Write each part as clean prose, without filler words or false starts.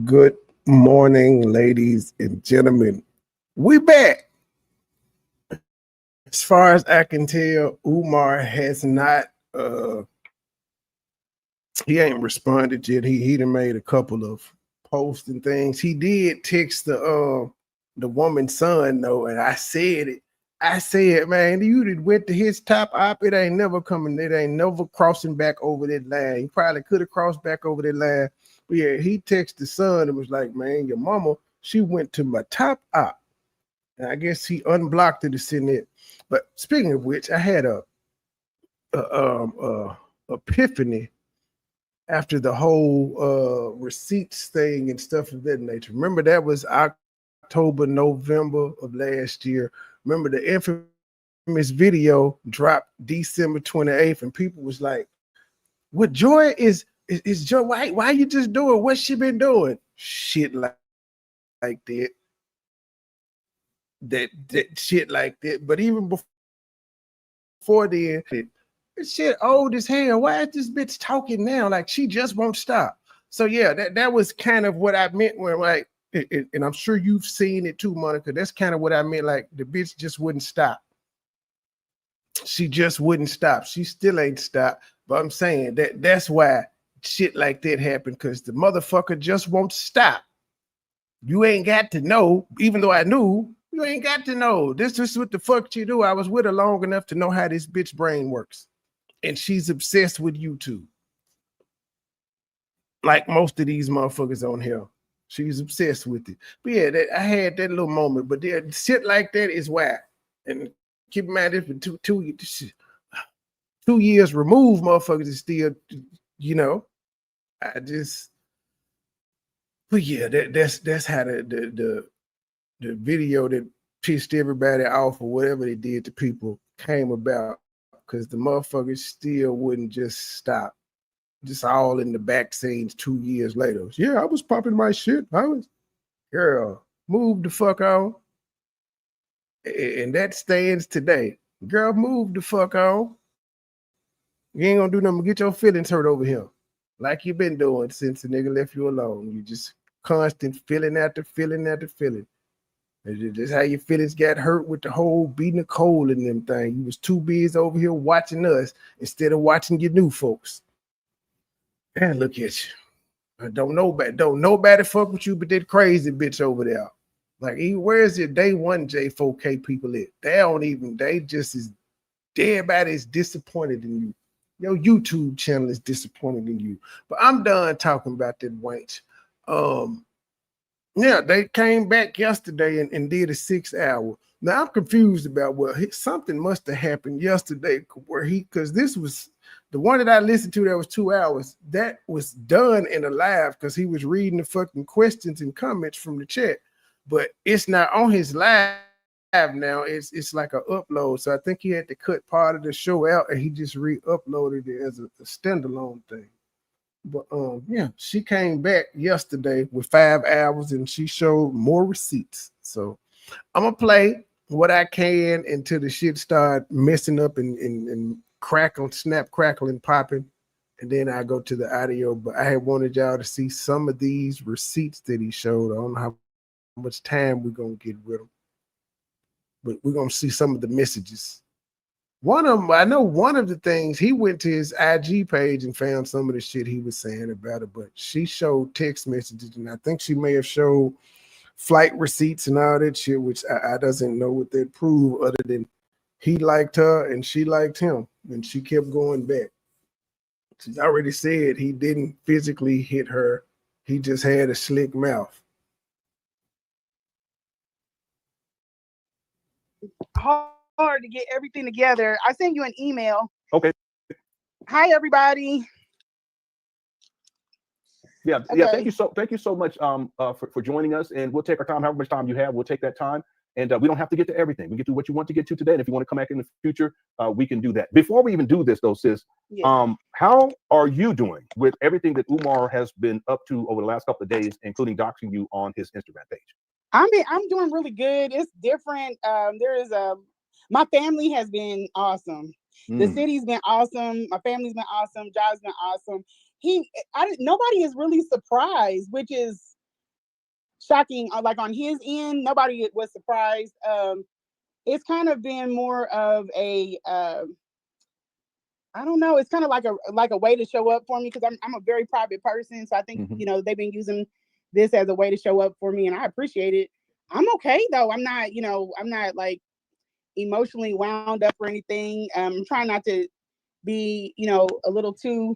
Good morning, ladies and gentlemen. We back. As far as I can tell, Umar has not he ain't responded yet. He done made a couple of posts and things. He did text the woman's son though, and I said it. I said, man, you did went to his top op. It ain't never coming. It ain't never crossing back over that line. He probably could have crossed back over that line. But yeah, he texted the son and was like, man, your mama, she went to my top op. And I guess he unblocked it to send it. But speaking of which, I had a epiphany after the whole receipts thing and stuff of that nature. Remember that was October, November of last year. Remember the infamous video dropped December 28th, and people was like, "What Joy is Joy? Why you just doing what she been doing? Shit like that." That shit like that. But even before then, this shit old as hell. Why is this bitch talking now? Like she just won't stop. So yeah, that was kind of what I meant when like, and I'm sure you've seen it too, Monica. That's kind of what I meant. Like the bitch just wouldn't stop. She just wouldn't stop. She still ain't stopped. But I'm saying that's why shit like that happened, because the motherfucker just won't stop. You ain't got to know, even though I knew, you ain't got to know. This is what the fuck you do. I was with her long enough to know how this bitch brain works. And she's obsessed with YouTube. Like most of these motherfuckers on here. She's obsessed with it. But yeah, I had that little moment. But there, shit like that is why. And keep in mind, this for 2 years removed, motherfuckers is still, you know, I just, but yeah, that's how the video that pissed everybody off or whatever they did to people came about, because the motherfuckers still wouldn't just stop. Just all in the back scenes 2 years later. Yeah, I was popping my shit. I was, girl, move the fuck on. And that stands today. Girl, move the fuck on. You ain't gonna do nothing but get your feelings hurt over here. Like you've been doing since the nigga left you alone. You just constant feeling after feeling after feeling. That's how your feelings got hurt with the whole beating a cold in them thing. You was too busy over here watching us instead of watching your new folks. And look at you. Don't nobody fuck with you but that crazy bitch over there. Like, where's your day one J4K people at? They just is, everybody is disappointed in you. Your YouTube channel is disappointed in you. But I'm done talking about that wench. Yeah, they came back yesterday and did a 6 hour. Now I'm confused about, well, something must have happened yesterday where because this was the one that I listened to that was 2 hours. That was done in a live because he was reading the fucking questions and comments from the chat. But it's not on his live now. It's like an upload. So I think he had to cut part of the show out and he just re-uploaded it as a standalone thing. But yeah, she came back yesterday with 5 hours and she showed more receipts. So I'm gonna play what I can until the shit start messing up and crackle, snap, crackling, popping, and then I go to the audio. But I had wanted y'all to see some of these receipts that he showed. I don't know how much time we're gonna get with them, but we're gonna see some of the messages. One of them, I know one of the things, he went to his IG page and found some of the shit he was saying about it, but she showed text messages, and I think she may have showed flight receipts and all that shit, which I doesn't know what that prove other than he liked her and she liked him, and she kept going back. She's already said he didn't physically hit her. He just had a slick mouth. Hard to get everything together. I sent you an email. Okay. Hi, everybody. Yeah. Thank you so much for joining us, and we'll take our time. However much time you have, we'll take that time, and we don't have to get to everything. We get to what you want to get to today, and if you want to come back in the future, we can do that. Before we even do this, though, sis, how are you doing with everything that Umar has been up to over the last couple of days, including doxing you on his Instagram page? I'm doing really good. It's different. My family has been awesome. The city's been awesome. My family's been awesome. Job's been awesome. Nobody is really surprised, which is shocking. Like on his end, nobody was surprised. It's kind of been more of a I don't know. It's kind of like a way to show up for me, because I'm a very private person. So I think they've been using this as a way to show up for me, and I appreciate it. I'm okay though. I'm not like emotionally wound up or anything. I'm trying not to be a little too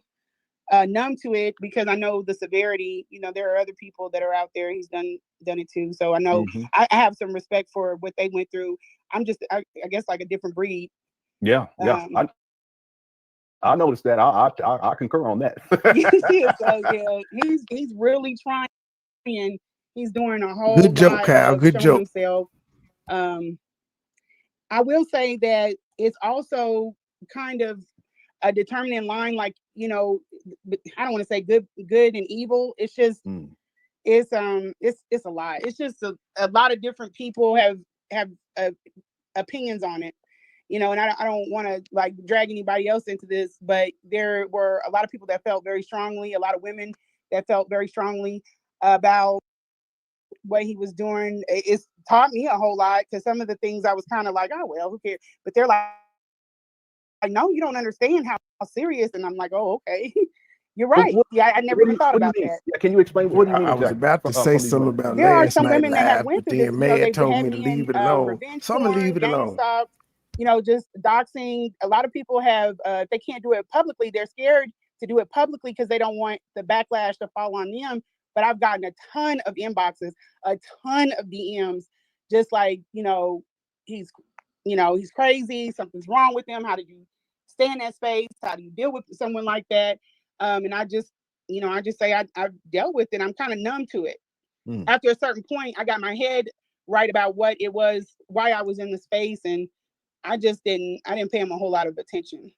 numb to it, because I know the severity. There are other people that are out there. He's done it too. So I know I have some respect for what they went through. I'm just I guess like a different breed. Yeah. I noticed that. I concur on that. So yeah, he's really trying, and he's doing a whole Good joke, lot Kyle. of Good showing joke. himself. I will say that it's also kind of a determining line, like, I don't want to say good and evil. It's just it's a lot. It's just a lot of different people have opinions on it. And I don't want to like drag anybody else into this, but there were a lot of people that felt very strongly, a lot of women that felt very strongly about what he was doing. It's taught me a whole lot, because some of the things I was kind of like, oh well, who cares? But they're like, no, you don't understand how serious. And I'm like, oh, okay. You're right. I never even thought about that. Yeah, can you explain what do you mean? I was about to say something about there are last some night women that have live, went but through this. then Mad They've told had me to men, leave it alone. revenge So I'm gonna porn, leave it gang alone. stalk, just doxing. A lot of people have, they can't do it publicly. They're scared to do it publicly because they don't want the backlash to fall on them. But I've gotten a ton of inboxes, a ton of DMs, just like, he's crazy. Something's wrong with him. How did you stay in that space? How do you deal with someone like that? And I just say I've dealt with it. I'm kind of numb to it. After a certain point, I got my head right about what it was, why I was in the space, and I didn't pay him a whole lot of attention.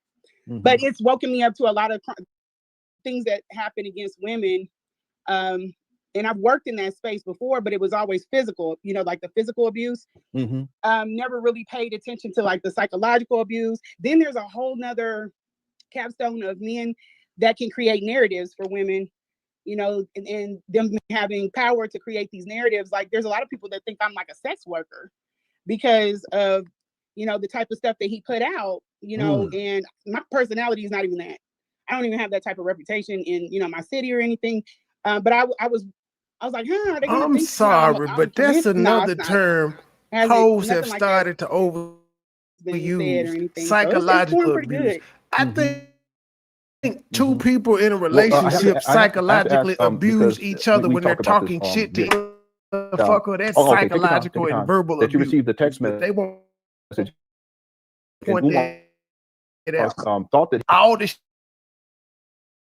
But it's woken me up to a lot of things that happen against women. And I've worked in that space before, but it was always physical, like the physical abuse. Never really paid attention to like the psychological abuse. Then there's a whole nother capstone of men that can create narratives for women, and them having power to create these narratives. Like there's a lot of people that think I'm like a sex worker because of, the type of stuff that he put out, and my personality is not even that. I don't even have that type of reputation in, my city or anything. But I was like, huh, are they gonna I'm think, sorry, I'm but that's another it's term hoes have started to overuse, psychological abuse. I think two people in a relationship psychologically abuse each other when they're talking shit to each other. That's psychological and verbal that you abuse. received the text message. They won't point Umar, it out. thought that All this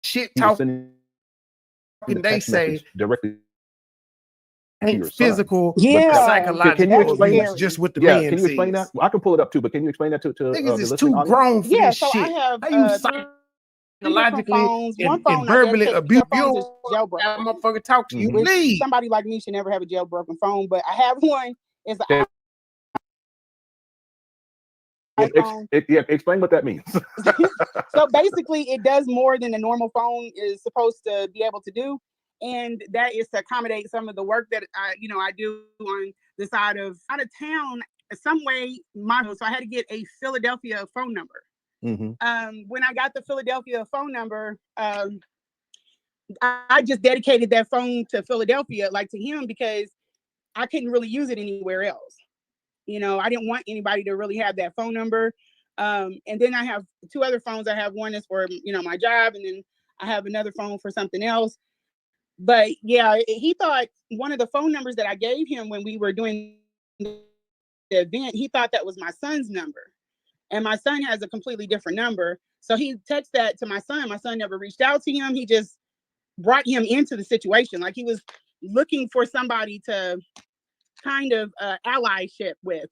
shit talking they say directly ain't physical, but psychological abuse, just what the man can you explain says. that? Well, I can pull it up too, but can you explain that to niggas the is listening too audience? grown for this so shit. I have How you psychologically phones. One phone, and verbally abuse phones you? is jailbroken. That motherfucker talk to you. Leave. Somebody like me should never have a jailbroken phone, but I have one. It's explain what that means. So basically, it does more than a normal phone is supposed to be able to do, and that is to accommodate some of the work that I do on the side of out of town. Some way, so I had to get a Philadelphia phone number. When I got the Philadelphia phone number, I just dedicated that phone to Philadelphia, like to him, because I couldn't really use it anywhere else. I didn't want anybody to really have that phone number. And then I have two other phones. I have one that's for, my job, and then I have another phone for something else. But yeah, he thought one of the phone numbers that I gave him when we were doing the event, he thought that was my son's number. And my son has a completely different number. So he texted that to my son. My son never reached out to him. He just brought him into the situation. Like he was looking for somebody to kind of allyship with,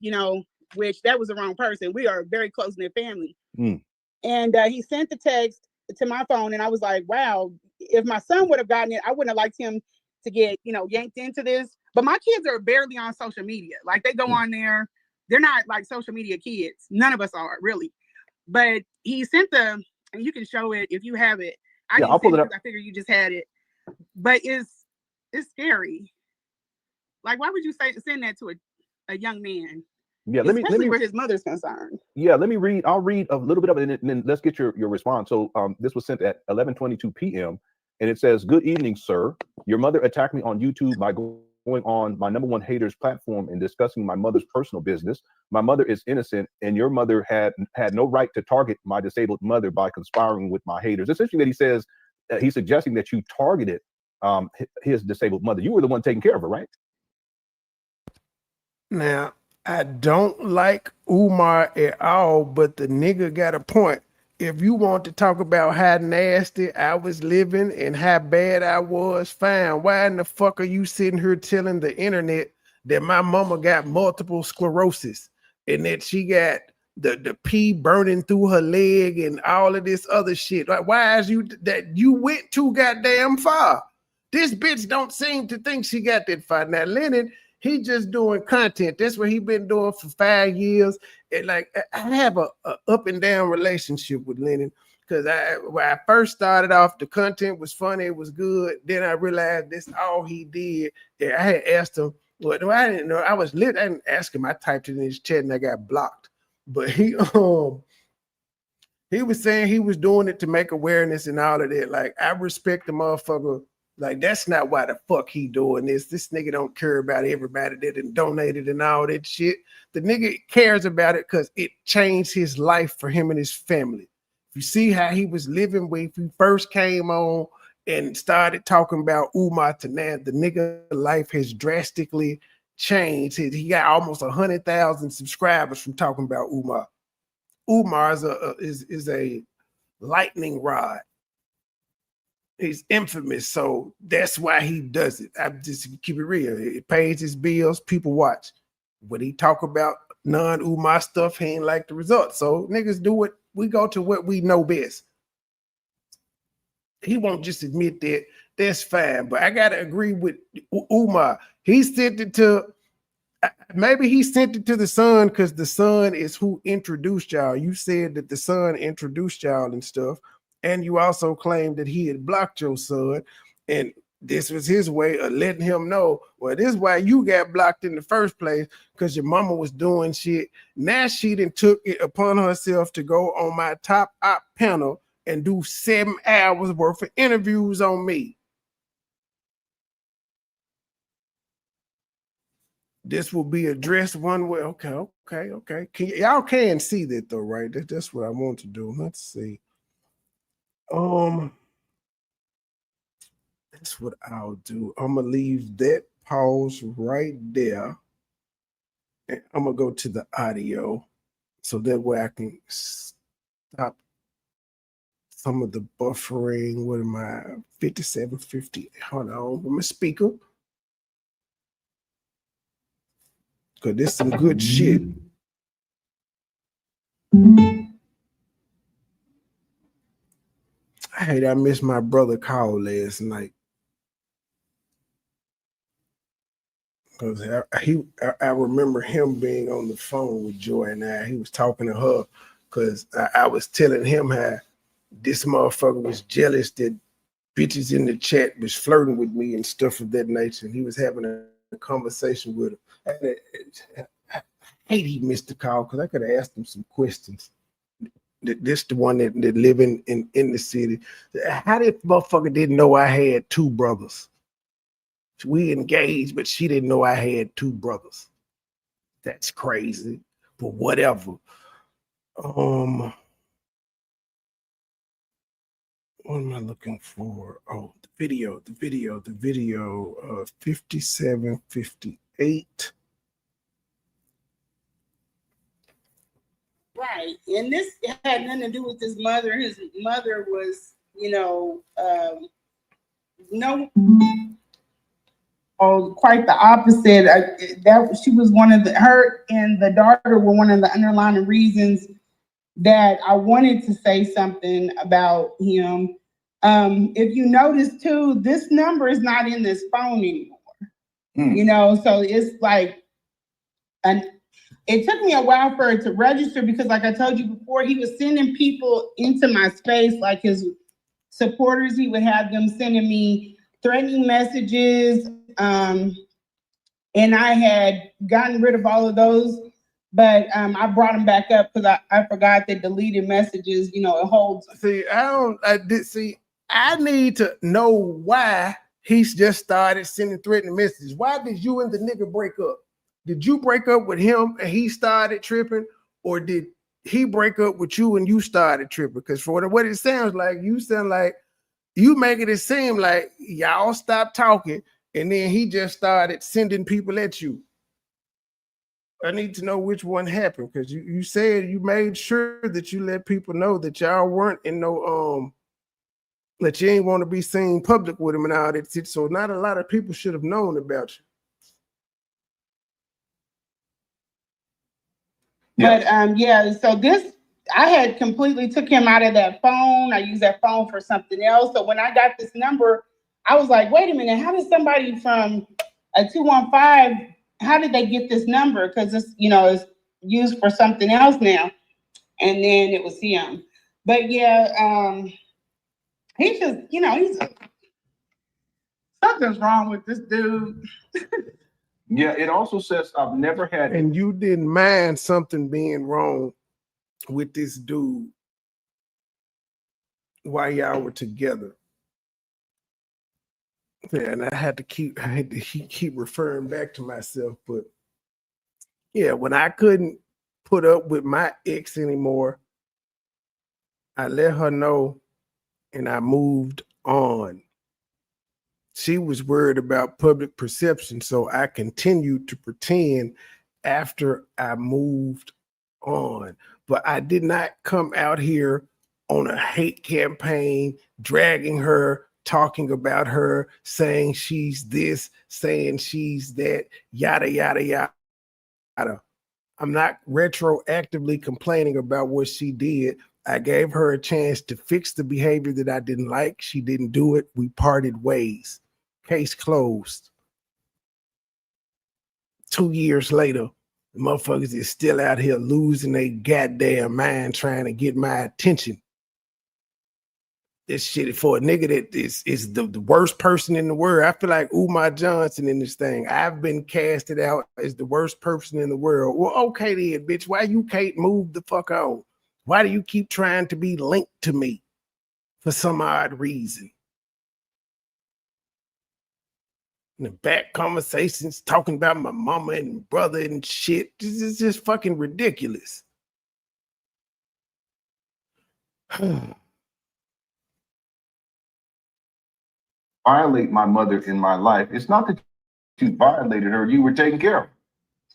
which that was the wrong person. We are a very close-knit family. And he sent the text to my phone, and I was like, wow, if my son would have gotten it, I wouldn't have liked him to get, yanked into this. But my kids are barely on social media. Like they go on there. They're not like social media kids. None of us are really. But he sent and you can show it if you have it. I'll pull it up. I figure you just had it. But it's scary. Like, why would you send that to a young man? Yeah, especially where his mother's concerned. Yeah, let me read. I'll read a little bit of it, and then let's get your response. So, this was sent at 11:22 p.m. and it says, "Good evening, sir. Your mother attacked me on YouTube by going on my #1 haters platform and discussing my mother's personal business. My mother is innocent, and your mother had no right to target my disabled mother by conspiring with my haters." Essentially, that he says he's suggesting that you targeted his disabled mother. You were the one taking care of her, right? Now, I don't like Umar at all, but the nigga got a point. If you want to talk about how nasty I was living and how bad I was, fine. Why in the fuck are you sitting here telling the internet that my mama got multiple sclerosis and that she got the pee burning through her leg and all of this other shit? Like, why is you went too goddamn far? This bitch don't seem to think she got that far. Now, Leonard, he just doing content. That's what he been doing for 5 years. And like, I have a up and down relationship with Leonard, because when I first started off, the content was funny, it was good. Then I realized this all he did. And I had asked him, well, no, I didn't know. I didn't ask him. I typed it in his chat and I got blocked. But he was saying he was doing it to make awareness and all of that. Like, I respect the motherfucker. Like, that's not why the fuck he doing this. This nigga don't care about everybody that done donated and all that shit. The nigga cares about it because it changed his life for him and his family. If you see how he was living when he first came on and started talking about Umar to now, the nigga life has drastically changed. He got almost 100,000 subscribers from talking about Umar. Umar is a lightning rod. He's infamous, so that's why he does it. I just keep it real. It pays his bills. People watch. When he talk about non-Umar stuff, he ain't like the result. So niggas do what we go to what we know best. He won't just admit that. That's fine, but I gotta agree with Umar. He sent it to. Maybe he sent it to the son because the son is who introduced y'all. You said that the son introduced y'all and stuff. And you also claimed that he had blocked your son. And this was his way of letting him know, well, this is why you got blocked in the first place, because your mama was doing shit. Now she done took it upon herself to go on my top op panel and do 7 hours worth of interviews on me. This will be addressed one way. Okay. Y'all can see that though, right? That's what I want to do. Let's see. That's what I'll do. I'm gonna leave that pause right there. And I'm gonna go to the audio so that way I can stop some of the buffering. What am I? 5750. Hold on, with my speaker. Cause this is some good shit. I hate I missed my brother call last night. Because I remember him being on the phone with Joy and I. He was talking to her because I was telling him how this motherfucker was jealous that bitches in the chat was flirting with me and stuff of that nature. And he was having a conversation with her. I hate he missed the call because I could have asked him some questions. This the one that living in the city. How this motherfucker didn't know I had 2 brothers? We engaged, but she didn't know I had 2 brothers. That's crazy, but whatever. What am I looking for? Oh, the video, 5758. Right, and this had nothing to do with his mother. His mother was, quite the opposite. That she was one of her and the daughter were one of the underlying reasons that I wanted to say something about him. If you notice too, this number is not in this phone anymore. So it's like it took me a while for it to register because, like I told you before, he was sending people into my space, like his supporters. He would have them sending me threatening messages, and I had gotten rid of all of those, but I brought them back up because I forgot that deleted messages, you know, it holds. See, I need to know why he's just started sending threatening messages. Why did you and the nigga break up? Did you break up with him and he started tripping, or did he break up with you and you started tripping? Because for what it sounds like, you sound like you making it seem like y'all stopped talking and then he just started sending people at you. I need to know which one happened, because you said you made sure that you let people know that y'all weren't in no that you ain't want to be seen public with him and all that. So not a lot of people should have known about you. But yeah, so this, I had completely took him out of that phone. I used that phone for something else. So when I got this number, I was like, wait a minute, how did somebody from a 215, how did they get this number? Because this, you know, is used for something else now. And then it was him. But yeah, he's just, you know, something's wrong with this dude. Yeah, it also says I've never had. And you didn't mind something being wrong with this dude while y'all were together. Yeah, and I had to keep referring back to myself. But yeah, when I couldn't put up with my ex anymore, I let her know and I moved on. She was worried about public perception, so I continued to pretend after I moved on. But I did not come out here on a hate campaign, dragging her, talking about her, saying she's this, saying she's that, yada, yada, yada. I'm not retroactively complaining about what she did. I gave her a chance to fix the behavior that I didn't like. She didn't do it. We parted ways. Case closed. 2 years later, the motherfuckers is still out here losing their goddamn mind trying to get my attention. This shit for a nigga that is the worst person in the world. I feel like Umar Johnson in this thing. I've been casted out as the worst person in the world. Well, okay then, bitch. Why you can't move the fuck on? Why do you keep trying to be linked to me for some odd reason? In the back conversations talking about my mama and brother and shit. This is just fucking ridiculous. Violate my mother in my life. It's not that you violated her, you were taking care of her.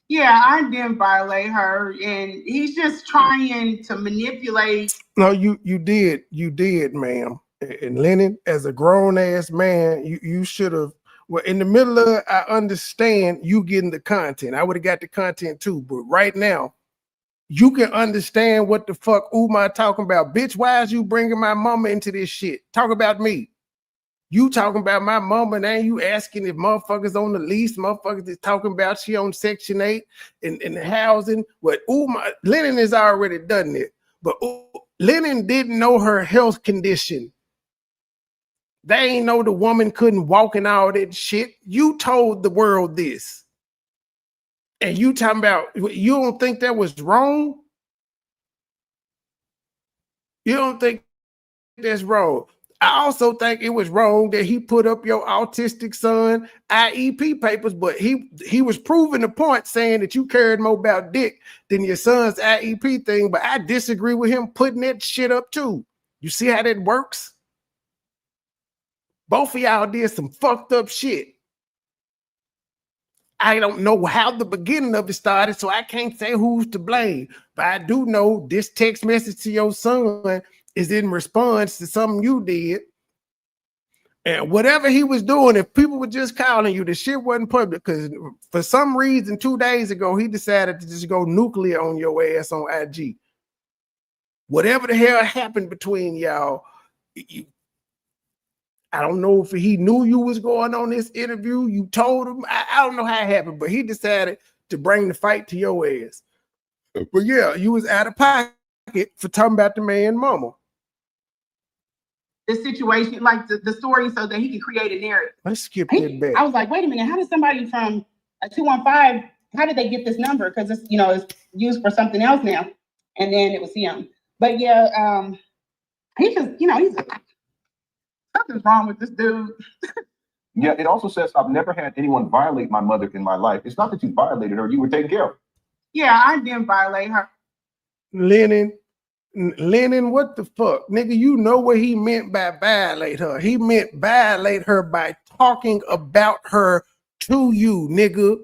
Yeah, I didn't violate her, and he's just trying to manipulate. No, you did, ma'am. And Lennon, as a grown ass man, you should have. Well, in the middle of, I understand you getting the content. I would have got the content too, but right now, you can understand what the fuck Umar talking about. Bitch, why is you bringing my mama into this shit? Talk about me. You talking about my mama, and ain't you asking if motherfuckers on the lease, motherfuckers is talking about she on Section 8 in the housing. What Umar, Lennon has already done it, but Lennon didn't know her health condition. They ain't know the woman couldn't walk and all that shit. You told the world this. And you talking about, you don't think that was wrong? You don't think that's wrong? I also think it was wrong that he put up your autistic son IEP papers, but he was proving the point saying that you cared more about dick than your son's IEP thing, but I disagree with him putting that shit up too. You see how that works? Both of y'all did some fucked up shit. I don't know how the beginning of it started, so I can't say who's to blame. But I do know this text message to your son is in response to something you did. And whatever he was doing, if people were just calling you, the shit wasn't public. Because for some reason, 2 days ago, he decided to just go nuclear on your ass on IG. Whatever the hell happened between y'all, I don't know if he knew you was going on this interview. You told him. I don't know how it happened, but he decided to bring the fight to your ass. But yeah, you was out of pocket for talking about the man mama. The situation, like the story, so that he can create a narrative. Let's skip that back. I was like, wait a minute, how did somebody from a 215. How did they get this number? Because it's, you know, it's used for something else now. And then it was him. But yeah, he just, you know, something's wrong with this dude. Yeah, it also says, I've never had anyone violate my mother in my life. It's not that you violated her, you were taking care of her. Yeah, I didn't violate her. Lennon, what the fuck? Nigga, you know what he meant by violate her. He meant violate her by talking about her to you, nigga.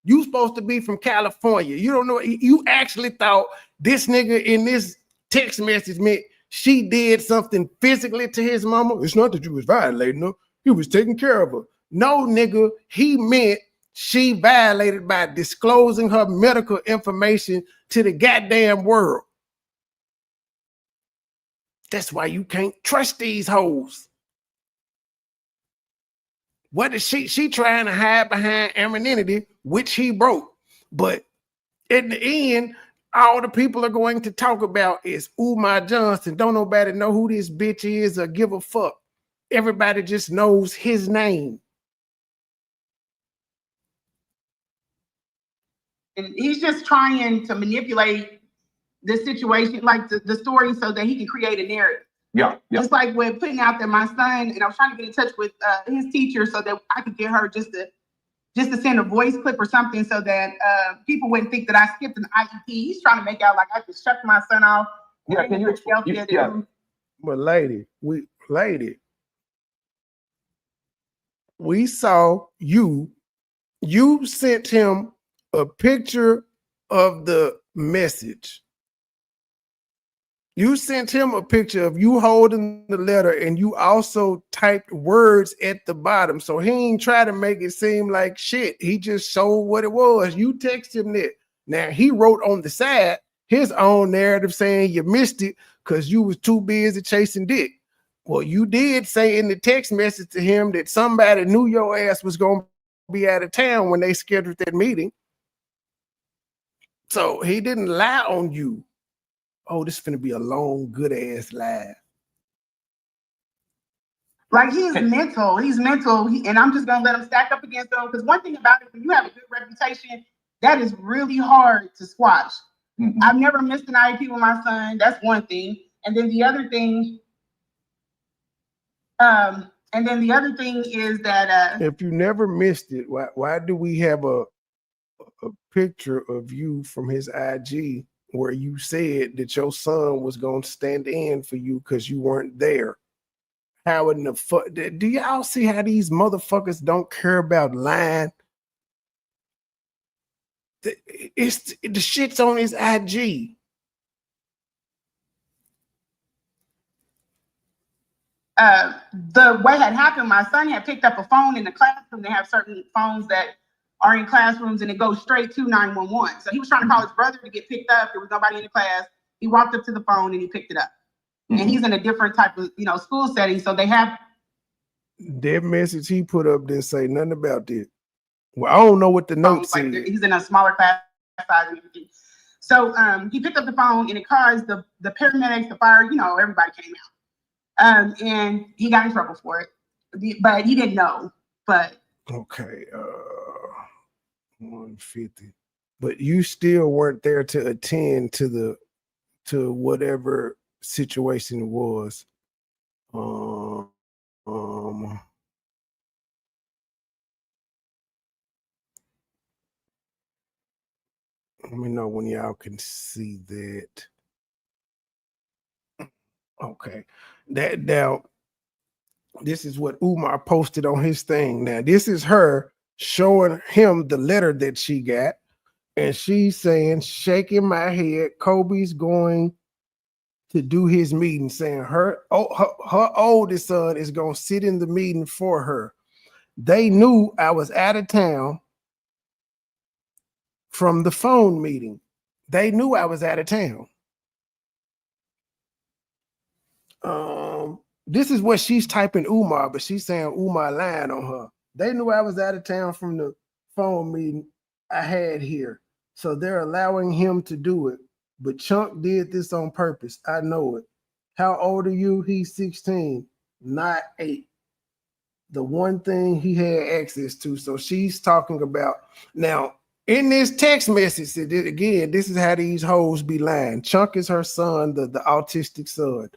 You supposed to be from California. You don't know. You actually thought this nigga in this text message meant she did something physically to his mama. It's not that you was violating her. You was taking care of her. No, nigga, he meant she violated by disclosing her medical information to the goddamn world. That's why you can't trust these hoes. What is she trying to hide behind anonymity, which he broke. But at the end, all the people are going to talk about is Umar Johnson. Don't nobody know who this bitch is or give a fuck. Everybody just knows his name. And he's just trying to manipulate the situation, like the story, so that he can create a narrative. Yeah. It's like with putting out that my son, and I was trying to get in touch with his teacher so that I could get her just to send a voice clip or something so that people wouldn't think that I skipped an IEP. He's trying to make out like I just shut my son off. Yeah, can you explain? Yeah. But lady, we saw you sent him a picture of the message. You sent him a picture of you holding the letter, and you also typed words at the bottom. So he ain't try to make it seem like shit. He just showed what it was. You text him that. Now he wrote on the side his own narrative saying you missed it because you was too busy chasing dick. Well, you did say in the text message to him that somebody knew your ass was going to be out of town when they scheduled that meeting. So he didn't lie on you. Oh, this is finna be a long, good ass live. Like he's mental, and I'm just gonna let him stack up against him. Because one thing about it, when you have a good reputation, that is really hard to squash. Mm-hmm. I've never missed an IEP with my son. That's one thing. And then the other thing, is that if you never missed it, why do we have a picture of you from his IG where you said that your son was going to stand in for you because you weren't there? How in the fuck? Do y'all see how these motherfuckers don't care about lying? The shit's on his IG. The way had happened, my son had picked up a phone in the classroom. They have certain phones that are in classrooms and it goes straight to 911. So he was trying to call his brother to get picked up. There was nobody in the class. He walked up to the phone and he picked it up. Mm-hmm. And he's in a different type of, school setting. So they have. That message he put up didn't say nothing about that. Well, I don't know what the note said. He's in a smaller class size and everything. So he picked up the phone and it caused the paramedics, the fire, everybody came out. And he got in trouble for it. But he didn't know. But okay. 150. But you still weren't there to attend to whatever situation it was. Let me know when y'all can see that. Okay. Now, this is what Umar posted on his thing. Now, this is her showing him the letter that she got. And she's saying, shaking my head, Kobe's going to do his meeting, saying her oldest son is going to sit in the meeting for her. They knew I was out of town from the phone meeting. They knew I was out of town. This is what she's typing Umar, but she's saying Umar lying on her. They knew I was out of town from the phone meeting I had here. So they're allowing him to do it. But Chunk did this on purpose. I know it. How old are you? He's 16, not 8. the one thing he had access to. So she's talking about now in this text message. Again, this is how these hoes be lying. Chunk is her son, the autistic son.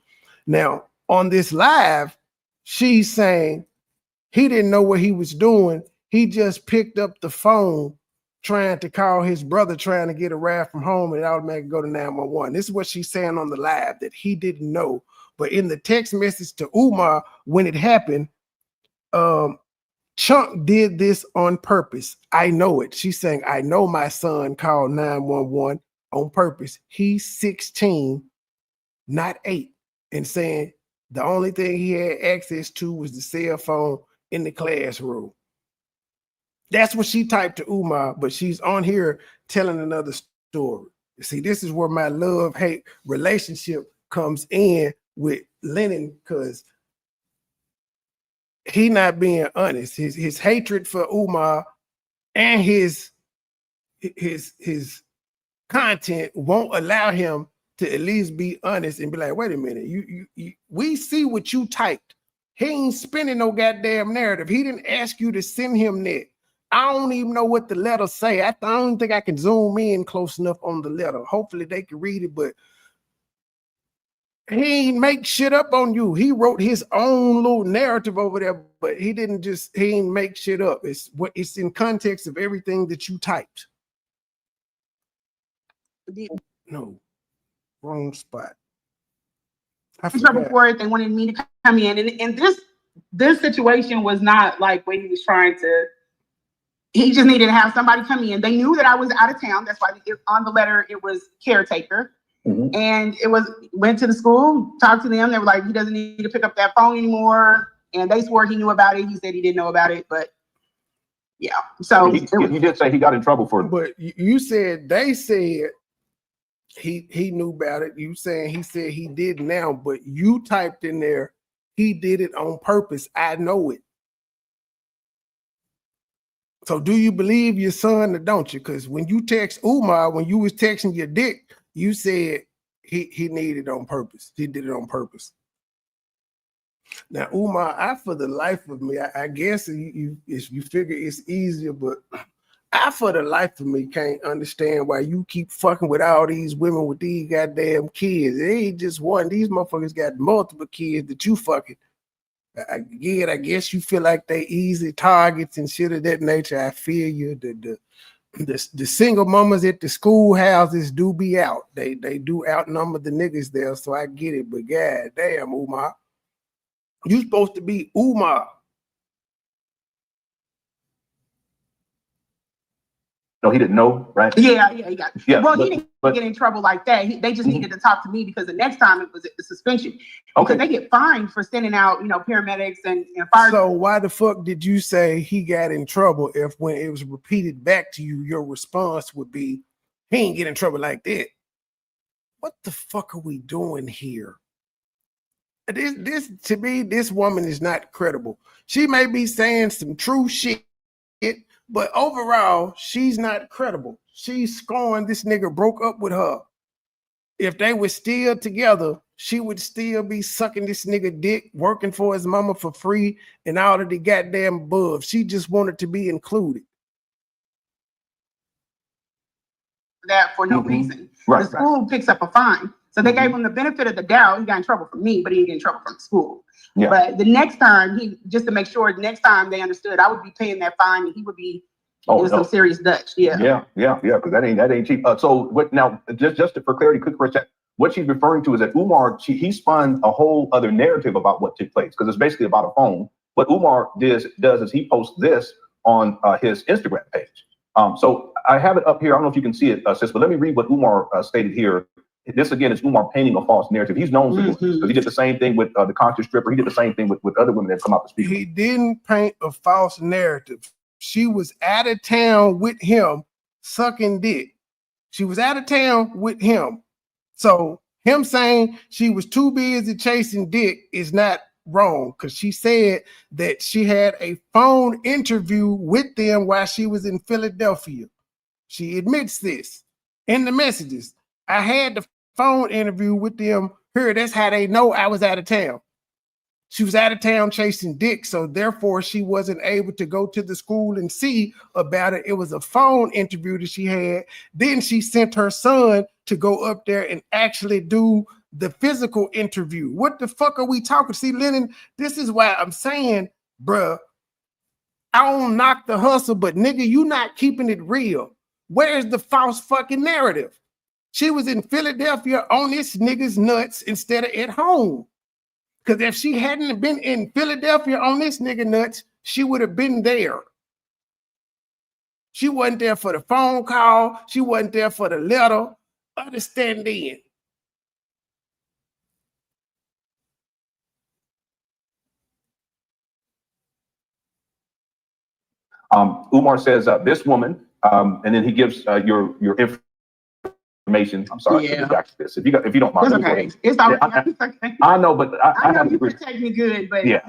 Now on this live, she's saying he didn't know what he was doing. He just picked up the phone trying to call his brother, trying to get a ride from home, and it automatically go to 911. This is what she's saying on the live, that he didn't know. But in the text message to Umar, when it happened, Chunk did this on purpose. I know it. She's saying, I know my son called 911 on purpose. He's 16, not 8, and saying the only thing he had access to was the cell phone in the classroom. That's what she typed to Umar, but she's on here telling another story. See, this is where my love-hate relationship comes in with Lenae, because he not being honest. His hatred for Umar and his content won't allow him to at least be honest and be like, wait a minute, we see what you typed. He ain't spinning no goddamn narrative. He didn't ask you to send him that. I don't even know what the letter say. I don't think I can zoom in close enough on the letter. Hopefully they can read it, but he ain't make shit up on you. He wrote his own little narrative over there, but he ain't make shit up. It's in context of everything that you typed. No, wrong spot. Trouble for it. They wanted me to come in, and this situation was not like when he was trying to. He just needed to have somebody come in. They knew that I was out of town. That's why on the letter it was caretaker. Mm-hmm. And went to the school, talked to them. They were like, he doesn't need to pick up that phone anymore. And they swore he knew about it. He said he didn't know about it, but yeah. So he did say he got in trouble for it. But you said they said he knew about it. You saying he said he did now, but you typed in there, he did it on purpose. I know it. So do you believe your son or don't you? Because when you text Umar, when you was texting your dick, you said he needed it on purpose. He did it on purpose. Now, Umar, for the life of me, I guess you figure it's easier, but I for the life of me can't understand why you keep fucking with all these women with these goddamn kids. It ain't just one. These motherfuckers got multiple kids that you fucking. I guess you feel like they easy targets and shit of that nature. I feel you. The single mamas at the schoolhouses do be out. They do outnumber the niggas there, so I get it. But god damn, Umar, you supposed to be Umar. No, he didn't know, right? Yeah, he got. Yeah, well, he didn't get in trouble like that. They just needed to talk to me because the next time it was a suspension. Okay. Because they get fined for sending out, paramedics and fire. So why the fuck did you say he got in trouble if when it was repeated back to you, your response would be, he ain't get in trouble like that? What the fuck are we doing here? This to me, this woman is not credible. She may be saying some true shit, but overall, she's not credible. She's scorned this nigga broke up with her. If they were still together, she would still be sucking this nigga dick, working for his mama for free, and all of the goddamn above. She just wanted to be included. That for no reason. Right, the school picks up a fine. So they gave him the benefit of the doubt. He got in trouble from me, but he didn't get in trouble from the school. Yeah. But the next time, just to make sure, the next time they understood, I would be paying that fine, and he would be some serious Dutch. Yeah. Because that ain't cheap. So what now? Just for clarity, quick question. What she's referring to is that Umar, he spun a whole other narrative about what took place, because it's basically about a phone. What Umar does is he posts this on his Instagram page. So I have it up here. I don't know if you can see it, sis, but let me read what Umar stated here. This again is Umar painting a false narrative. He's known for this because he did the same thing with the conscious stripper. He did the same thing with other women that come out to speak. He didn't paint a false narrative. She was out of town with him sucking dick. She was out of town with him. So him saying she was too busy chasing dick is not wrong, because she said that she had a phone interview with them while she was in Philadelphia. She admits this in the messages. I had the phone interview with them here. That's how they know I was out of town. She was out of town chasing dick, so therefore she wasn't able to go to the school and see about it. It was a phone interview that she had. Then she sent her son to go up there and actually do the physical interview. What the fuck are we talking? See, Lennon, this is why I'm saying, bruh, I don't knock the hustle, but nigga, you not keeping it real. Where's the false fucking narrative? She was in Philadelphia on this nigga's nuts instead of at home. Because if she hadn't been in Philadelphia on this nigga nuts, she would have been there. She wasn't there for the phone call. She wasn't there for the letter. Understand then. Umar says this woman, and then he gives your information. I'm sorry to distract this. If you don't mind, it's okay. It's all right. It's okay. I know, but I know have you to protect me good, but yeah.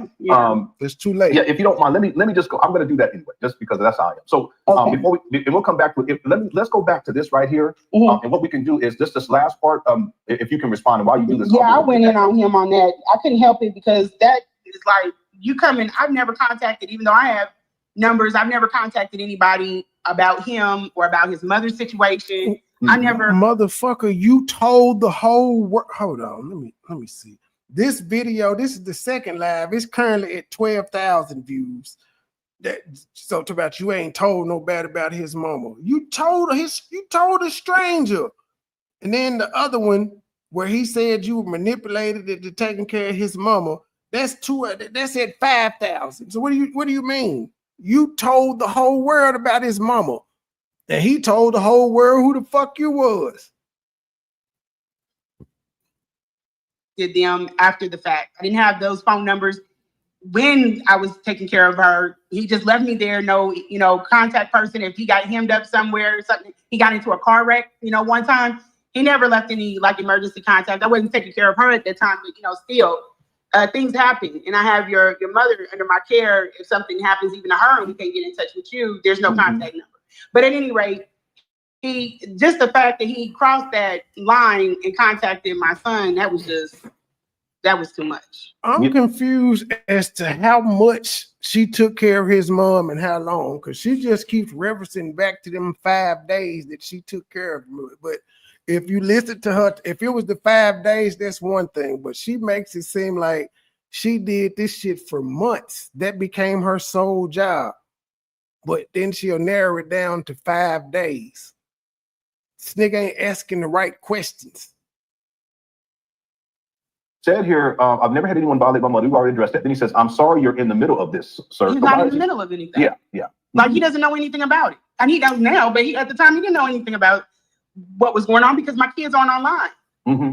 It's too late. Yeah, if you don't mind, let me just go. I'm going to do that anyway, just because that's how I am. So before we'll come back to it. Let's go back to this right here. And what we can do is this last part. If you can respond, and while you do this, I went in on him on that. I couldn't help it because that is like you come in. I've never contacted, even though I have numbers. I've never contacted anybody about him or about his mother's situation. I never. Motherfucker, you told the whole world. Hold on, let me see. This video, this is the second live. It's currently at 12,000 views. So to about you ain't told nobody about his mama. You told a stranger. And then the other one where he said you manipulated it to taking care of his mama. That's at 5,000. So what do you mean? You told the whole world about his mama. And he told the whole world who the fuck you was. Did them after the fact. I didn't have those phone numbers when I was taking care of her. He just left me there. No, contact person. If he got hemmed up somewhere or something, he got into a car wreck, one time. He never left any emergency contact. I wasn't taking care of her at that time, but still things happen. And I have your mother under my care. If something happens even to her and we can't get in touch with you, there's no contact number. But at any rate, just the fact that he crossed that line and contacted my son, that was too much. I'm confused as to how much she took care of his mom and how long, because she just keeps referencing back to them 5 days that she took care of him. But if you listen to her, if it was the 5 days, that's one thing. But she makes it seem like she did this shit for months. That became her sole job. But then she'll narrow it down to 5 days. This nigga ain't asking the right questions. Said here, I've never had anyone violate my mother. We've already addressed that. Then he says, I'm sorry you're in the middle of this, sir. He's not in the middle of anything. Yeah. Like he doesn't know anything about it. And he does now, but at the time he didn't know anything about what was going on because my kids aren't online.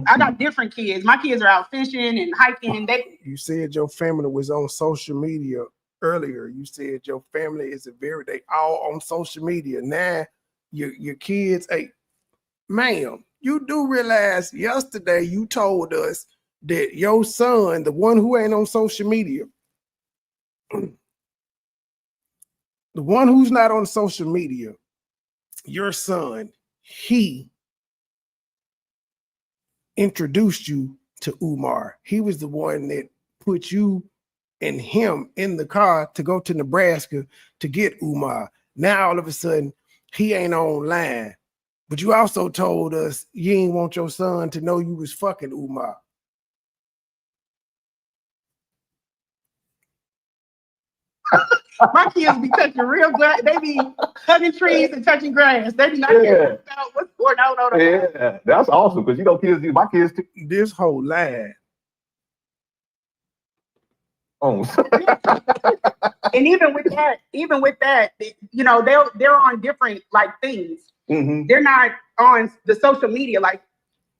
I got different kids. My kids are out fishing and hiking. You said your family was on social media earlier. You said your family is they all on social media. Now your kids, hey, ma'am, you do realize yesterday you told us that your son, the one who ain't on social media, the one who's not on social media, your son, he introduced you to Umar. He was the one that put you and him in the car to go to Nebraska to get Umar. Now all of a sudden he ain't online. But you also told us you ain't want your son to know you was fucking Umar. My kids be touching real good. They be hugging trees and touching grass. They be not caring about what's going on. Yeah, that's awesome because kids do. My kids too. This whole lie. Oh. And even with that, they're on different things. They're not on the social media. Like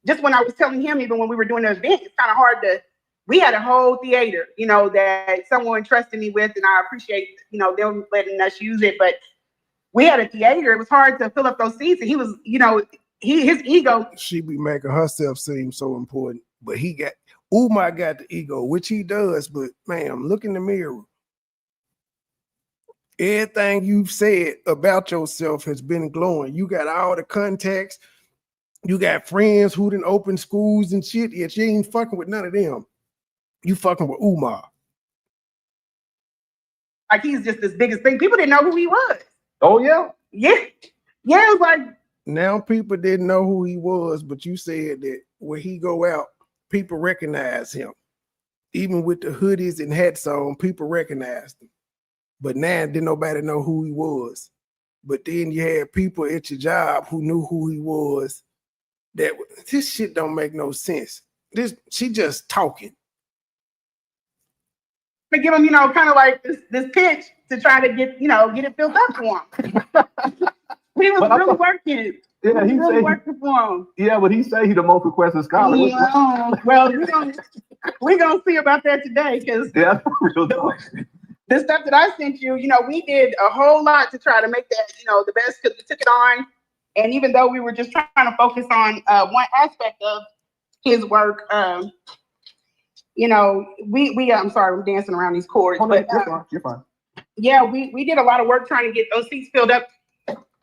just when I was telling him, even when we were doing the event, it's kind of hard to. We had a whole theater, that someone trusted me with, and I appreciate, them letting us use it. But we had a theater; it was hard to fill up those seats, and he was, his ego. She be making herself seem so important, but Umar got the ego, which he does. But ma'am, look in the mirror. Everything you've said about yourself has been glowing. You got all the contacts. You got friends who done open schools and shit. Yet you ain't fucking with none of them. You fucking with Umar. Like he's just this biggest thing. People didn't know who he was. Oh yeah. Yeah. Yeah, it was like now people didn't know who he was, but you said that when he go out, people recognize him. Even with the hoodies and hats on, people recognized him. But now didn't nobody know who he was. But then you had people at your job who knew who he was. That this shit don't make no sense. She just talking. to give him, kind of like this pitch to try to get it filled up for him. He was really working. Yeah, he really said working for him. Yeah, but he say he the most requested scholar. Well, we're gonna see about that today because the stuff that I sent you, we did a whole lot to try to make that, the best because we took it on. And even though we were just trying to focus on one aspect of his work, I'm sorry, I'm dancing around these chords. But you're fine. Yeah, we did a lot of work trying to get those seats filled up.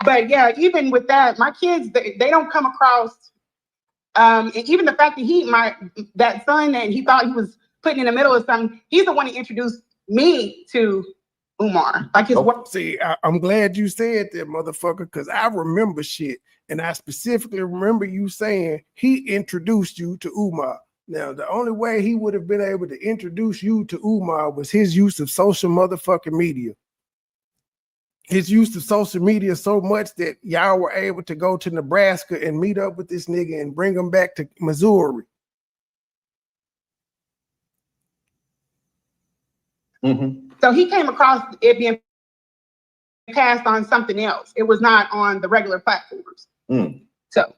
But yeah, even with that, my kids, they don't come across, and even the fact that that son that he thought he was putting in the middle of something, he's the one who introduced me to Umar. Like his work. See, I'm glad you said that, motherfucker, because I remember shit. And I specifically remember you saying he introduced you to Umar. Now, the only way he would have been able to introduce you to Umar was his use of social motherfucking media. His use of social media so much that y'all were able to go to Nebraska and meet up with this nigga and bring him back to Missouri. Mm-hmm. So he came across it being passed on something else. It was not on the regular platforms. So.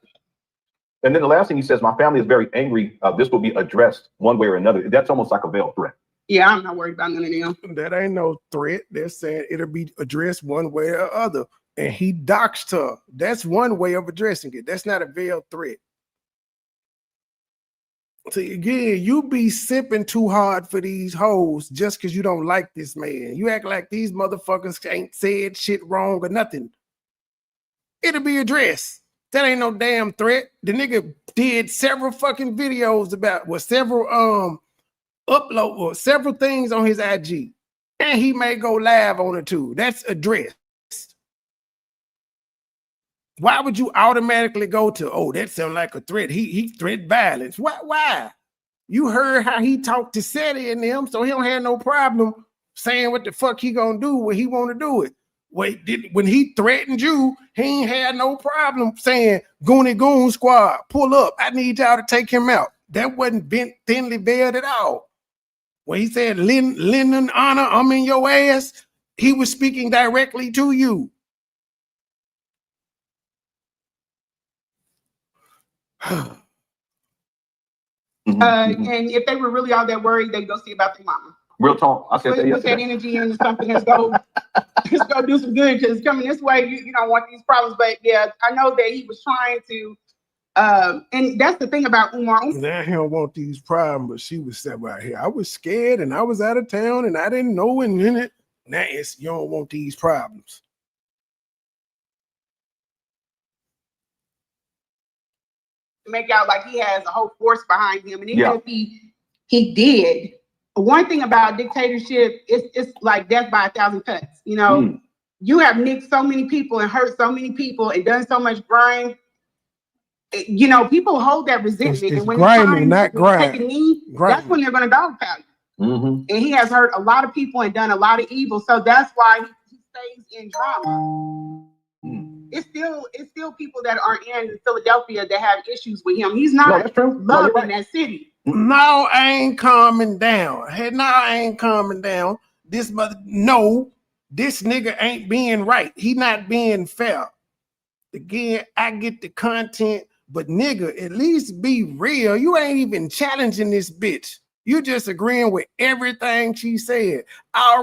And then the last thing he says, my family is very angry. This will be addressed one way or another. That's almost like a veiled threat. Yeah, I'm not worried about none of them. That ain't no threat. They're saying it'll be addressed one way or other. And he doxed her. That's one way of addressing it. That's not a veiled threat. So again, you be sipping too hard for these hoes just because you don't like this man. You act like these motherfuckers ain't said shit wrong or nothing. It'll be addressed. That ain't no damn threat. The nigga did several fucking videos about several upload or several things on his IG. And he may go live on it too. That's addressed. Why would you automatically go to, oh, that sounds like a threat? He threat violence. Why? You heard how he talked to Seti and them, so he don't have no problem saying what the fuck he gonna do when he want to do it. When he threatened you, he ain't had no problem saying, Goonie Goon Squad, pull up. I need y'all to take him out. That wasn't thinly veiled at all. When he said, Lyndon Honor, I'm in your ass, he was speaking directly to you. And if they were really all that worried, they'd go see about their mama. Real talk. I said that put that energy into something that's go do some good, because coming this way, you don't want these problems. But yeah, I know that he was trying to, and that's the thing about Umar. Now he don't want these problems, but she was said right here. I was scared and I was out of town and I didn't know and in it. Now it's you don't want these problems. Make out like he has a whole force behind him, and even if he did. One thing about dictatorship, it's like death by 1,000 cuts. You have nicked so many people and hurt so many people and done so much crime. People hold that resentment, it's and when grimy, not grind. Take a knee, that's when they're going to dogpile you. And he has hurt a lot of people and done a lot of evil, so that's why he stays in drama. It's still people that are in Philadelphia that have issues with him. He's not loved in that city. No, I ain't calming down. Hey, no, I ain't calming down. This nigga ain't being right. He not being fair. Again, I get the content, but nigga, at least be real. You ain't even challenging this bitch. You just agreeing with everything she said. I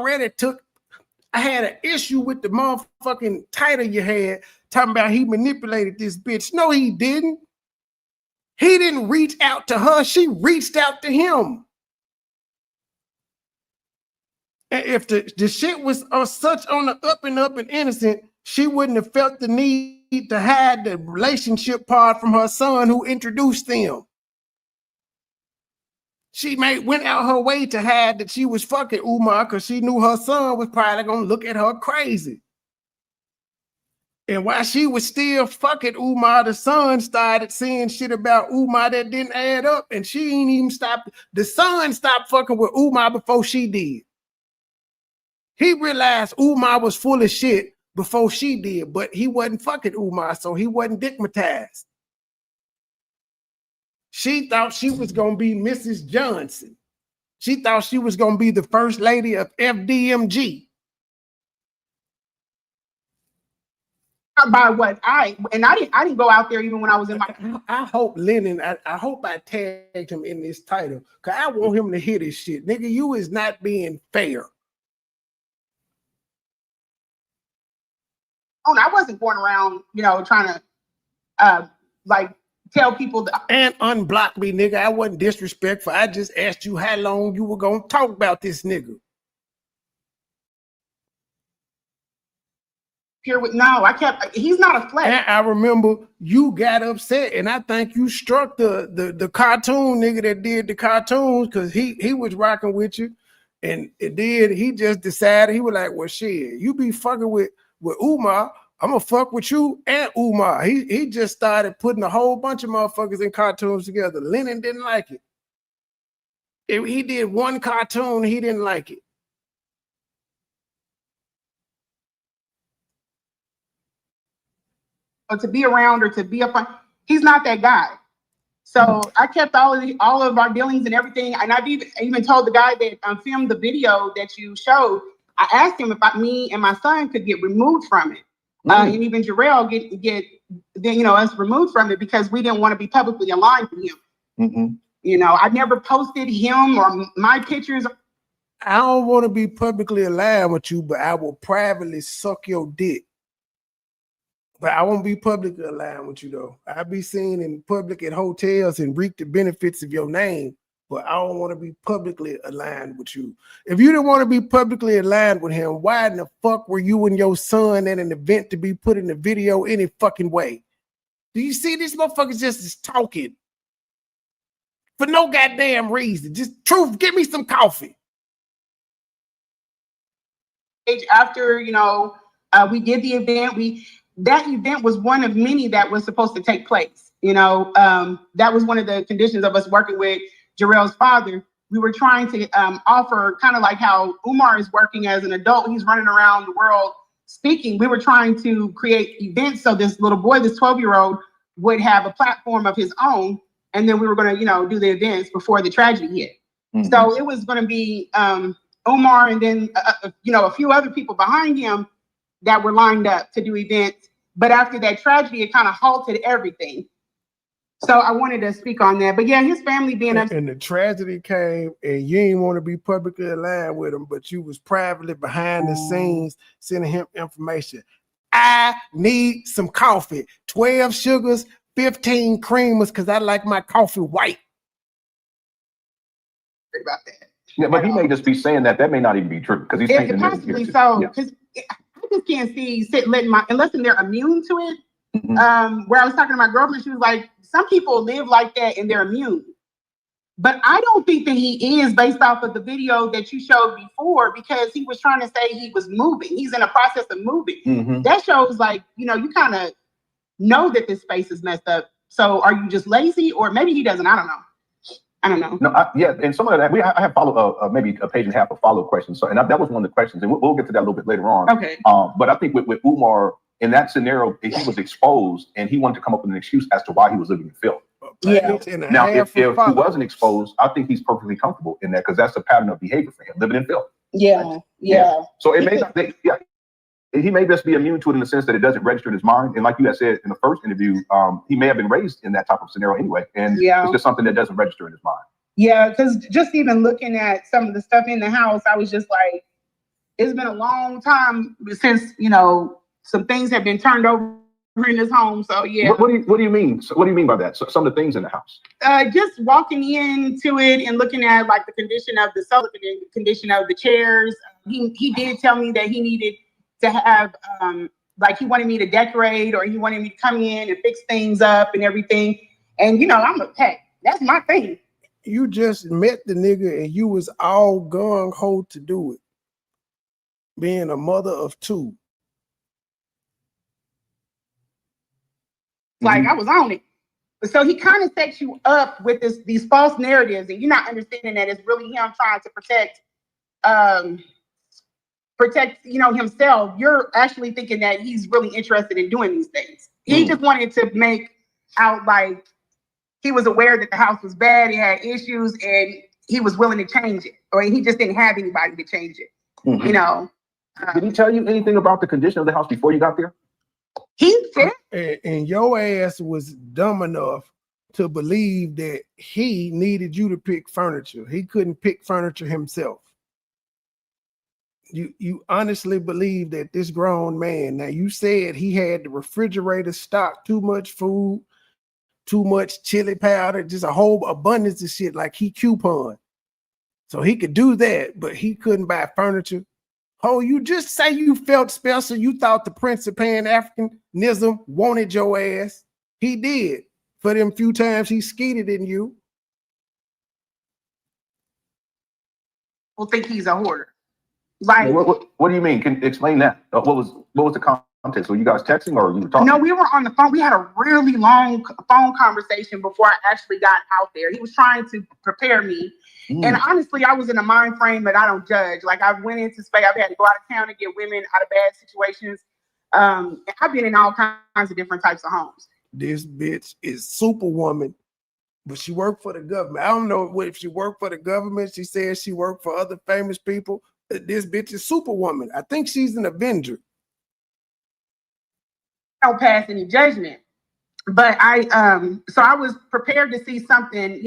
had an issue with the motherfucking title you had talking about he manipulated this bitch. No, he didn't. He didn't reach out to her. She reached out to him. And if the shit was such on the up and innocent, she wouldn't have felt the need to hide the relationship part from her son who introduced them. She went out her way to hide that she was fucking Umar because she knew her son was probably gonna look at her crazy. And while she was still fucking Umar, the son started saying shit about Umar that didn't add up, and she ain't even stopped. The son stopped fucking with Umar before she did. He realized Umar was full of shit before she did, but he wasn't fucking Umar, so he wasn't digmatized. She thought she was gonna be Mrs. Johnson. She thought she was gonna be the first lady of FDMG. By what I didn't go out there even when I was in my. I hope Lennon. I hope I tagged him in this title because I want him to hear this shit, nigga. You is not being fair. Oh, I wasn't going around, trying to like tell people that. And unblock me, nigga. I wasn't disrespectful. I just asked you how long you were gonna talk about this nigga. Here with he's not a flex. And I remember you got upset, and I think you struck the cartoon nigga that did the cartoons because he was rocking with you, and he just decided he was like, well, shit, you be fucking with Umar, I'm gonna fuck with you and Umar. He just started putting a whole bunch of motherfuckers in cartoons together. Lennon didn't like it. If he did one cartoon, he didn't like it. Or to be around or to be up on, he's not that guy. So I kept all of our dealings and everything. And I've even told the guy that filmed the video that you showed, I asked him if me and my son could get removed from it. And even Jarrell get us removed from it because we didn't want to be publicly aligned with him. I never posted him or my pictures. I don't want to be publicly aligned with you, but I will privately suck your dick. But I won't be publicly aligned with you, though. I'll be seen in public at hotels and reap the benefits of your name, but I don't want to be publicly aligned with you. If you didn't want to be publicly aligned with him, why in the fuck were you and your son at an event to be put in the video any fucking way? Do you see these motherfuckers just is talking for no goddamn reason? Just truth, give me some coffee. After, we did the event, that event was one of many that was supposed to take place. That was one of the conditions of us working with Jarrell's father. We were trying to offer kind of like how Umar is working as an adult. He's running around the world speaking. We were trying to create events so this little boy, this 12-year-old, would have a platform of his own. And then we were going to, do the events before the tragedy hit. So it was going to be Umar and then, a few other people behind him that were lined up to do events. But after that tragedy, it kind of halted everything. So I wanted to speak on that. But yeah, his family being upset. And the tragedy came and you didn't want to be publicly aligned with him, but you was privately behind the scenes sending him information. I need some coffee. 12 sugars, 15 creamers, because I like my coffee white. About that. Yeah, but he may just be saying that may not even be true because he's painting possibly so. Because I just can't see unless they're immune to it. Where I was talking to my girlfriend, she was like, some people live like that and they're immune. But I don't think that he is based off of the video that you showed before because he was trying to say he was moving. He's in a process of moving. That shows like, you kind of know that this space is messed up. So are you just lazy or maybe he doesn't? I don't know. No, yeah, and some of that I have follow maybe a page and a half of follow-up questions. So, and that was one of the questions, and we'll get to that a little bit later on. Okay. But I think with Umar in that scenario, he was exposed, and he wanted to come up with an excuse as to why he was living in filth. Yeah. Now, if he wasn't exposed, I think he's perfectly comfortable in that because that's a pattern of behavior for him, living in filth. Yeah. So it may not. He may just be immune to it in the sense that it doesn't register in his mind. And like you had said in the first interview, he may have been raised in that type of scenario anyway. And it's just something that doesn't register in his mind. Yeah, because just even looking at some of the stuff in the house, I was just like, it's been a long time since, some things have been turned over in this home. So yeah. What do you mean? So what do you mean by that? So, some of the things in the house? Just walking into it and looking at like the condition of the sofa, the condition of the chairs. He did tell me that he needed to have like he wanted me to decorate or he wanted me to come in and fix things up and everything. And I'm like, hey, that's my thing. you just met the nigga and you was all gung ho to do it. Being a mother of two. Like I was on it. So he kind of sets you up with these false narratives, and you're not understanding that it's really him trying to protect himself. You're actually thinking that he's really interested in doing these things. He just wanted to make out like he was aware that the house was bad, it had issues, and he was willing to change it, or he just didn't have anybody to change it. Did he tell you anything about the condition of the house before you got there? He said, and your ass was dumb enough to believe that he needed you to pick furniture. He couldn't pick furniture himself. You honestly believe that this grown man, now you said he had the refrigerator stocked, too much food, too much chili powder, just a whole abundance of shit, like he coupon. So he could do that, but he couldn't buy furniture. Oh, you just say you felt special. You thought the Prince of Pan-Africanism wanted your ass. He did. For them few times he skeeted in you. People think he's a hoarder. Like, what do you mean? Can explain that? What was the context? Were you guys texting or you were talking? No, we were on the phone. We had a really long phone conversation before I actually got out there. He was trying to prepare me. And honestly, I was in a mind frame that I don't judge. Like, I went into space. I've had to go out of town to get women out of bad situations. I've been in all kinds of different types of homes. This bitch is Superwoman, but she worked for the government. I don't know if she worked for the government. She said she worked for other famous people. This bitch is Superwoman. I think she's an Avenger. I don't pass any judgment. But so I was prepared to see something,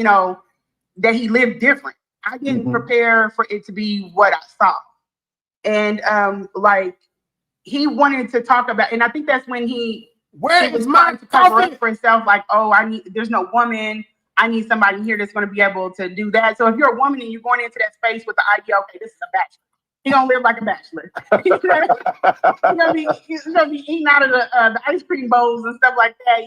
that he lived different. I didn't prepare for it to be what I saw. And like he wanted to talk about, and I think that's when he was trying to cover up for himself, like, oh, there's no woman. I need somebody here that's going to be able to do that. So if you're a woman and you're going into that space with the idea, okay, this is a bachelor. He's gonna live like a bachelor. He's gonna be eating out of the ice cream bowls and stuff like that.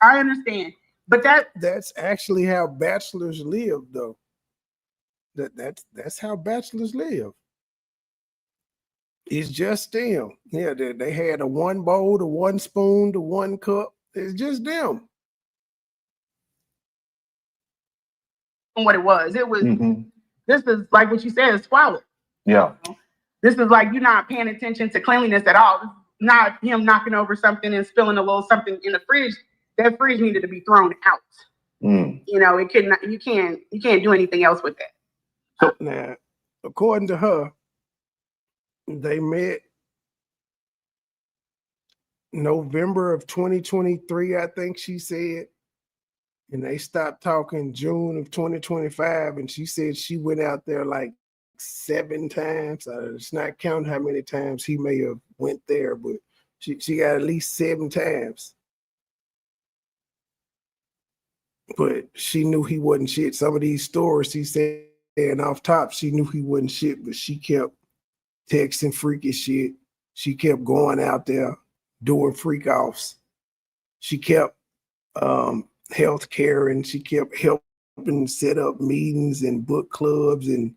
I understand. But that's actually how bachelors live, though. That's how bachelors live. It's just them. Yeah, they had a one bowl, the one spoon, the one cup. It's just them. What it was. This is like what you said, it's swallowed. Yeah. This is like you're not paying attention to cleanliness at all. This is not him knocking over something and spilling a little something in the fridge. That fridge needed to be thrown out. It could not. You can't do anything else with that. So now, according to her, they met November of 2023, I think she said, and they stopped talking June of 2025. And she said she went out there like 7 times. It's not counting how many times he may have went there, but she got at least 7 times. But she knew he wasn't shit. Some of these stories she said, and off top, she knew he wasn't shit, but she kept texting freaky shit. She kept going out there doing freak offs. She kept healthcare, and she kept helping set up meetings and book clubs and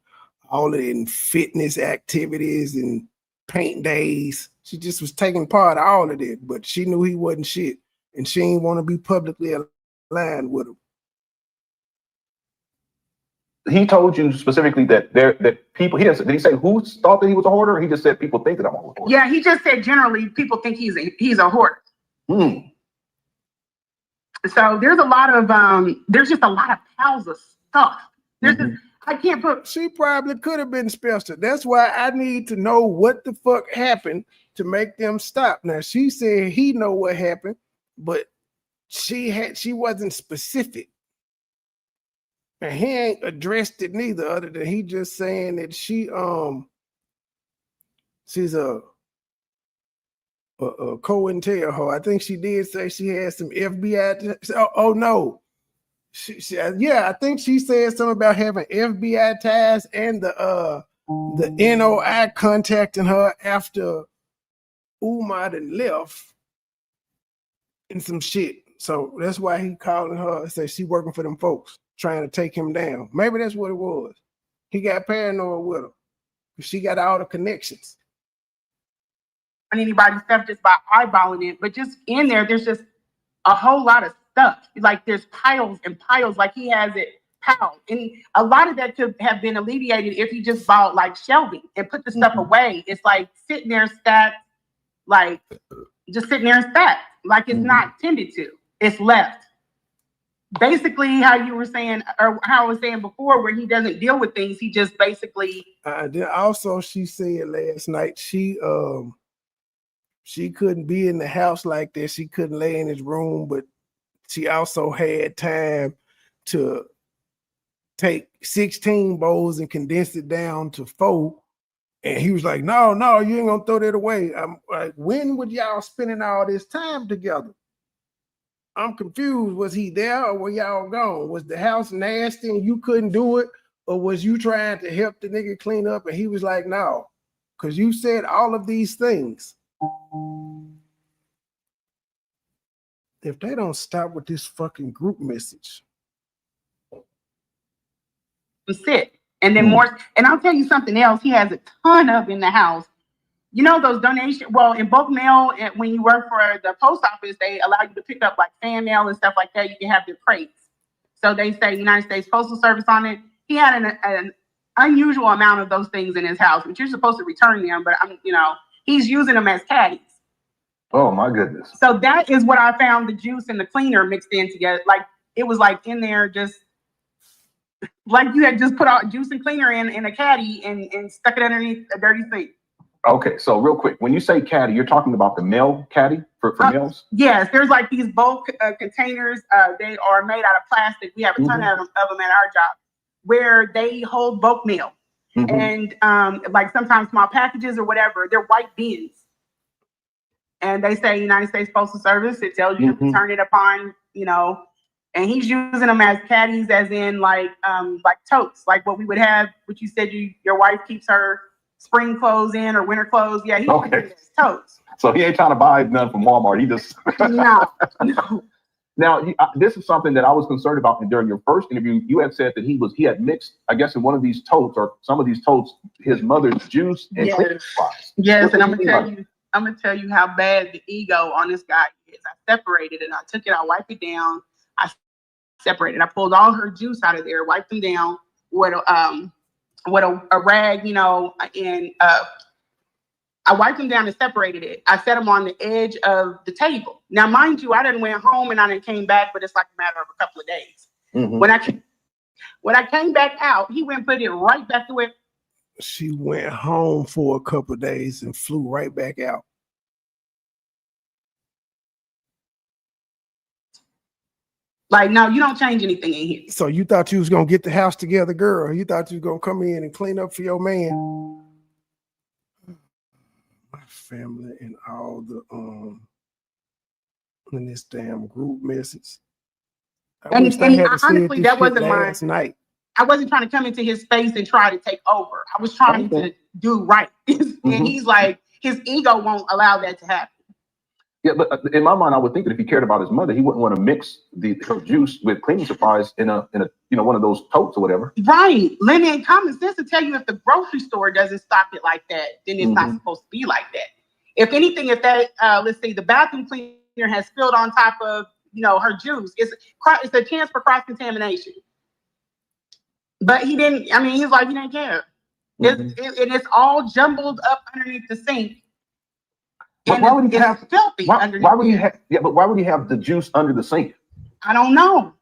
all of it, and fitness activities and paint days. She just was taking part of all of it, but she knew he wasn't shit, and she didn't want to be publicly aligned with him. He told you specifically that people. Did he say who thought that he was a hoarder? Or he just said people think that I'm a hoarder. Yeah, he just said generally people think he's a hoarder. So there's a lot of there's just a lot of piles of stuff. I can't put. She probably could have been special. That's why I need to know what the fuck happened to make them stop. Now she said he know what happened, but she wasn't specific. And he ain't addressed it neither, other than he just saying that she's a COINTELPRO. I think she did say she had some FBI. Oh no, I think she said something about having FBI ties and the NOI contacting her after Umar had left and some shit. So that's why he calling her and say she working for them folks, trying to take him down. Maybe that's what it was. He got paranoid with her. She got all the connections. On anybody's stuff just by eyeballing it, but just in there's just a whole lot of stuff. Like there's piles and piles, like he has it piled. And a lot of that could have been alleviated if he just bought like shelving and put the stuff away. It's like sitting there stacked, like just sitting there and stacked, like it's not tended to. It's left. Basically, how you were saying, or how I was saying before, where he doesn't deal with things, he just basically. Then also, she said last night she couldn't be in the house like that. She couldn't lay in his room, but she also had time to take 16 bowls and condense it down to 4. And he was like, no, you ain't gonna throw that away. I'm like, when would y'all spending all this time together? I'm confused. Was he there or were y'all gone? Was the house nasty and you couldn't do it? Or was you trying to help the nigga clean up? And he was like, no, because you said all of these things. If they don't stop with this fucking group message. Sit. And then more, and I'll tell you something else. He has a ton of in the house. You know those donations, well, in bulk mail, when you work for the post office, they allow you to pick up like fan mail and stuff like that. You can have their crates. So they say United States Postal Service on it. He had an unusual amount of those things in his house, which you're supposed to return them, but he's using them as caddies. Oh my goodness. So that is what I found the juice and the cleaner mixed in together. Like it was like in there just like you had just put out juice and cleaner in a caddy and stuck it underneath a dirty sink. Okay, so real quick, when you say caddy, you're talking about the mail caddy for mails? Yes, there's like these bulk containers. They are made out of plastic. We have a ton of them at our job where they hold bulk mail. And like sometimes small packages or whatever, they're white bins. And they say United States Postal Service. It tells you to return it upon, and he's using them as caddies, as in like totes, like what we would have, which you said your wife keeps her spring clothes in or winter clothes. Yeah, he's using it as totes. So he ain't trying to buy none from Walmart. He just no. Now, this is something that I was concerned about during your first interview. You had said that he had mixed, I guess, in one of these totes or some of these totes, his mother's juice and cleaning supplies. Yes, and I'm gonna tell you how bad the ego on this guy is. I separated it. I took it. I wiped it down. I separated. I pulled all her juice out of there. Wiped them down with a rag, and I wiped them down and separated it. I set them on the edge of the table. Now, mind you, I didn't went home and I didn't came back, but it's like a matter of a couple of days. When I came back out, he went and put it right back to where. She went home for a couple of days and flew right back out. Like, no, you don't change anything in here. So you thought you was gonna get the house together, girl. You thought you was gonna come in and clean up for your man. My family and all the in this damn group message. And honestly, that wasn't last night. I wasn't trying to come into his space and try to take over. I was trying to do right. And he's like, his ego won't allow that to happen. Yeah, but in my mind, I would think that if he cared about his mother, he wouldn't want to mix her juice with cleaning supplies in a one of those totes or whatever. Right. Lenae and common sense to tell you if the grocery store doesn't stock it like that, then it's not supposed to be like that. If anything, if that let's say the bathroom cleaner has spilled on top of her juice, it's a chance for cross-contamination. But he didn't. I mean, he's like, he didn't care. It's all jumbled up underneath the sink. But why would he have filthy? Why would he have? Yeah, but why would he have the juice under the sink? I don't know.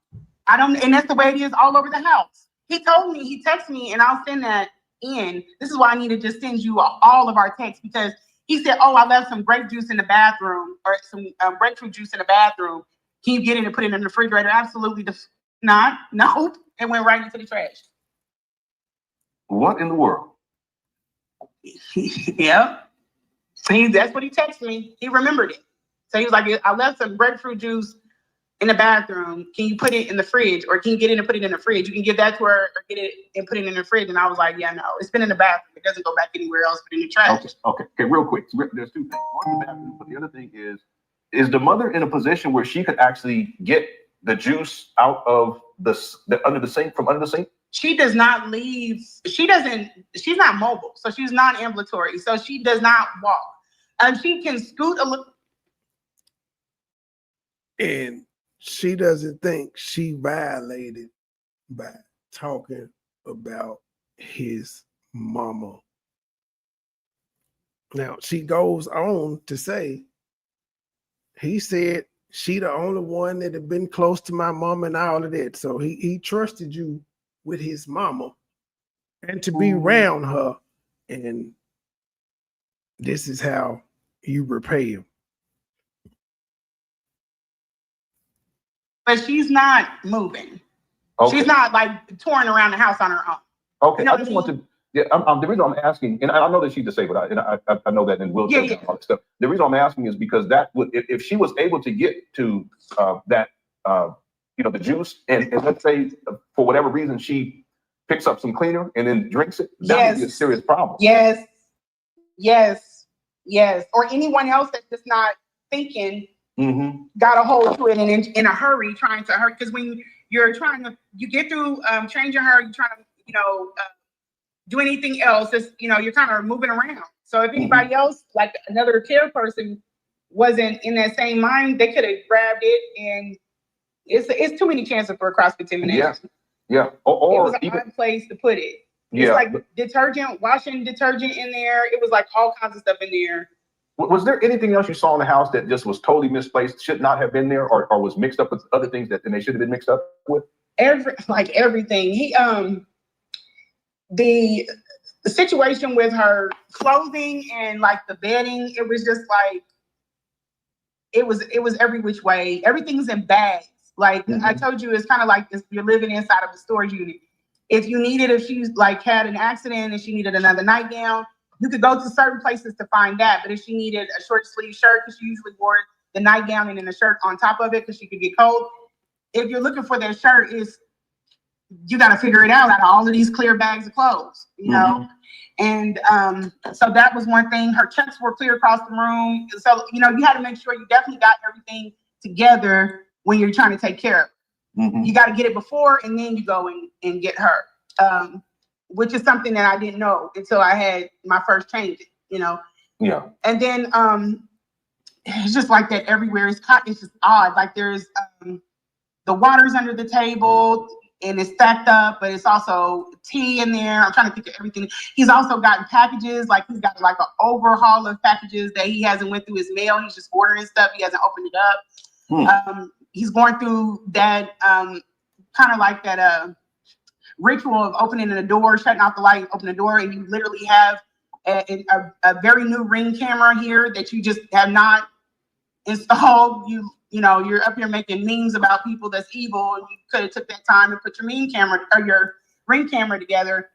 And that's the way it is all over the house. He told me. He texted me, and I'll send that in. This is why I need to just send you all of our texts, because he said, "Oh, I left some grape juice in the bathroom, or some grapefruit juice in the bathroom. Can you get it and put it in the refrigerator?" Absolutely not. Nope. It went right into the trash. What in the world? Yeah. See, that's what he texted me. He remembered it. So he was like, "I left some grapefruit juice in the bathroom. Can you put it in the fridge, or can you get it and put it in the fridge? You can give that to her, or get it and put it in the fridge." And I was like, "Yeah, no, it's been in the bathroom. It doesn't go back anywhere else but in the trash." Okay, real quick. There's two things. One, the bathroom, but the other thing is is the mother in a position where she could actually get the juice out of the under the sink, from under the sink? She does not leave. She's not mobile, so she's non-ambulatory, so she does not walk. She can scoot a little. And she doesn't think she violated by talking about his mama. Now, she goes on to say, he said she the only one that had been close to my mama and all of that. So he trusted you with his mama and to be around her. And this is how you repay him. But she's not moving. Okay. She's not like touring around the house on her own. Okay, you know I just want to. Yeah, the reason I'm asking, and I know that she's disabled, and I know that, and wheelchair and all that stuff. The reason I'm asking is because that would, if she was able to get to that, you know, the juice, and let's say for whatever reason she picks up some cleaner and then drinks it, that would be a serious problem. Yes. Or anyone else that's just not thinking, got a hold to it in a hurry, trying to hurry. Because when you're trying to, you get through changing her, you're trying to, you know, do anything else, it's, you know, you're kind of moving around. So if anybody else, like another care person, wasn't in that same mind, they could have grabbed it, and it's too many chances for cross contamination. Yeah. Or it was an odd place to put it. It's like detergent, washing detergent in there. It was like all kinds of stuff in there. Was there anything else you saw in the house that just was totally misplaced, should not have been there, or was mixed up with other things that they should have been mixed up with? Everything. He the situation with her clothing and like the bedding, it was just like it was every which way. Everything's in bags. Like I told you, it's kind of like this, you're living inside of a storage unit. If you needed, if she like had an accident and she needed another nightgown, you could go to certain places to find that. But if she needed a short sleeve shirt, because she usually wore the nightgown and then a shirt on top of it because she could get cold. If you're looking for that shirt, you got to figure it out of all of these clear bags of clothes, you know? And so that was one thing. Her checks were clear across the room. So, you know, you had to make sure you definitely got everything together when you're trying to take care of it. You got to get it before, and then you go and get her, which is something that I didn't know until I had my first change, you know? Yeah. And then it's just like that everywhere. It's just odd. Like there's the water's under the table, and it's stacked up, but it's also tea in there. I'm trying to think of everything. He's also gotten packages, like he's got like an overhaul of packages that he hasn't went through his mail. He's just ordering stuff. He hasn't opened it up. He's going through that kind of like that ritual of opening the door, shutting off the light, open the door, and you literally have a very new Ring camera here that you just have not installed. You know, you're up here making memes about people that's evil, and you could have took that time and put your meme camera or your Ring camera together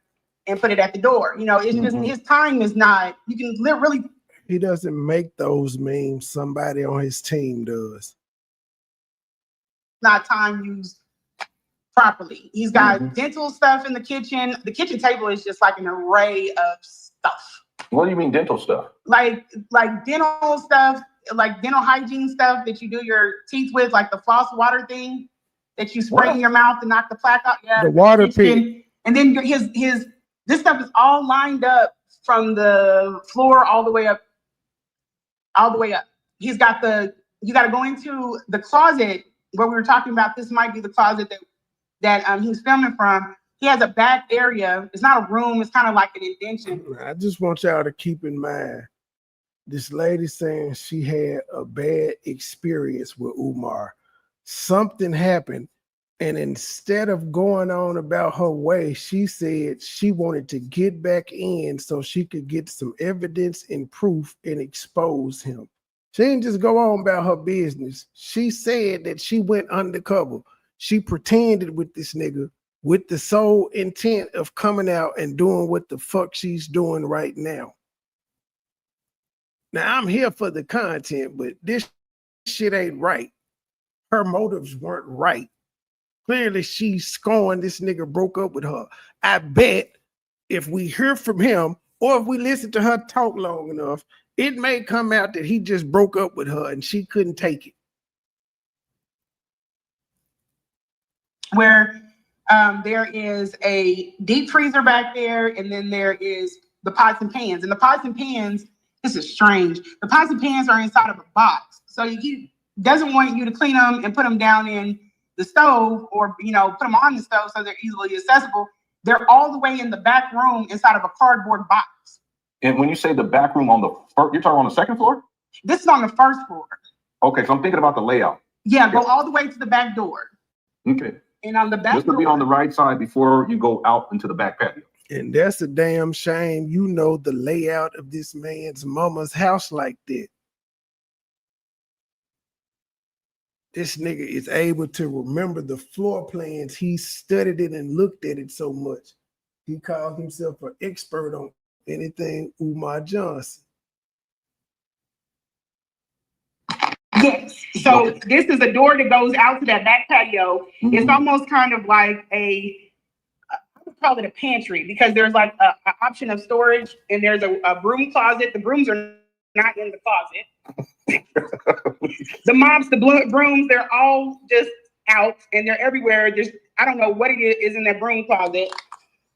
and put it at the door. You know, it's just his time is not, you can really. He doesn't make those memes. Somebody on his team does. Not time used properly. He's got dental stuff in the kitchen. The kitchen table is just like an array of stuff. What do you mean dental stuff? Like dental stuff, like dental hygiene stuff that you do your teeth with, like the floss water thing that you spray in your mouth to knock the plaque out. Yeah, the water pit. And then this stuff is all lined up from the floor all the way up. He's got you got to go into the closet where we were talking about. This might be the closet that he's filming from. He has a back area. It's not a room. It's kind of like an indention. I just want y'all to keep in mind, this lady saying she had a bad experience with Umar. Something happened, and instead of going on about her way, she said she wanted to get back in so she could get some evidence and proof and expose him. She didn't just go on about her business. She said that she went undercover. She pretended with this nigga with the sole intent of coming out and doing what the fuck she's doing right now. Now, I'm here for the content, but this shit ain't right. Her motives weren't right. Clearly, she's scorned this nigga broke up with her. I bet if we hear from him, or if we listen to her talk long enough, it may come out that he just broke up with her and she couldn't take it. Where there is a deep freezer back there, and then there is the pots and pans. And the pots and pans, this is strange. The pots and pans are inside of a box. So he doesn't want you to clean them and put them down in the stove, or put them on the stove so they're easily accessible. They're all the way in the back room inside of a cardboard box. And when you say the back room on the first, you're talking on the second floor? This is on the first floor. Okay, so I'm thinking about the layout. Yeah, go all the way to the back door. Okay. And on the back This would be on the right side before you go out into the back patio. And that's a damn shame. You know the layout of this man's mama's house like that. This nigga is able to remember the floor plans. He studied it and looked at it so much. He called himself an expert on anything Umar Johnson. Yes. So this is a door that goes out to that back patio. Mm-hmm. It's almost kind of like I would call it a pantry, because there's like an option of storage, and there's a broom closet. The brooms are not in the closet. The mops, the brooms, they're all just out, and they're everywhere. I don't know what it is in that broom closet.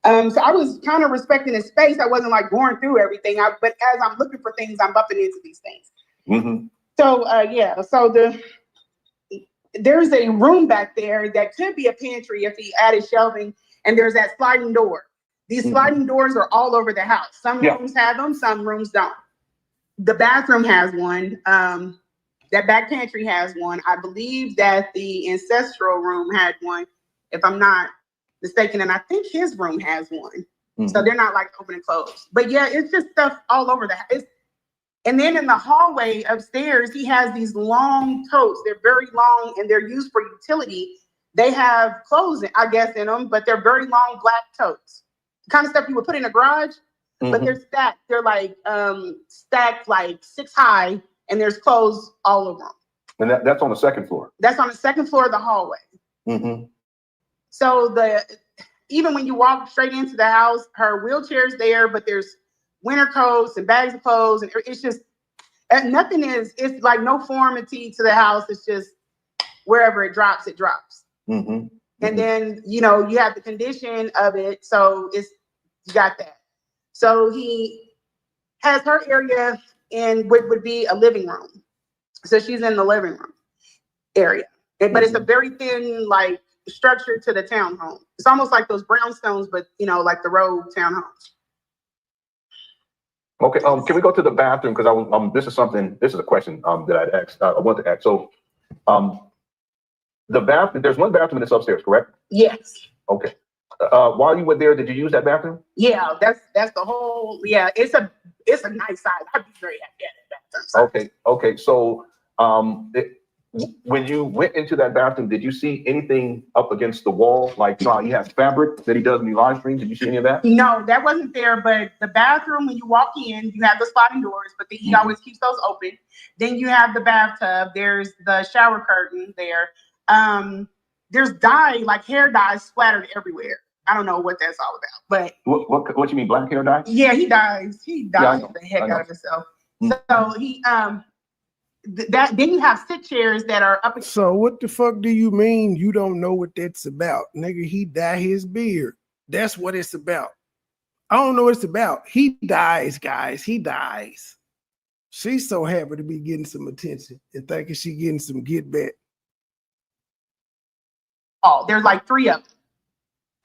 So I was kind of respecting his space. I wasn't like going through everything. But as I'm looking for things, I'm bumping into these things. Mm-hmm. So so there's a room back there that could be a pantry if he added shelving, and there's that sliding door. These sliding doors are all over the house. Some rooms have them, some rooms don't. The bathroom has one. That back pantry has one. I believe that the ancestral room had one, if I'm not mistaken, and I think his room has one. Mm-hmm. So they're not like open and closed. But yeah, it's just stuff all over the house. And then in the hallway upstairs, he has these long totes. They're very long, and they're used for utility. They have clothes, I guess, in them, but they're very long black totes. The kind of stuff you would put in a garage, but they're stacked. They're like stacked like 6 high, and there's clothes all over them. And that's on the second floor? That's on the second floor of the hallway. Mm-hmm. So even when you walk straight into the house, her wheelchair's there, but there's winter coats and bags of clothes, and it's just nothing it's like no formality to the house. It's just wherever it drops, it drops. Mm-hmm. And then you have the condition of it, so you got that. So he has her area in what would be a living room. So she's in the living room area, but it's a very thin like structure to the townhome. It's almost like those brownstones, but like the road townhomes. Okay, can we go to the bathroom? Because this is a question that I'd asked. I want to ask. So, the bathroom. There's one bathroom that's upstairs, correct? Yes. Okay. While you were there, did you use that bathroom? Yeah, that's the whole. Yeah, it's a nice size. I'd be very happy at that bathroom. Okay. So, when you went into that bathroom, did you see anything up against the wall? Like, he has fabric that he does in the live streams. Did you see any of that? No, that wasn't there. But the bathroom, when you walk in, you have the sliding doors, but he always keeps those open. Then you have the bathtub. There's the shower curtain there. There's dye, like hair dye, splattered everywhere. I don't know what that's all about. But what you mean, black hair dye? Yeah, he dyes. He dyes the heck out of himself. So he then you have sit chairs that are up. So what the fuck do you mean you don't know what that's about? Nigga, he dye his beard. That's what it's about. I don't know what it's about. He dies, guys. He dies. She's so happy to be getting some attention and thinking she getting some get back. Oh, there's like 3 of them.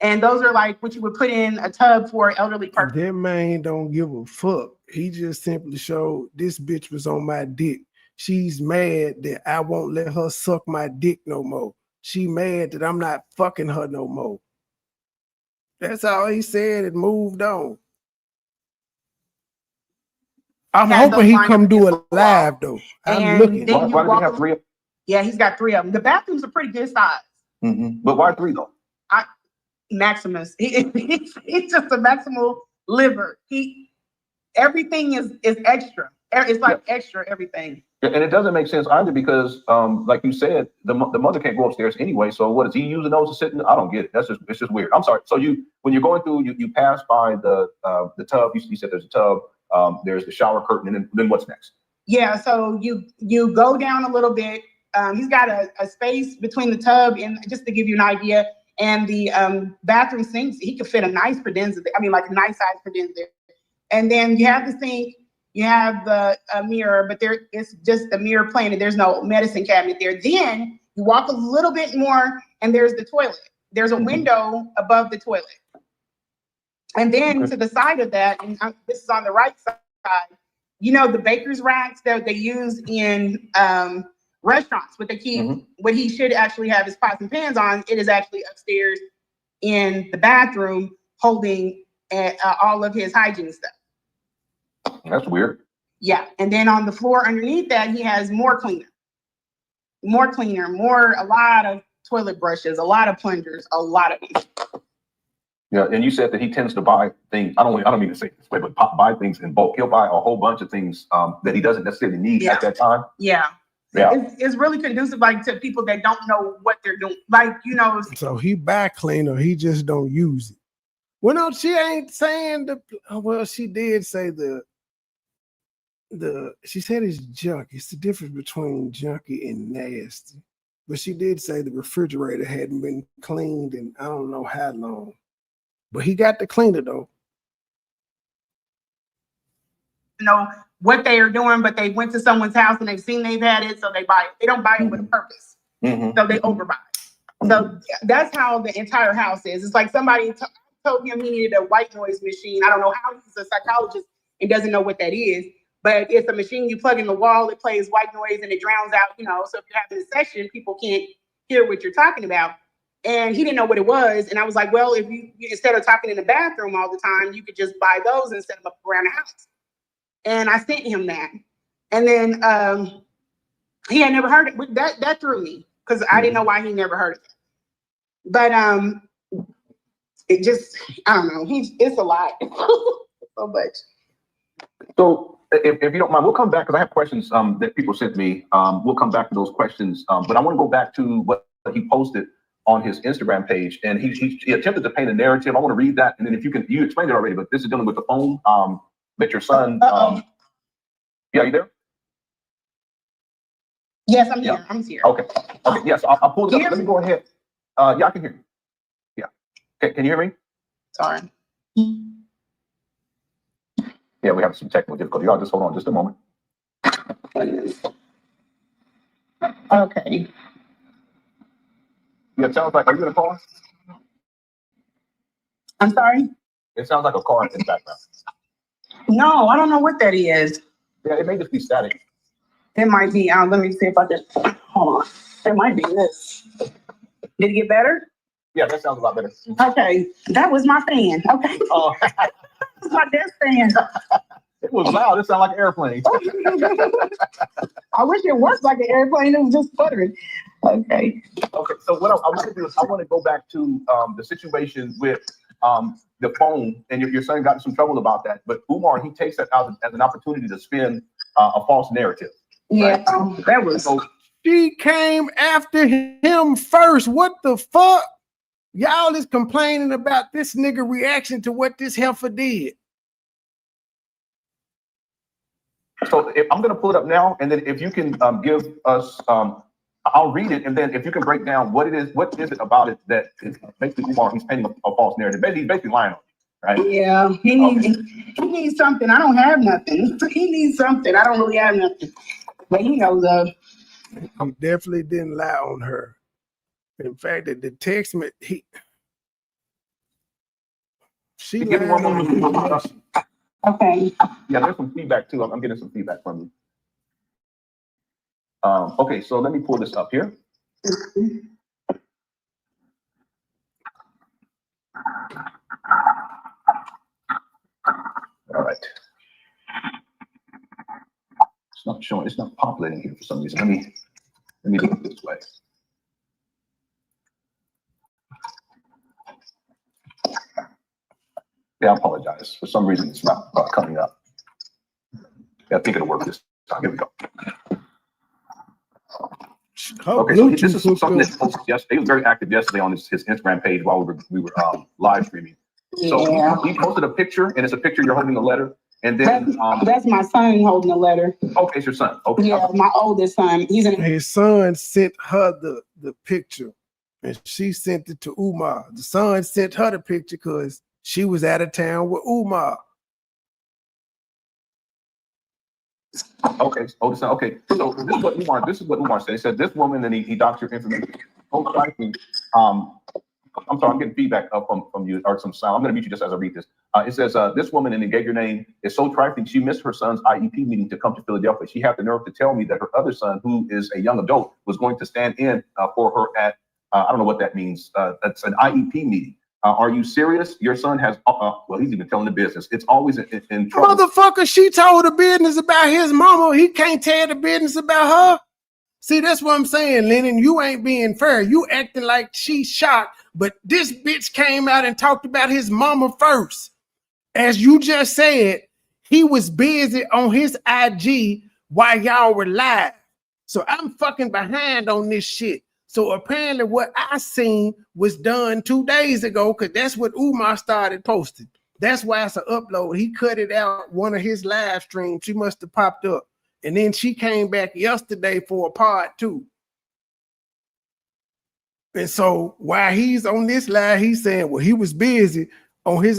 And those are like what you would put in a tub for an elderly person. That man don't give a fuck. He just simply showed this bitch was on my dick. She's mad that I won't let her suck my dick no more. She mad that I'm not fucking her no more. That's all he said and moved on. I'm hoping he come do it live though. I'm looking. Why does he have 3 of them? Yeah, he's got 3 of them. The bathrooms are pretty good size. Mm-hmm. But why 3 though? Maximus. He's just a maximal liver. Everything is extra. It's like extra everything. And it doesn't make sense either because, like you said, the mother can't go upstairs anyway. So what is he using those to sit in? I don't get it. It's just weird. I'm sorry. So when you're going through, you pass by the tub. You said there's a tub. There's the shower curtain, and then what's next? Yeah, so you go down a little bit. He's got a space between the tub and, just to give you an idea, and the bathroom sinks. He could fit a nice credenza. I mean, like a nice size credenza. And then you have the sink. You have the mirror, but it's just a mirror planted. There's no medicine cabinet there. Then you walk a little bit more, and there's the toilet. There's a window above the toilet. And then to the side of that, and this is on the right side, you know, the baker's racks that they use in restaurants, what they keep, what he should actually have his pots and pans on, it is actually upstairs in the bathroom holding all of his hygiene stuff. That's weird. Yeah, and then on the floor underneath that, he has more cleaner, a lot of toilet brushes, a lot of plungers, a lot of them. Yeah, and you said that he tends to buy things. I don't mean to say it this way, but buy things in bulk. He'll buy a whole bunch of things that he doesn't necessarily need at that time. Yeah. It's really conducive, like, to people that don't know what they're doing. Like, you know. So he buy cleaner, he just don't use it. Well, no, she ain't saying well, she did say she said it's junk. It's the difference between junky and nasty. But she did say the refrigerator hadn't been cleaned in I don't know how long. But he got to clean it though. You know what they are doing, but they went to someone's house and they've seen they've had it, so they buy it. They don't buy it with a purpose. So they overbuy. So that's how the entire house is. It's like somebody told him he needed a white noise machine. I don't know how he's a psychologist and doesn't know what that is, but it's a machine you plug in the wall, it plays white noise and it drowns out, you know, so if you're having a session, people can't hear what you're talking about. And he didn't know what it was. And I was like, well, if you instead of talking in the bathroom all the time, you could just buy those and set them up around the house. And I sent him that. And then he had never heard it. That threw me because I didn't know why he never heard it. But it just, I don't know. It's a lot. So much. So if you don't mind, we'll come back because I have questions that people sent me. We'll come back to those questions. But I want to go back to what he posted on his Instagram page, and he attempted to paint a narrative. I want to read that, and then if you explained it already, but this is dealing with the phone that your son. Yeah, you there? Yes, I'm here. I'm here. Okay. Yes, I'll pull it up. Let me go ahead. Yeah, I can hear you. Yeah. Okay, can you hear me? Sorry. Yeah, we have some technical difficulty. Y'all just hold on just a moment. Okay. Yeah, it sounds like, are you in a car? I'm sorry? It sounds like a car in the background. No, I don't know what that is. Yeah, it may just be static. It might be, let me see if I can, hold on. It might be this. Did it get better? Yeah, that sounds a lot better. Okay, that was my fan. Okay. Oh, That's my desk fan. it was loud. It sounded like an airplane. I wish it worked like an airplane. It was just sputtering. Okay. Okay, so what I want to do is I want to go back to the situation with the phone, and your son got in some trouble about that. But Umar, he takes that as an opportunity to spin a false narrative. Yeah, right? that was. So, she came after him first. What the fuck? Y'all is complaining about this nigga reaction to what this heifer did. So if I'm going to pull it up now, and then if you can give us, I'll read it, and then if you can break down what is it about it that is basically Umar, he's painting a false narrative. He's basically lying on you, right? Yeah, he needs something. I don't have nothing. He needs something. I don't really have nothing. But he knows He definitely didn't lie on her. In fact, the text me, she Give me one moment. okay. Yeah, there's some feedback too. I'm getting some feedback from you. Okay, so let me pull this up here. All right. It's not showing. It's not populating here for some reason. Let me do it this way. Yeah, I apologize. For some reason, it's not coming up. Yeah, I think it'll work this time. Here we go. Okay, so this is something that he posted yesterday. He was very active yesterday on his Instagram page while we were live streaming. So he posted a picture, and it's a picture you're holding a letter, And then that's my son holding the letter. Okay, it's your son. Okay. Yeah, my oldest son. His son sent her the picture, and she sent it to Umar. The son sent her the picture because she was out of town with Umar. Okay, oldest son. Okay, so this is what Umar said. He said this woman, and he docs your information. Most likely, I'm sorry, I'm getting feedback from you or some sound. I'm going to mute you just as I read this. It says, this woman, and it gave your name, is so trifling. She missed her son's IEP meeting to come to Philadelphia. She had the nerve to tell me that her other son, who is a young adult, was going to stand in for her at, I don't know what that means. That's an IEP meeting. Are you serious? Your son has, well, he's even telling the business. It's always in trouble. Motherfucker, she told the business about his mama. He can't tell the business about her. See, that's what I'm saying, Lennon. You ain't being fair. You acting like she's shocked, but this bitch came out and talked about his mama first. As you just said, he was busy on his IG while y'all were live. So I'm fucking behind on this shit. So apparently what I seen was done 2 days ago, because that's what Umar started posting. That's why it's an upload. He cut it out one of his live streams. She must have popped up. And then she came back yesterday for a part 2. And so while he's on this live, he's saying, well, he was busy on his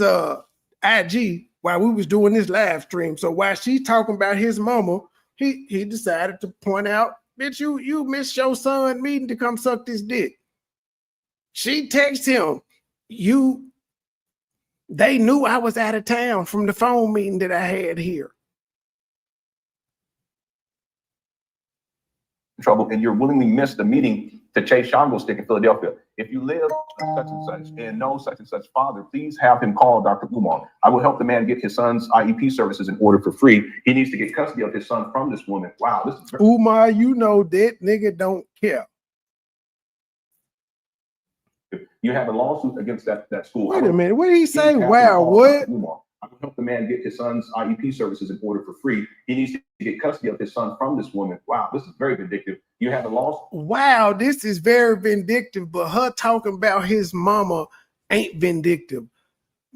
IG while we was doing this live stream. So while she's talking about his mama, he decided to point out, bitch, you missed your son meeting to come suck this dick. She texted him, they knew I was out of town from the phone meeting that I had here. Trouble, and you're willingly missed the meeting to chase Shango Stick in Philadelphia. If you live such and such and know such and such father, please have him call Dr. Umar. I will help the man get his son's IEP services in order for free. He needs to get custody of his son from this woman. Wow, this is Umar, you know that nigga don't care. You have a lawsuit against that school. Wait a minute, what did he say? Wow, what? I will help the man get his son's IEP services in order for free. He needs to get custody of his son from this woman. Wow, this is very vindictive. You have a lawsuit. Wow, this is very vindictive, but her talking about his mama ain't vindictive.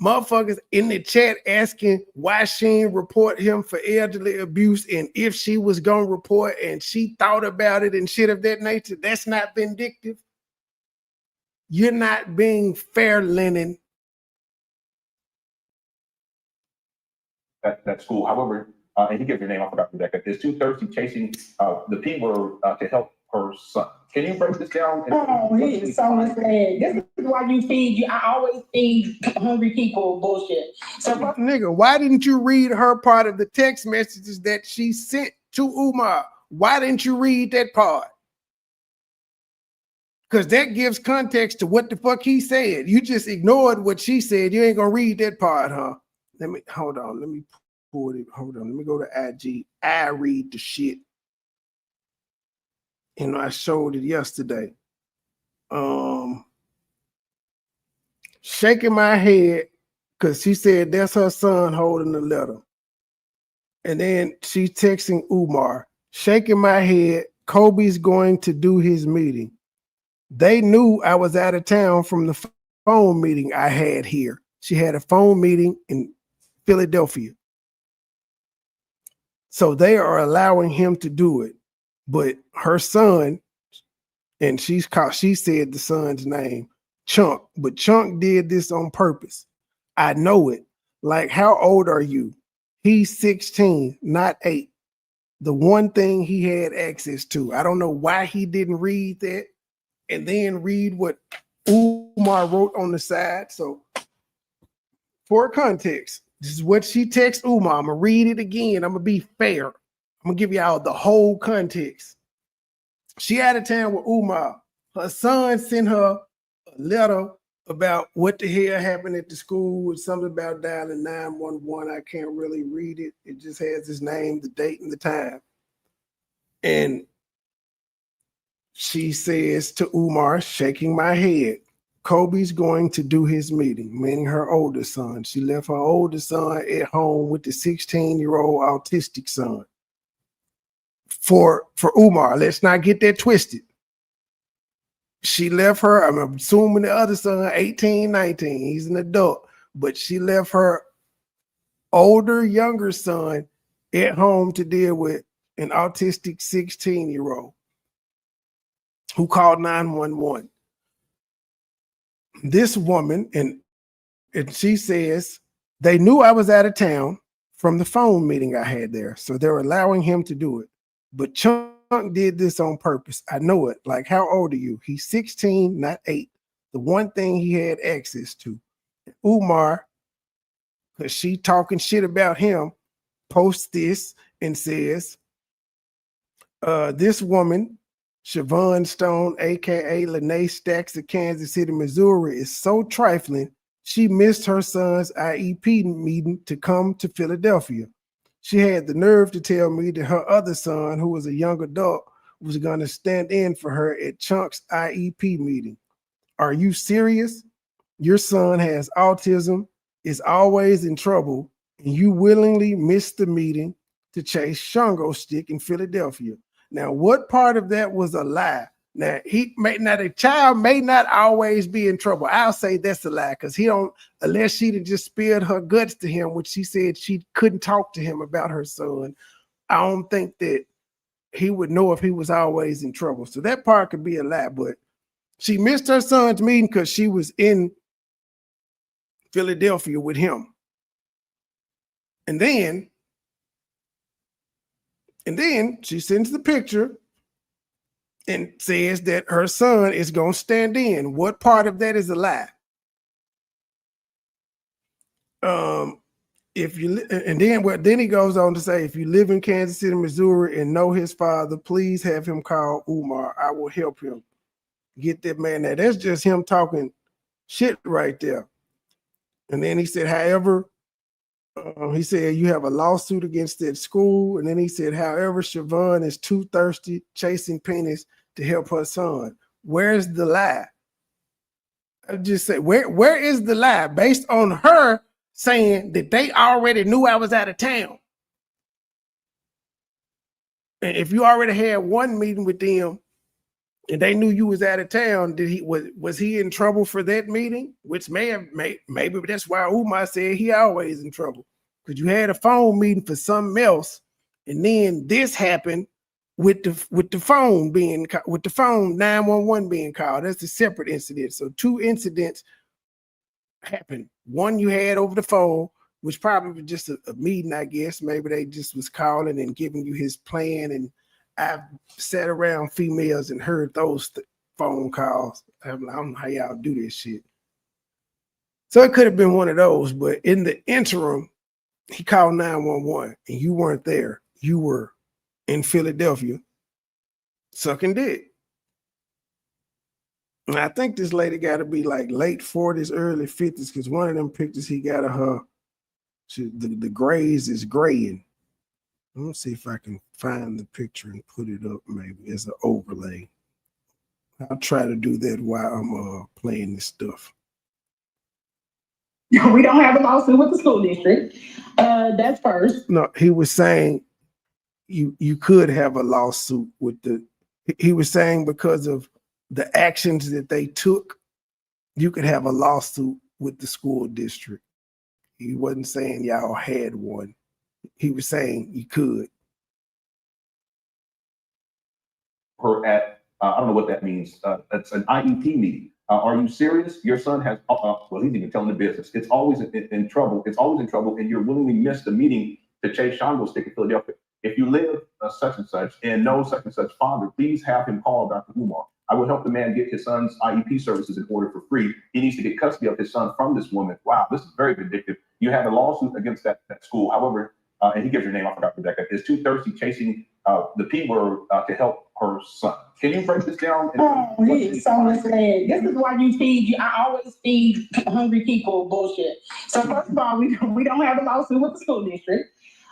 Motherfuckers in the chat asking why she didn't report him for elderly abuse, and if she was gonna report and she thought about it and shit of that nature. That's not vindictive. You're not being fair, Lennon. That school. However, and he gives your name, I forgot Rebecca, is too thirsty chasing the P word to help her son. Can you break this down? Oh, he is so misled. This is why I always feed hungry people bullshit. So, nigga, why didn't you read her part of the text messages that she sent to Umar? Why didn't you read that part? Because that gives context to what the fuck he said. You just ignored what she said. You ain't gonna read that part, huh? Let me pull it. Hold on. Let me go to IG. I read the shit. I showed it yesterday. Shaking my head because she said that's her son holding the letter. And then she's texting Umar, shaking my head. Kobe's going to do his meeting. They knew I was out of town from the phone meeting I had here. She had a phone meeting in Philadelphia. So they are allowing him to do it. But her son, and she said the son's name, Chunk, but Chunk did this on purpose. I know it. Like, how old are you? He's 16, not 8. The one thing he had access to. I don't know why he didn't read that and then read what Umar wrote on the side. So for context, this is what she texted Umar. I'm gonna read it again. I'm gonna be fair. I'm gonna give y'all the whole context. She out of town with Umar. Her son sent her a letter about what the hell happened at the school, with something about dialing 911. I can't really read it. It just has his name, the date, and the time. And she says to Umar, shaking my head, Kobe's going to do his meeting, meaning her oldest son. She left her oldest son at home with the 16-year-old autistic son. For Umar, let's not get that twisted. She left her, I'm assuming the other son, 18, 19, he's an adult, but she left her older, younger son at home to deal with an autistic 16-year-old who called 911. This woman, and she says, they knew I was out of town from the phone meeting I had there, so they're allowing him to do it. But Chunk did this on purpose. I know it. Like, how old are you? He's 16, not 8. The one thing he had access to. Umar, because she talking shit about him, posts this and says, this woman, Siobhan Stone, aka Lenae Stacks of Kansas City, Missouri, is so trifling, she missed her son's IEP meeting to come to Philadelphia. She had the nerve to tell me that her other son, who was a young adult, was going to stand in for her at Chunk's IEP meeting. Are you serious? Your son has autism, is always in trouble, and you willingly missed the meeting to chase Shango Stick in Philadelphia. Now, what part of that was a lie? Now, the child may not always be in trouble. I'll say that's a lie, because he don't, unless she'd have just spilled her guts to him, which she said she couldn't talk to him about her son. I don't think that he would know if he was always in trouble. So that part could be a lie, but she missed her son's meeting because she was in Philadelphia with him. And then she sends the picture and says that her son is going to stand in. What part of that is a lie? Then he goes on to say, if you live in Kansas City, Missouri, and know his father, please have him call Umar. I will help him get that man there. That's just him talking shit right there. And then he said, however, he said, you have a lawsuit against that school. And then he said, however, Siobhan is too thirsty chasing pennies to help her son. Where's the lie? I just say, where is the lie? Based on her saying that they already knew I was out of town. And if you already had one meeting with them and they knew you was out of town, was he in trouble for that meeting? Which maybe that's why Umar said he always in trouble. Because you had a phone meeting for something else, and then this happened with the phone 911 being called. That's a separate incident. So 2 incidents happened. One you had over the phone, which probably was just a meeting, I guess. Maybe they just was calling and giving you his plan. And I've sat around females and heard those phone calls. I don't know how y'all do this shit. So it could have been one of those, but in the interim, he called 911 and you weren't there. You were in Philadelphia sucking dick. And I think this lady got to be like late 40s, early 50s, because one of them pictures he got of her, the grays is graying. Let me see if I can find the picture and put it up maybe as an overlay. I'll try to do that while I'm playing this stuff. We don't have a lawsuit with the school district. That's first. No, he was saying you could have a lawsuit with he was saying because of the actions that they took, you could have a lawsuit with the school district. He wasn't saying y'all had one. He was saying you could. Her at, I don't know what that means. It's an IEP meeting. Are you serious? Your son has, well, he's even telling the business. It's always in trouble. It's always in trouble, and you're willingly miss the meeting to chase Shango Stick in Philadelphia. If you live such and such and know such and such father, please have him call Dr. Umar. I will help the man get his son's IEP services in order for free. He needs to get custody of his son from this woman. Wow, this is very vindictive. You have a lawsuit against that school. However, and he gives your name, I forgot Rebecca, is too thirsty chasing the P word to help her son. Can you break this down? Oh, he is so misled. This is why I always feed hungry people bullshit. So first of all, we don't have a lawsuit with the school district.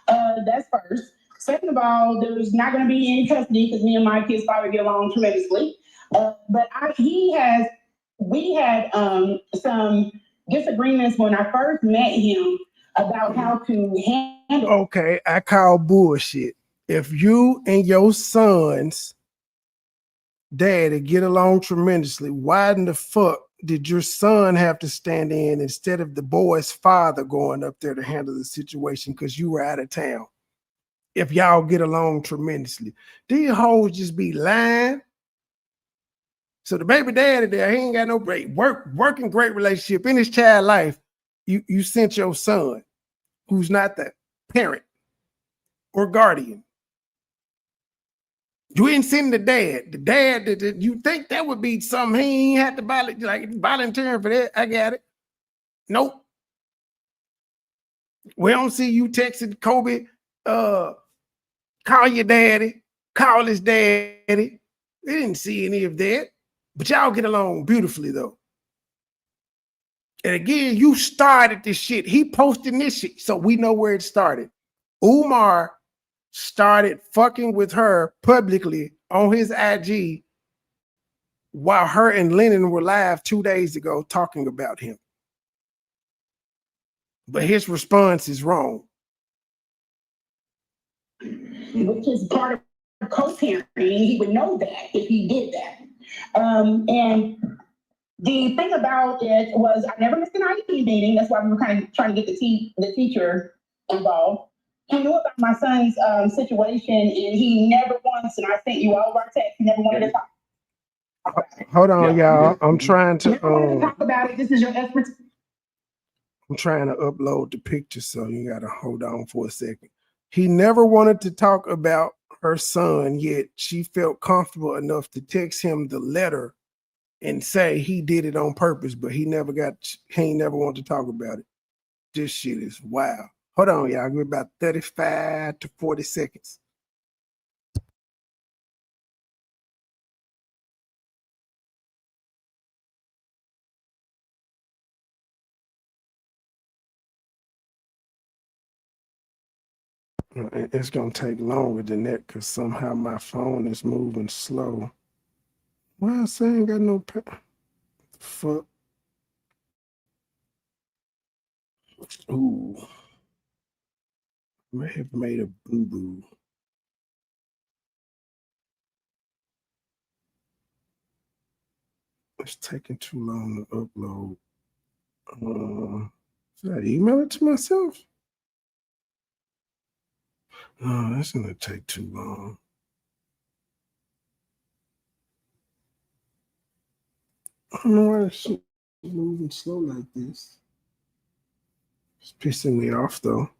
That's first. Second of all, there's not going to be any custody because me and my kids probably get along tremendously. But we had some disagreements when I first met him about how to handle. Okay, I call bullshit. If you and your son's daddy get along tremendously, why in the fuck did your son have to stand in instead of the boy's father going up there to handle the situation because you were out of town? If y'all get along tremendously, these hoes just be lying. So the baby daddy there, he ain't got no break. Working great relationship in his child life. You sent your son, who's not the parent or guardian. You ain't send the dad. The dad that you think that would be something he ain't had to volunteering for that. I got it. Nope. We don't see you texting Kobe, call your daddy, call his daddy. We didn't see any of that. But y'all get along beautifully though. And again, you started this shit. He posted this shit, so we know where it started. Umar started fucking with her publicly on his IG while her and Lenae were live 2 days ago talking about him. But his response is wrong. Which is part of co-parenting. He would know that if he did that. And the thing about it was I never missed an IEP meeting. That's why we were kind of trying to get the teacher involved. He knew about my son's situation, and he never once, and I sent you all of our texts, he never wanted to talk. Hold on, y'all. I'm trying to talk about it. This is your expertise. I'm trying to upload the picture, so you gotta hold on for a second. He never wanted to talk about her son, yet she felt comfortable enough to text him the letter and say he did it on purpose, but he ain't never wanted to talk about it. This shit is wild. Hold on, y'all. Give me about 35 to 40 seconds. It's gonna take longer than that because somehow my phone is moving slow. Why I say I ain't got no fuck? Ooh. May have made a boo-boo. It's taking too long to upload. Should I email it to myself? No, that's gonna take too long. I don't know why this shit is moving slow like this. It's pissing me off though.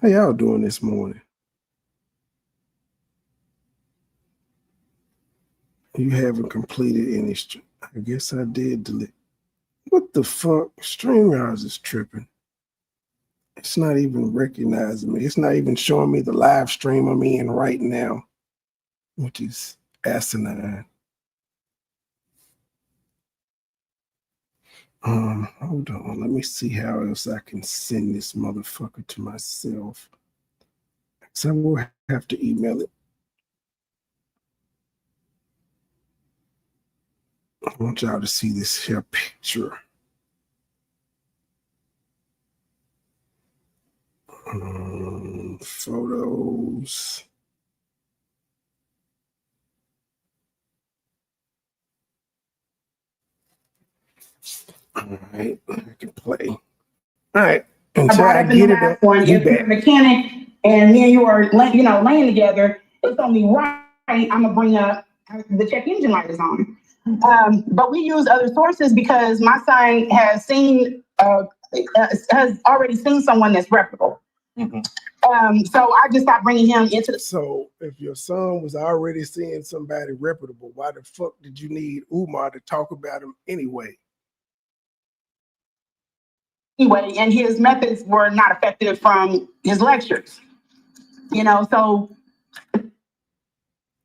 How y'all doing this morning? You haven't completed any. I guess I did delete. What the fuck? StreamYards is tripping. It's not even recognizing me. It's not even showing me the live stream I'm in right now, which is asinine. Hold on. Let me see how else I can send this motherfucker to myself. So I will have to email it. I want y'all to see this here picture. Photos. All right, I can play. All right, until I get it up, if you're a mechanic and me and you are, laying together, it's only right I'm gonna bring up the check engine light is on. But we use other sources because my son has already seen someone that's reputable. Mm-hmm. So I just stopped bringing him into the. So if your son was already seeing somebody reputable, why the fuck did you need Umar to talk about him anyway? Anyway, and his methods were not effective from his lectures. So.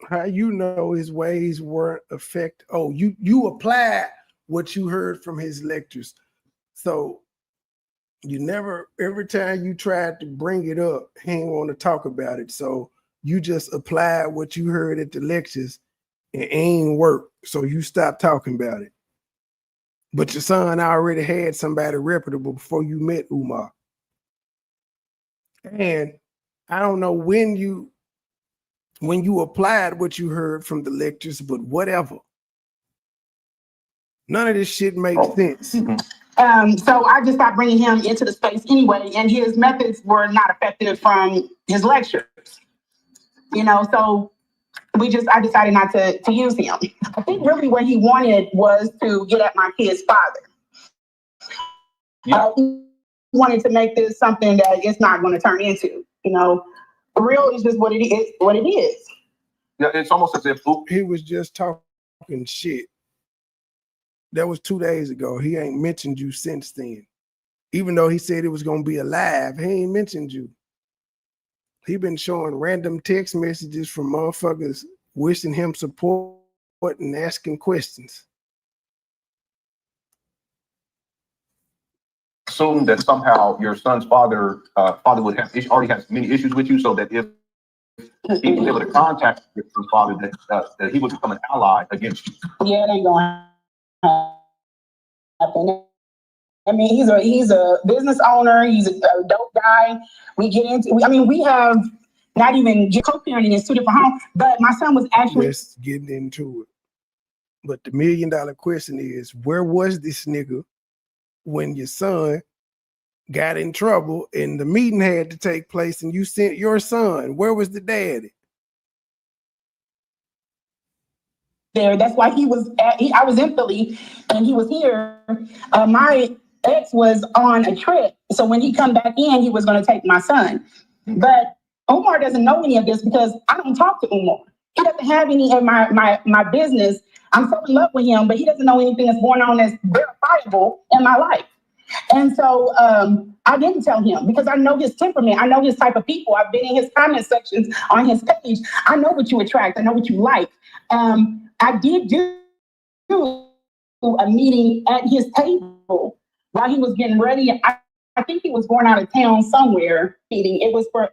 How you know his ways weren't effective? Oh, you applied what you heard from his lectures. So you never, every time you tried to bring it up, he didn't want to talk about it. So you just applied what you heard at the lectures and it ain't work. So you stopped talking about it. But your son already had somebody reputable before you met Umar. And I don't know when you when you applied what you heard from the lectures, but whatever. None of this shit makes sense. So I just stopped bringing him into the space anyway, and his methods were not effective from his lectures. You know, so I decided not to use him. I think really what he wanted was to get at my kid's father. He wanted to make this something that it's not going to turn into. You know, real is just what it is. What it is. Yeah, it's almost as if he was just talking shit. That was 2 days ago. He ain't mentioned you since then. Even though he said it was gonna be alive, he ain't mentioned you. He been showing random text messages from motherfuckers wishing him support and asking questions. Assume that somehow your son's father would have already has many issues with you, so that if he was able to contact your father, that he would become an ally against you. Yeah, it ain't gonna happen. I mean, he's a business owner. He's a dope guy. We get into. We have not even co-parenting in 2 different homes. But my son was actually just getting into it. But the $1 million question is, where was this nigga when your son got in trouble and the meeting had to take place and you sent your son? Where was the daddy? There. That's why I was in Philly and he was here. My ex was on a trip. So when he come back in, he was going to take my son. But Umar doesn't know any of this because I don't talk to Umar. He doesn't have any of my business. I'm so in love with him, but he doesn't know anything that's going on that's verifiable in my life. And so I didn't tell him because I know his temperament. I know his type of people. I've been in his comment sections on his page. I know what you attract. I know what you like. I did do a meeting at his table while he was getting ready. I think he was going out of town somewhere meeting.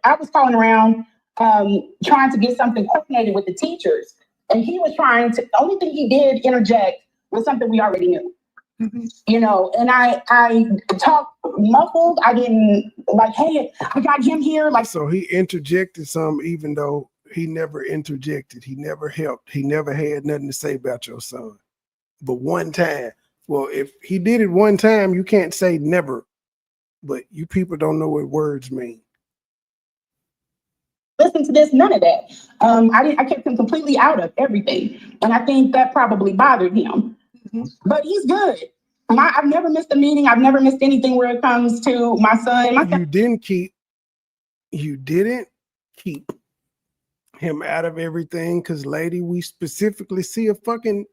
I was calling around trying to get something coordinated with the teachers. And he was the only thing he did interject was something we already knew. Mm-hmm. You know, and I talked muffled. I didn't hey, I got him here. So he interjected some, even though he never interjected. He never helped. He never had nothing to say about your son. But one time, well, if he did it one time, you can't say never. But you people don't know what words mean. Listen to this, none of that. I kept him completely out of everything. And I think that probably bothered him. Mm-hmm. But he's good. I've never missed a meeting. I've never missed anything where it comes to my son. You didn't keep him out of everything because, lady, we specifically see a fucking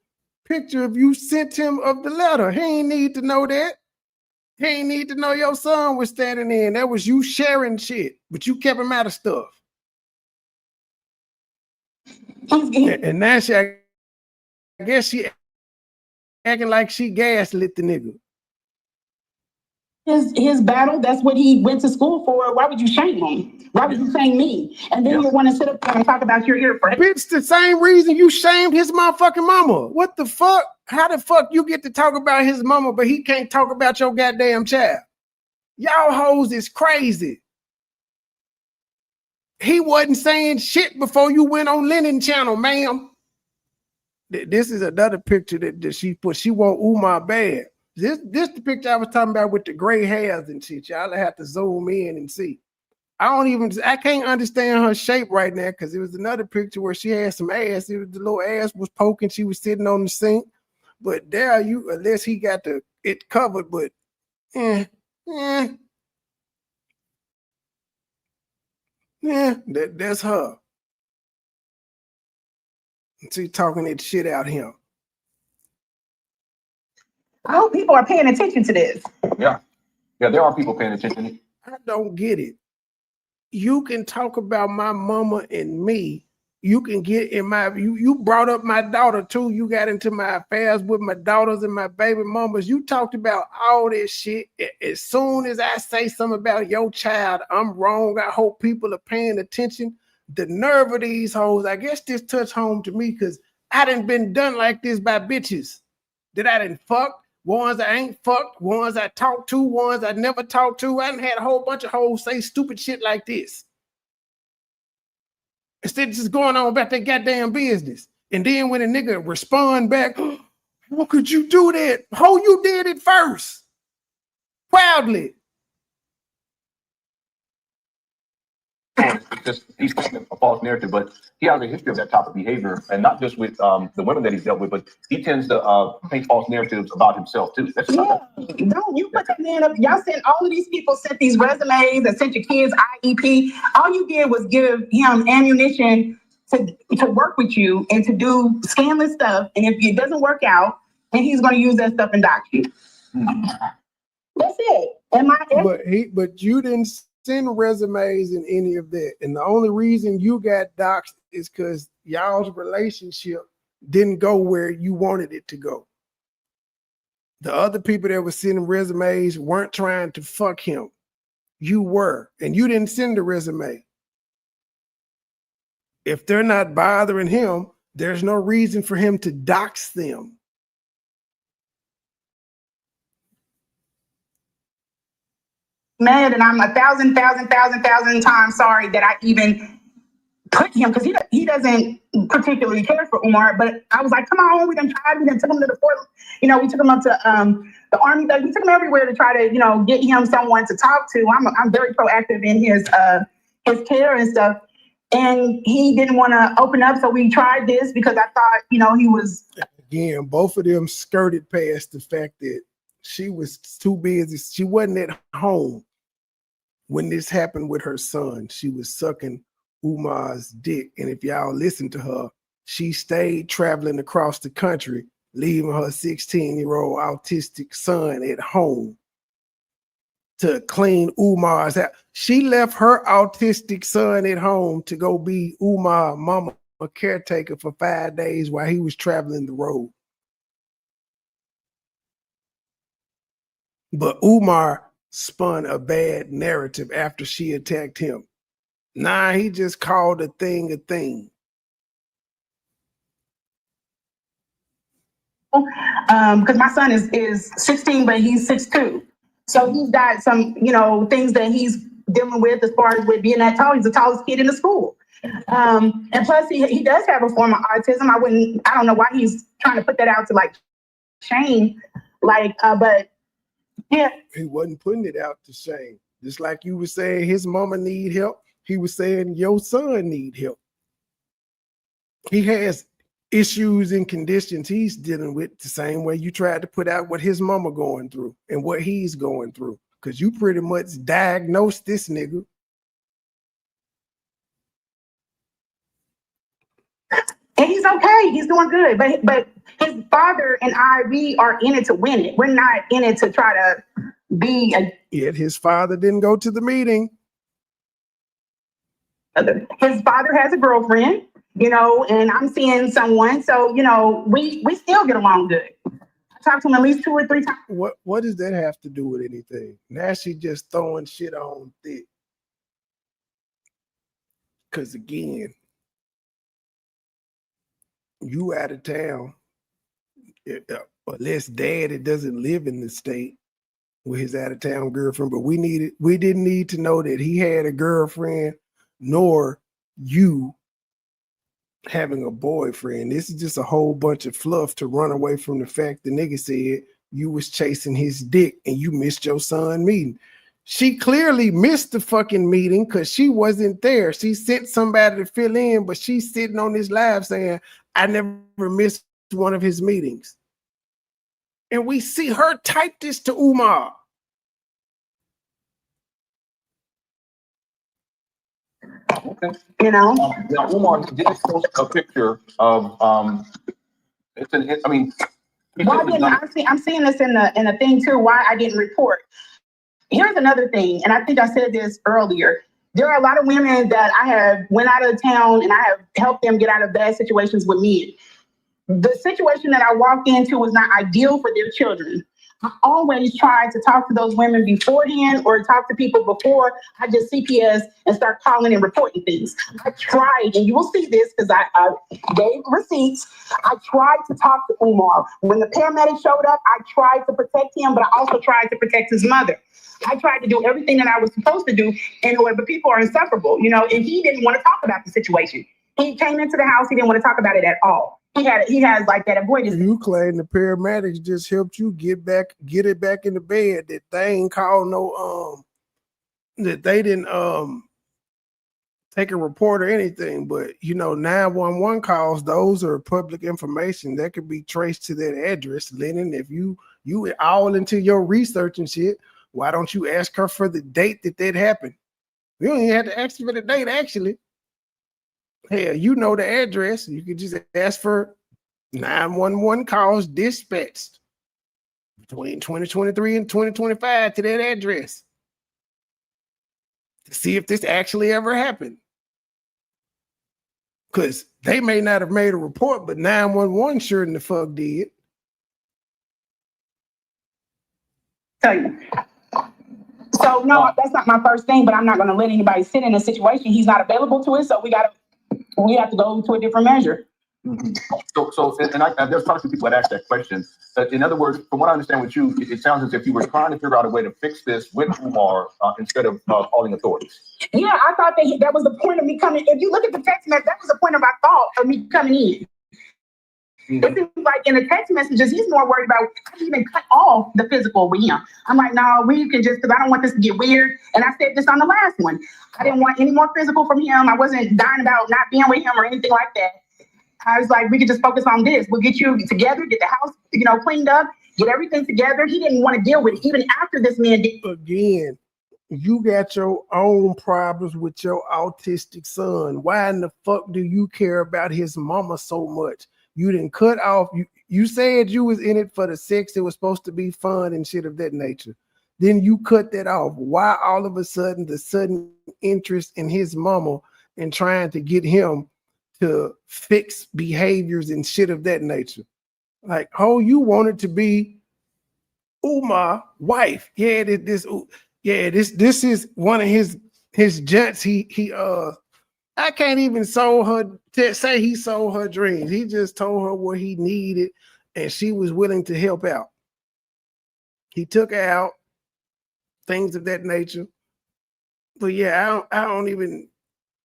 picture of you sent him of the letter. He ain't need to know that. He ain't need to know your son was standing in. That was you sharing shit, but you kept him out of stuff. And now I guess she acting like she gaslit the nigga. His battle, that's what he went to school for. Why would you shame him? Why would you shame me? And then you want to sit up there and talk about your ear for bitch, the same reason you shamed his motherfucking mama. What the fuck? How the fuck you get to talk about his mama, but he can't talk about your goddamn child? Y'all hoes is crazy. He wasn't saying shit before you went on Lenae channel, ma'am. This is another picture that she put. She want Umar bad. This the picture I was talking about with the gray hairs and shit. Y'all have to zoom in and see. I can't understand her shape right now because it was another picture where she had some ass. The little ass was poking. She was sitting on the sink. But there unless he got it covered, but that's her. She talking that shit out here. I hope people are paying attention to this. Yeah, there are people paying attention. I don't get it. You can talk about my mama and me. You can get in you brought up my daughter too. You got into my affairs with my daughters and my baby mamas. You talked about all this shit. As soon as I say something about your child, I'm wrong. I hope people are paying attention. The nerve of these hoes, I guess this touched home to me because I done been done like this by bitches that I done fucked. Ones I ain't fucked, ones I talked to, ones I never talked to. I done had a whole bunch of hoes say stupid shit like this. instead of just going on about their goddamn business. And then when a nigga respond back, how could you do that? How you did it first? Proudly. Just he's painting a false narrative, but he has a history of that type of behavior, and not just with the women that he's dealt with, but he tends to paint false narratives about himself too. That's Don't you put that man up? Y'all sent all of these people sent these resumes and sent your kids IEP. All you did was give him ammunition to work with you and to do scandalous stuff. And if it doesn't work out, then he's going to use that stuff and dox you. That's it. But you didn't send resumes in any of that. And the only reason you got doxed is because y'all's relationship didn't go where you wanted it to go. The other people that were sending resumes weren't trying to fuck him. You were, and you didn't send a resume. If they're not bothering him, there's no reason for him to dox them. Mad, and I'm 1,000 times sorry that I even put him, because he doesn't particularly care for Umar. But I was like, come on, we done tried, we done took him to the fort, we took him up to the army, we took him everywhere to try to, get him someone to talk to. I'm very proactive in his care and stuff. And he didn't want to open up, so we tried this because I thought, he was. Again, both of them skirted past the fact that she was too busy. She wasn't at home when this happened with her son. She was sucking Umar's dick. And if y'all listen to her, she stayed traveling across the country, leaving her 16-year-old autistic son at home to clean Umar's house. She left her autistic son at home to go be Umar mama, a caretaker for 5 days while he was traveling the road. But Umar spun a bad narrative after she attacked him. Nah, he just called a thing a thing. Because my son is 16, but he's 6'2". So he's got some, things that he's dealing with as far as with being that tall. He's the tallest kid in the school. And plus he does have a form of autism. I don't know why he's trying to put that out to like shame. But yeah. He wasn't putting it out to shame. Just like you were saying his mama need help, he was saying your son need help. He has issues and conditions he's dealing with the same way you tried to put out what his mama going through and what he's going through. Because you pretty much diagnosed this nigga. And he's okay. He's doing good. But his father and we are in it to win it. We're not in it to try to be Yet his father didn't go to the meeting. His father has a girlfriend, and I'm seeing someone. So, we still get along good. I talked to him at least 2 or 3 times. What does that have to do with anything? Now she just throwing shit on thick. Because again, you out of town, unless daddy doesn't live in the state with his out of town girlfriend, but we didn't need to know that he had a girlfriend, nor you having a boyfriend. This is just a whole bunch of fluff to run away from the fact the nigga said you was chasing his dick and you missed your son meeting. She clearly missed the fucking meeting because she wasn't there. She sent somebody to fill in, but she's sitting on this live saying, I never missed one of his meetings. And we see her type this to Umar. Okay. Now Umar did post a picture of I'm seeing this in the thing too. Why I didn't report. Here's another thing, and I think I said this earlier. There are a lot of women that I have went out of town and I have helped them get out of bad situations with me. The situation that I walked into was not ideal for their children. I always try to talk to those women beforehand or talk to people before I just CPS and start calling and reporting things. I tried, and you will see this because I gave receipts. I tried to talk to Umar. When the paramedic showed up, I tried to protect him, but I also tried to protect his mother. I tried to do everything that I was supposed to do in order, but people are insufferable, you know, and he didn't want to talk about the situation. He came into the house, he didn't want to talk about it at all. He has like that avoidance. You claim the paramedics just helped you get it back in the bed, that they ain't called that they didn't take a report or anything, but you know, 911 calls, those are public information that could be traced to that address. Lennon, if you all into your research and shit, why don't you ask her for the date that happened? You don't even have to ask for the date, actually. Hell, you know the address. You could just ask for 911 calls dispatched between 2023 and 2025 to that address to see if this actually ever happened. Because they may not have made a report, but 911 sure in the fuck did. Tell you. So no, that's not my first thing, but I'm not going to let anybody sit in a situation he's not available to it. So we have to go to a different measure. Mm-hmm. So, there's probably people that asked that question. In other words, from what I understand with you, it sounds as if you were trying to figure out a way to fix this with Umar instead of calling authorities. Yeah, I thought that was the point of me coming. If you look at the text message, that was the point of my thought of me coming in. Mm-hmm. It seems like in the text messages, he's more worried about how to even cut off the physical with him. I'm like, no, we can just, because I don't want this to get weird. And I said this on the last one. I didn't want any more physical from him. I wasn't dying about not being with him or anything like that. I was like, we could just focus on this. We'll get you together, get the house, cleaned up, get everything together. He didn't want to deal with it, even after this man did. Again, you got your own problems with your autistic son. Why in the fuck do you care about his mama so much? You didn't cut off. You said you was in it for the sex. It was supposed to be fun and shit of that nature. Then you cut that off. Why all of a sudden the sudden interest in his mama and trying to get him to fix behaviors and shit of that nature? Like, oh, you wanted to be Umar wife. Yeah, this is one of his junts. I can't even say he sold her dreams. He just told her what he needed and she was willing to help out. He took her out, things of that nature. But yeah, I don't even,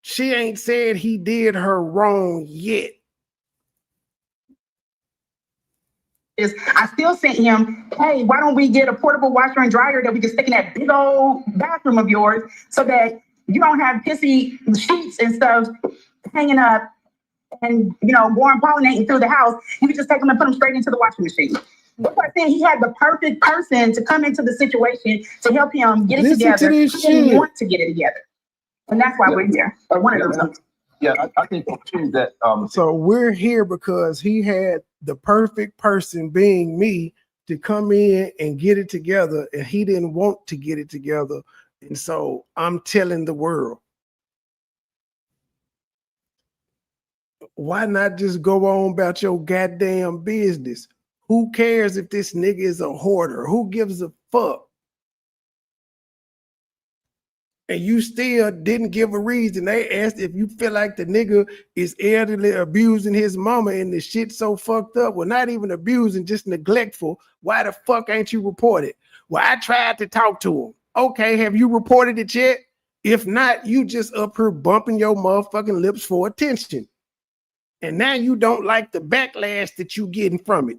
she ain't said he did her wrong yet. I still sent him, hey, why don't we get a portable washer and dryer that we can stick in that big old bathroom of yours so that you don't have pissy sheets and stuff hanging up and, warm pollinating through the house. You can just take them and put them straight into the washing machine. That's why I said he had the perfect person to come into the situation to help him get it together. He didn't want to get it together. And that's why we're here. Or one of those. Yeah, I think too that so we're here because he had the perfect person, being me, to come in and get it together, and he didn't want to get it together. And so I'm telling the world, why not just go on about your goddamn business? Who cares if this nigga is a hoarder? Who gives a fuck? And you still didn't give a reason. They asked if you feel like the nigga is elderly, abusing his mama, and the shit so fucked up. Well, not even abusing, just neglectful. Why the fuck ain't you reported? Well, I tried to talk to him. Okay, have you reported it yet? If not, you just up here bumping your motherfucking lips for attention. And now you don't like the backlash that you getting from it.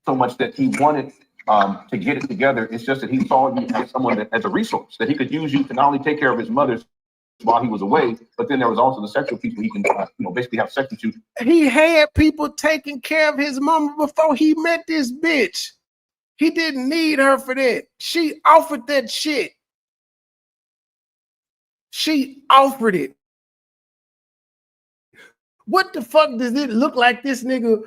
So much that he wanted to get it together. It's just that he saw you as someone that, as a resource, that he could use you to not only take care of his mother while he was away, but then there was also the sexual piece where he can, basically have sex with you. He had people taking care of his mama before he met this bitch. He didn't need her for that. She offered that shit. She offered it. What the fuck does it look like this nigga?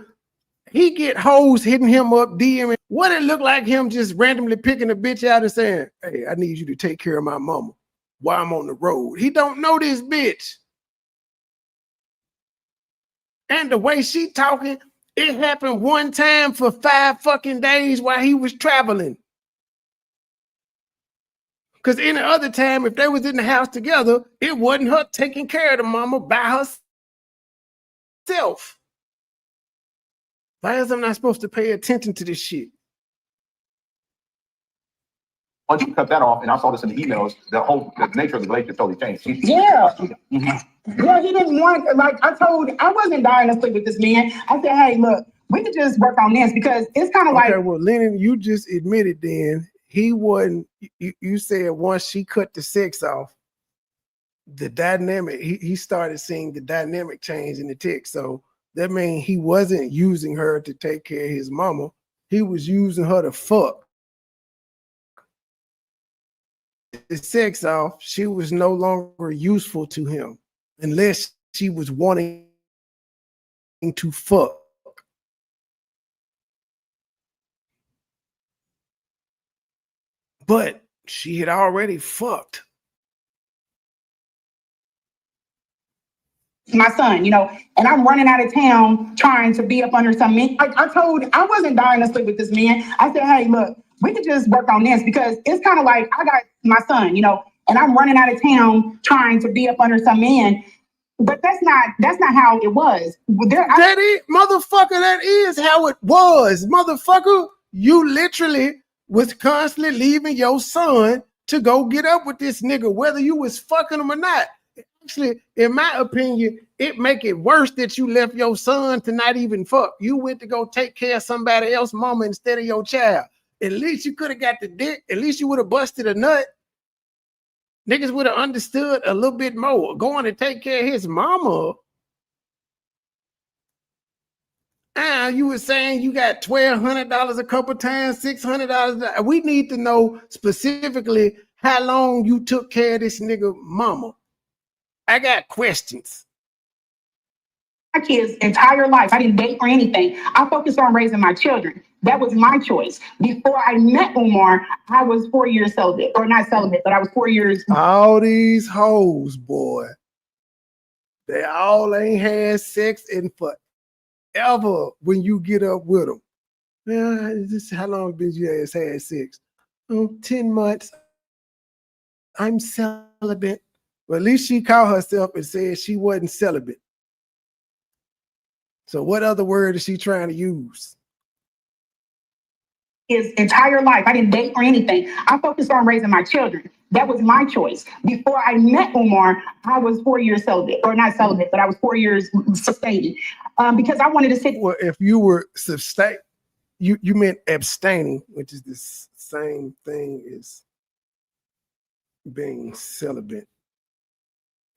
He get hoes hitting him up, DMing. What it look like him just randomly picking a bitch out and saying, hey, I need you to take care of my mama while I'm on the road. He don't know this bitch. And the way she talking, It happened one time for 5 fucking days while he was traveling. Because any other time, if they was in the house together, it wasn't her taking care of the mama by herself. Why is I not supposed to pay attention to this shit? Once you cut that off, and I saw this in the emails, the nature of the relationship totally changed. Yeah. Mm-hmm. Yeah, he didn't want, like I wasn't dying to sleep with this man. I said, hey, look, we could just work on this because it's kind of Okay, like. well, Lenae, you just admitted then he wasn't, you said once she cut the sex off, the dynamic, he started seeing the dynamic change in the text. So that means he wasn't using her to take care of his mama. He was using her to fuck. The sex off, she was no longer useful to him unless she was wanting to fuck. But she had already fucked. My son, you know, and I'm running out of town trying to be up under some men. I wasn't dying to sleep with this man. I said, hey, look, we could just work on this because it's kind of like I got my son, you know, and I'm running out of town trying to be up under some man. But that's not how it was. Motherfucker, that is how it was. Motherfucker, you literally was constantly leaving your son to go get up with this nigga, whether you was fucking him or not. Actually, in my opinion, it make it worse that you left your son to not even fuck. You went to go take care of somebody else's mama instead of your child. At least you could have got the dick. At least you would have busted a nut. Niggas would have understood a little bit more. Going to take care of his mama. You were saying you got $1,200 a couple times, $600. We need to know specifically how long you took care of this nigga mama. I got questions. My kids' entire life, I didn't date or anything. I focused on raising my children. That was my choice. Before I met Umar, I was 4 years celibate, or not celibate, but I was 4 years. All these hoes, boy, they all ain't had sex in forever when you get up with them. Yeah, this how long did you had sex? 10 months. I'm celibate. Well, at least she called herself and said she wasn't celibate. So what other word is she trying to use? His entire life, I didn't date or anything. I focused on raising my children. That was my choice. Before I met Umar, I was 4 years celibate, or not celibate, but I was 4 years sustaining, because I wanted to sit. Well, if you were you meant abstaining, which is the same thing as being celibate.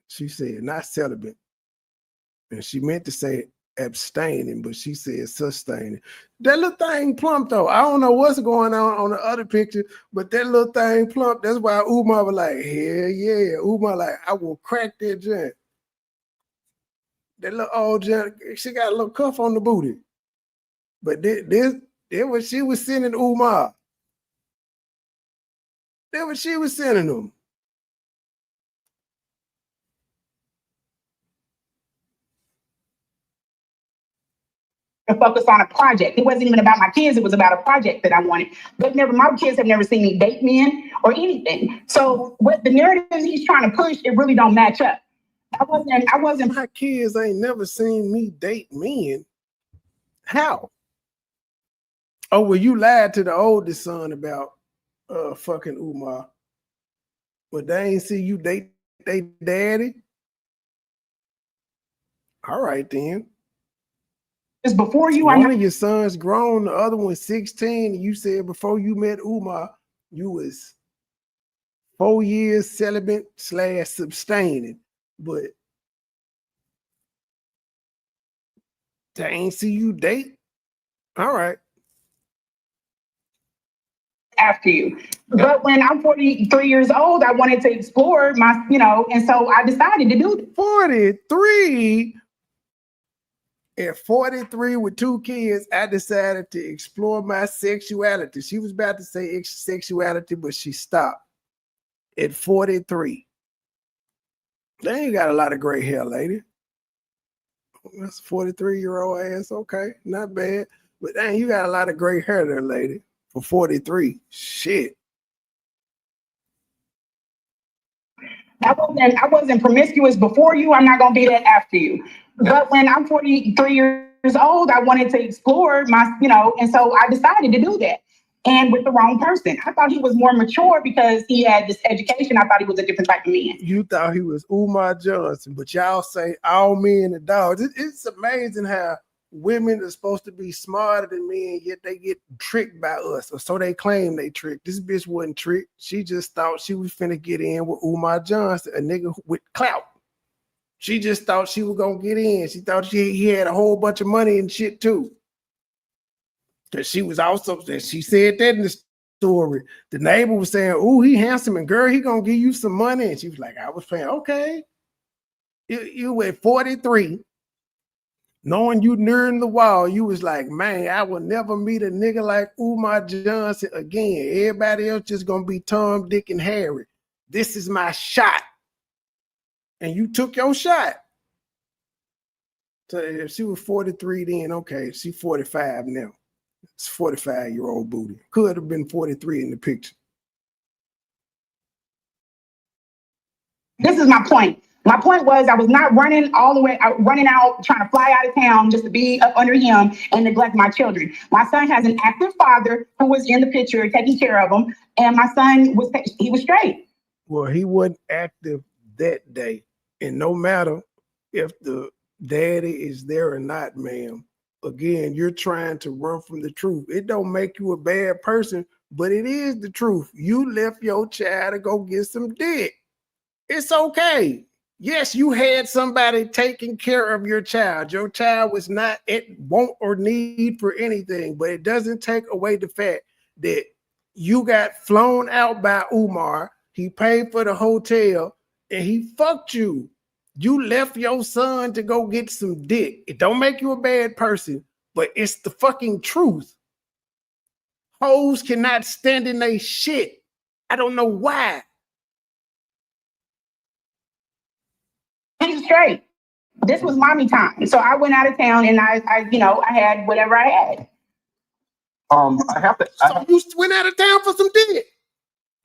She said not celibate, and she meant to say abstaining, but she said sustaining. That little thing plump though. I don't know what's going on the other picture, but that little thing plump. That's why Umar was like, hell yeah. Umar like, I will crack that joint. That little old joint, she got a little cuff on the booty. But this what she was sending Umar. That what she was sending him. To focus on a project. It wasn't even about my kids. It was about a project that I wanted. But my kids have never seen me date men or anything. So what the narrative he's trying to push, it really don't match up. I wasn't. My kids ain't never seen me date men. How? Oh, well, you lied to the oldest son about fucking Umar. But they ain't see you date they daddy. All right then. It's before you. One of your sons grown, the other one's 16. And you said before you met Umar, you was 4 years celibate / abstaining. But they ain't see you date. All right. After you. But when I'm 43 years old, I wanted to explore my, and so I decided to do it. 43. At 43 with 2 kids, I decided to explore my sexuality. She was about to say sexuality, but she stopped at 43. They ain't got a lot of gray hair, lady. That's a 43-year-old ass. Okay, not bad. But dang, you got a lot of gray hair there, lady. For 43. Shit. I wasn't promiscuous before you. I'm not gonna be that after you. But when I'm 43 years old, I wanted to explore and so I decided to do that. And with the wrong person. I thought he was more mature because he had this education. I thought he was a different type of man. You thought he was Umar Johnson, but y'all say all men and dogs. It's amazing how women are supposed to be smarter than men, yet they get tricked by us, or so they claim they tricked. This bitch wasn't tricked. She just thought she was finna get in with Umar Johnson, a nigga with clout. She just thought she was gonna get in. She thought he had a whole bunch of money and shit too. Cause she was also, she said that in the story. The neighbor was saying, "Oh, he handsome, and girl, he gonna give you some money." And she was like, "I was playing, okay." You were 43, knowing you nearing the wall. You was like, "Man, I will never meet a nigga like Umar Johnson again. Everybody else just gonna be Tom, Dick, and Harry. This is my shot." And you took your shot. So if she was 43 then, okay, she's 45 now. It's 45-year-old booty. Could have been 43 in the picture. This is my point. My point was I was not running out, trying to fly out of town just to be up under him and neglect my children. My son has an active father who was in the picture taking care of him, and my son was straight. Well, he wasn't active that day. And no matter if the daddy is there or not, ma'am, again, you're trying to run from the truth. It don't make you a bad person, but it is the truth. You left your child to go get some dick. It's okay. Yes, you had somebody taking care of your child. Your child was not at want or need for anything, but it doesn't take away the fact that you got flown out by Umar. He paid for the hotel and he fucked you. You left your son to go get some dick. It don't make you a bad person, but it's the fucking truth. Hoes cannot stand in their shit. I don't know why. He's straight. This was mommy time. So I went out of town and I had whatever I had. So you went out of town for some dick.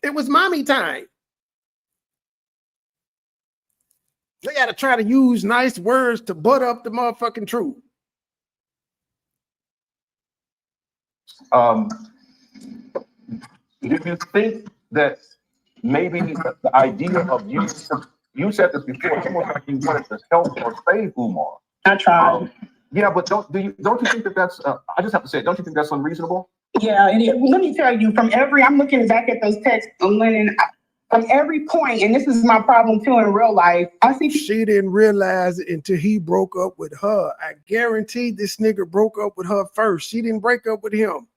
It was mommy time. They got to try to use nice words to butt up the motherfucking truth. Do you think that maybe the idea of you said this before, it's almost like you wanted to help or save Umar? I tried. Yeah, but don't you think that that's, I just have to say, don't you think that's unreasonable? Yeah, it is. Let me tell you, I'm looking back at those texts on Lenae, from every point, and this is my problem too in real life. I see she didn't realize it until he broke up with her. I guarantee this nigga broke up with her first. She didn't break up with him.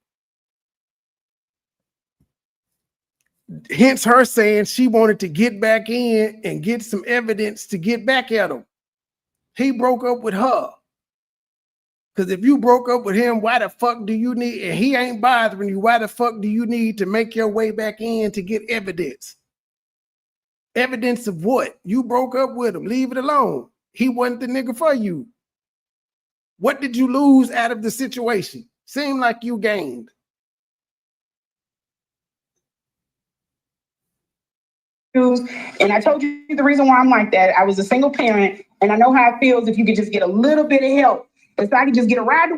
Hence her saying she wanted to get back in and get some evidence to get back at him. He broke up with her. Because if you broke up with him, why the fuck do you need, and he ain't bothering you, why the fuck do you need to make your way back in to get evidence? Evidence of what? You broke up with him. Leave it alone. He wasn't the nigga for you. What did you lose out of the situation? Seemed like you gained. And I told you the reason why I'm like that. I was a single parent, and I know how it feels if you could just get a little bit of help. If I could just get a ride.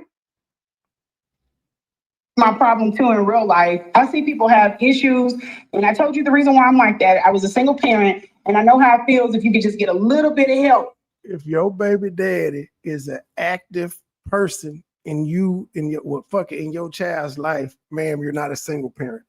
My problem too in real life. I see people have issues, and I told you the reason why I'm like that. I was a single parent, and I know how it feels if you could just get a little bit of help. If your baby daddy is an active person in your child's life, ma'am, you're not a single parent.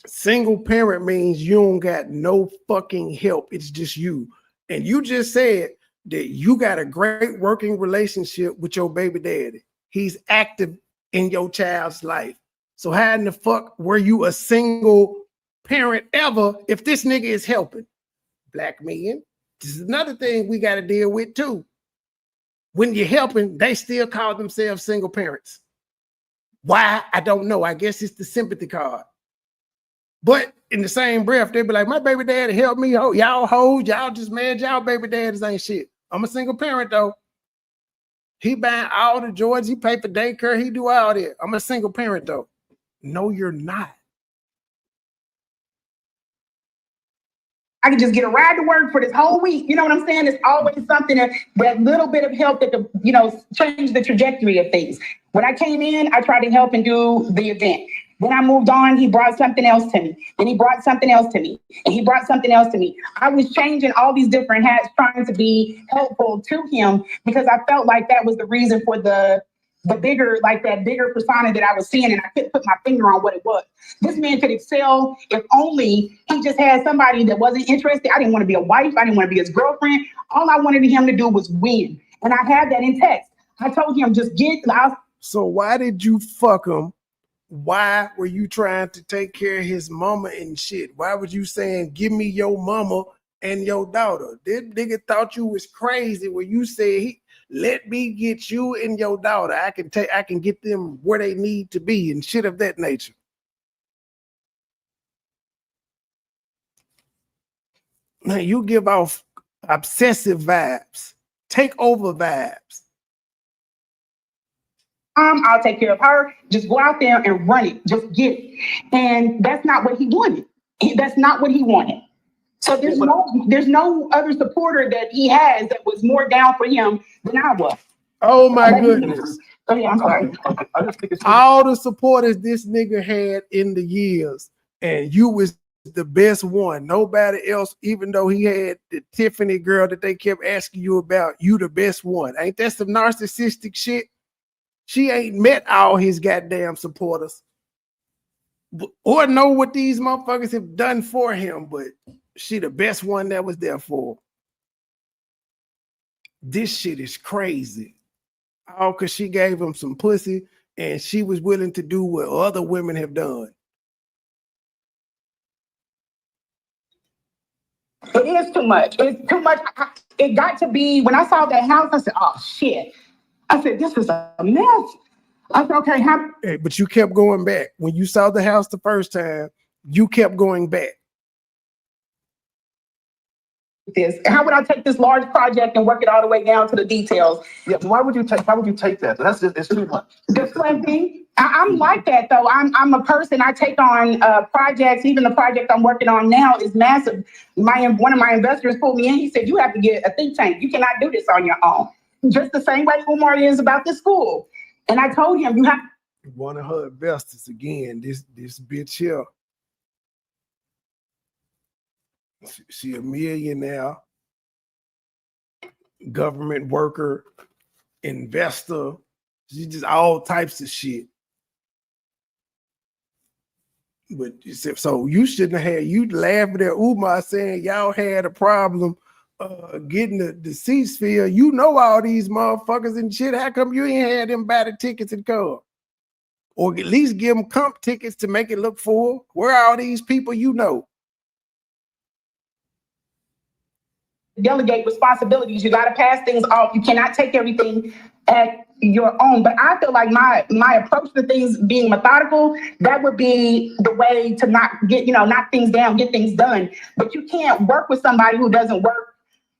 Single parent means you don't got no fucking help. It's just you. And you just said that you got a great working relationship with your baby daddy. He's active in your child's life. So how in the fuck were you a single parent ever if this nigga is helping? Black men, this is another thing we got to deal with too. When you're helping, they still call themselves single parents. Why? I don't know. I guess it's the sympathy card. But in the same breath, they be like, my baby daddy helped me. Oh, y'all hoes, y'all just mad y'all baby daddies ain't shit. I'm a single parent though. He buying all the Jordans. He pay for daycare. He do all that. I'm a single parent though. No, you're not. I can just get a ride to work for this whole week. You know what I'm saying? It's always something that little bit of help that could, change the trajectory of things. When I came in, I tried to help and do the event. Then I moved on. He brought something else to me. Then he brought something else to me. And he brought something else to me. I was changing all these different hats, trying to be helpful to him because I felt like that was the reason for the bigger, like that bigger persona that I was seeing, and I couldn't put my finger on what it was. This man could excel if only he just had somebody that wasn't interested. I didn't want to be a wife. I didn't want to be his girlfriend. All I wanted him to do was win. And I had that in text. I told him, just get out. So why did you fuck him? Why were you trying to take care of his mama and shit? Why was you saying, give me your mama and your daughter? This nigga thought you was crazy when you said, let me get you and your daughter. I can get them where they need to be and shit of that nature. Now you give off obsessive vibes, take over vibes. I'll take care of her. Just go out there and run it. Just get it. And that's not what he wanted. That's not what he wanted. So there's no other supporter that he has that was more down for him than I was. Oh my goodness. Oh yeah, I'm sorry. I just think it's all the supporters this nigga had in the years, and you was the best one. Nobody else, even though he had the Tiffany girl that they kept asking you about, you the best one. Ain't that some narcissistic shit? She ain't met all his goddamn supporters or know what these motherfuckers have done for him, but she the best one that was there for. This shit is crazy. All because she gave him some pussy and she was willing to do what other women have done. It is too much. It's too much. It got to be, when I saw that house, I said, oh shit. I said, this is a mess. I said, okay, hey, but you kept going back. When you saw the house the first time, you kept going back. How would I take this large project and work it all the way down to the details? Yeah, why would you take that? That's just, it's too much. Deflecting. I'm like that though. I'm a person. I take on projects. Even the project I'm working on now is massive. One of my investors pulled me in. He said, you have to get a think tank. You cannot do this on your own. Just the same way Umar is about the school. And I told him, you have one of her investors again, this bitch here. She a millionaire, government worker, investor. She just all types of shit. But so you shouldn't have had, you laughing at Umar saying y'all had a problem getting the seats filled. You know all these motherfuckers and shit. How come you ain't had them buy the tickets and come? Or at least give them comp tickets to make it look full? Where are all these people you know? Delegate responsibilities. You got to pass things off. You cannot take everything at your own. But I feel like my approach to things being methodical, that would be the way to not get, knock things down, get things done. But you can't work with somebody who doesn't work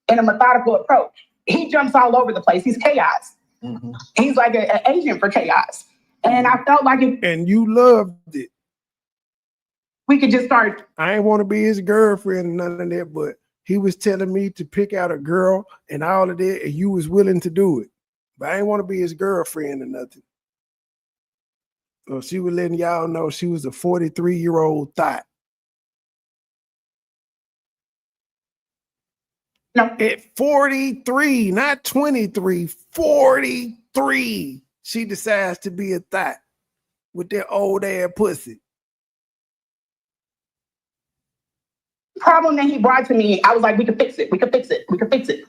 in a methodical approach. He jumps all over the place. He's chaos. Mm-hmm. He's like an agent for chaos. And I felt like and you loved it. We could just start. I ain't want to be his girlfriend and none of that, but he was telling me to pick out a girl and all of that, and you was willing to do it. But I ain't want to be his girlfriend or nothing. So she was letting y'all know she was a 43-year-old thought. No. At 43, not 23, 43, she decides to be a thought with that old ass pussy. Problem that he brought to me, I was like, we can fix it. We can fix it. We can fix it.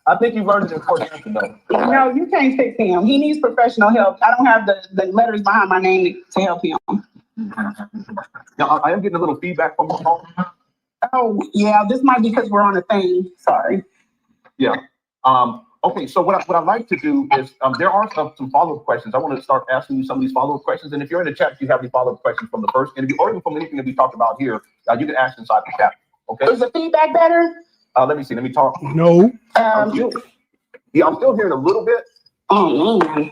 I think you learned an important lesson though. No, you can't fix him. He needs professional help. I don't have the letters behind my name to help him. Now, I am getting a little feedback from my phone. Oh, yeah, this might be because we're on a thing. Sorry. Yeah. Okay, so what I'd like to do is, there are some follow-up questions. I want to start asking you some of these follow-up questions. And if you're in the chat, if you have any follow-up questions from the first interview or even from anything that we talked about here, you can ask inside the chat. Okay. Is the feedback better? Let me see. Let me talk. No. Yeah, I'm still hearing a little bit. Oh man.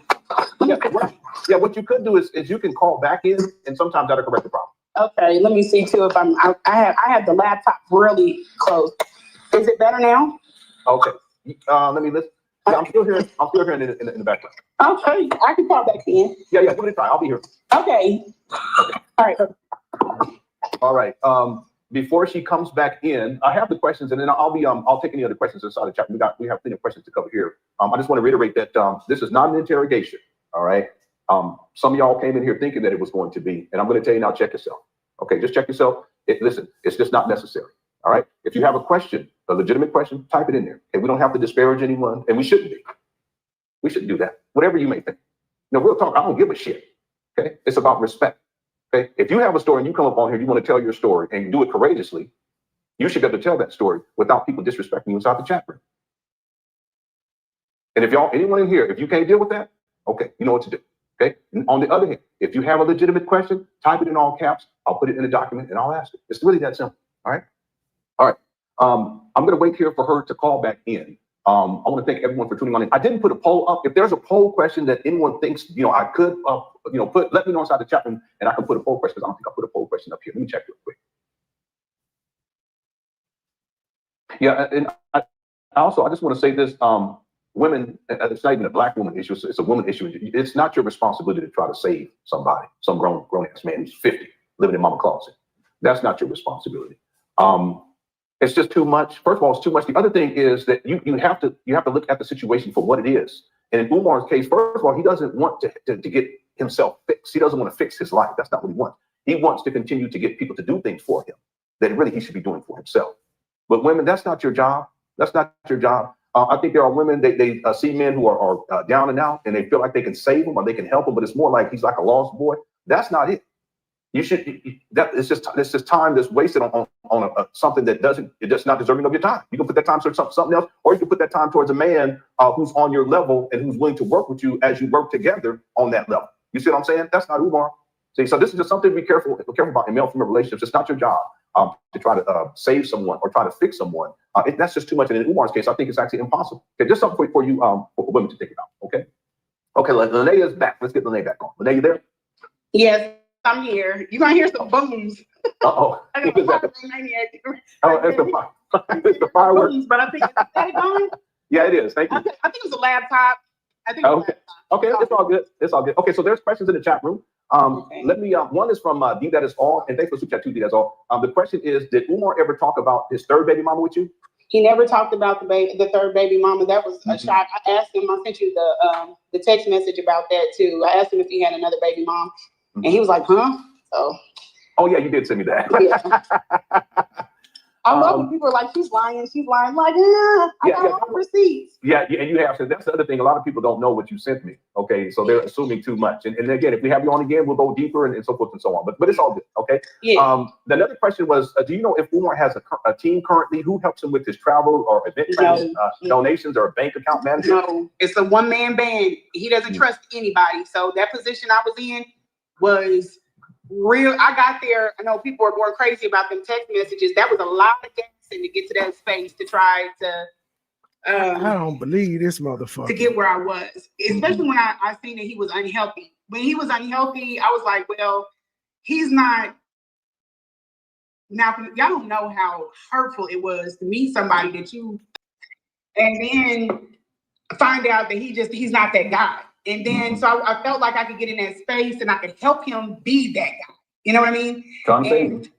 What you could do is you can call back in, and sometimes that'll correct the problem. Okay, let me see too if I have the laptop really close. Is it better now? Okay. Let me listen. Yeah, I'm still hearing in the background. Okay, I can call back in. Yeah, give it a try. I'll be here. Okay. All right. All right. Before she comes back in, I have the questions, and then I'll take any other questions inside the chat. We have plenty of questions to cover here. I just want to reiterate that this is not an interrogation. All right. Some of y'all came in here thinking that it was going to be, and I'm going to tell you now, check yourself. Okay, just check yourself. Listen, it's just not necessary. All right. If you have a question, a legitimate question, type it in there. Okay, we don't have to disparage anyone, and we shouldn't be. We shouldn't do that. Whatever you may think. Real talk, I don't give a shit. Okay, it's about respect. Okay, if you have a story and you come up on here, you want to tell your story and do it courageously, you should be able to tell that story without people disrespecting you inside the chat room. And if anyone in here, if you can't deal with that, okay, you know what to do. Okay. And on the other hand, if you have a legitimate question, type it in all caps. I'll put it in a document and I'll ask it. It's really that simple. All right. All right. I'm going to wait here for her to call back in. I want to thank everyone for tuning on in. I didn't put a poll up. If there's a poll question that anyone thinks, I could, let me know inside the chat room and I can put a poll question. I don't think I put a poll question up here. Let me check real quick. Yeah. And I just want to say this. Women, it's not even a black woman issue. It's a woman issue. It's not your responsibility to try to save somebody, some grown ass man who's 50 living in mama closet. That's not your responsibility. It's just too much. First of all, it's too much. The other thing is that you have to look at the situation for what it is. And in Umar's case, first of all, he doesn't want to get himself fixed. He doesn't want to fix his life. That's not what he wants. He wants to continue to get people to do things for him that really he should be doing for himself. But women, that's not your job. That's not your job. I think there are women, they see men who are down and out and they feel like they can save them or they can help them, but it's more like he's like a lost boy. That's not it. It's just time that's wasted on something that's not deserving of your time. You can put that time towards something else, or you can put that time towards a man who's on your level and who's willing to work with you as you work together on that level. You see what I'm saying? That's not Umar. See, so this is just something to be careful about in male-female relationships. It's not your job to try to save someone or try to fix someone. That's just too much. And in Umar's case, I think it's actually impossible. Okay, just something for you, for women to think about. Okay, Lenae is back. Let's get Lenae back on. Lenae, you there? Yes, I'm here. You're gonna hear some booms. Oh, it's the fireworks. But I think is that going? Yeah, it is. Thank you. I think it was a laptop. Okay, it's all good. It's all good. Okay, so there's questions in the chat room. Let me. One is from D. That is all, and thanks for super chat too. D. That's all. The question is: did Umar ever talk about his third baby mama with you? He never talked about the third baby mama. That was a shock. I asked him. I sent you the text message about that too. I asked him if he had another baby mom, and he was like, "Huh?" So. Oh yeah, you did send me that. Yeah. I love when people are like, she's lying. She's lying. Like, I got all receipts. Yeah, and you have. So that's the other thing. A lot of people don't know what you sent me. Okay, so they're assuming too much. And again, if we have you on again, we'll go deeper and so forth and so on. But it's all good. Okay. Yeah. The another question was, do you know if Umar has a team currently who helps him with his travel or event planning, donations or a bank account manager? No, it's a one-man band. He doesn't trust anybody. So that position I was in was real. I got there. I know people are going crazy about them text messages. That was a lot of dancing to get to that space to try to. I don't believe this motherfucker. To get where I was, especially when I seen that he was unhealthy. When he was unhealthy, I was like, well, he's not. Now, y'all don't know how hurtful it was to meet somebody that you, and then find out that he's not that guy. And then, so I felt like I could get in that space and I could help him be that guy. You know what I mean? And,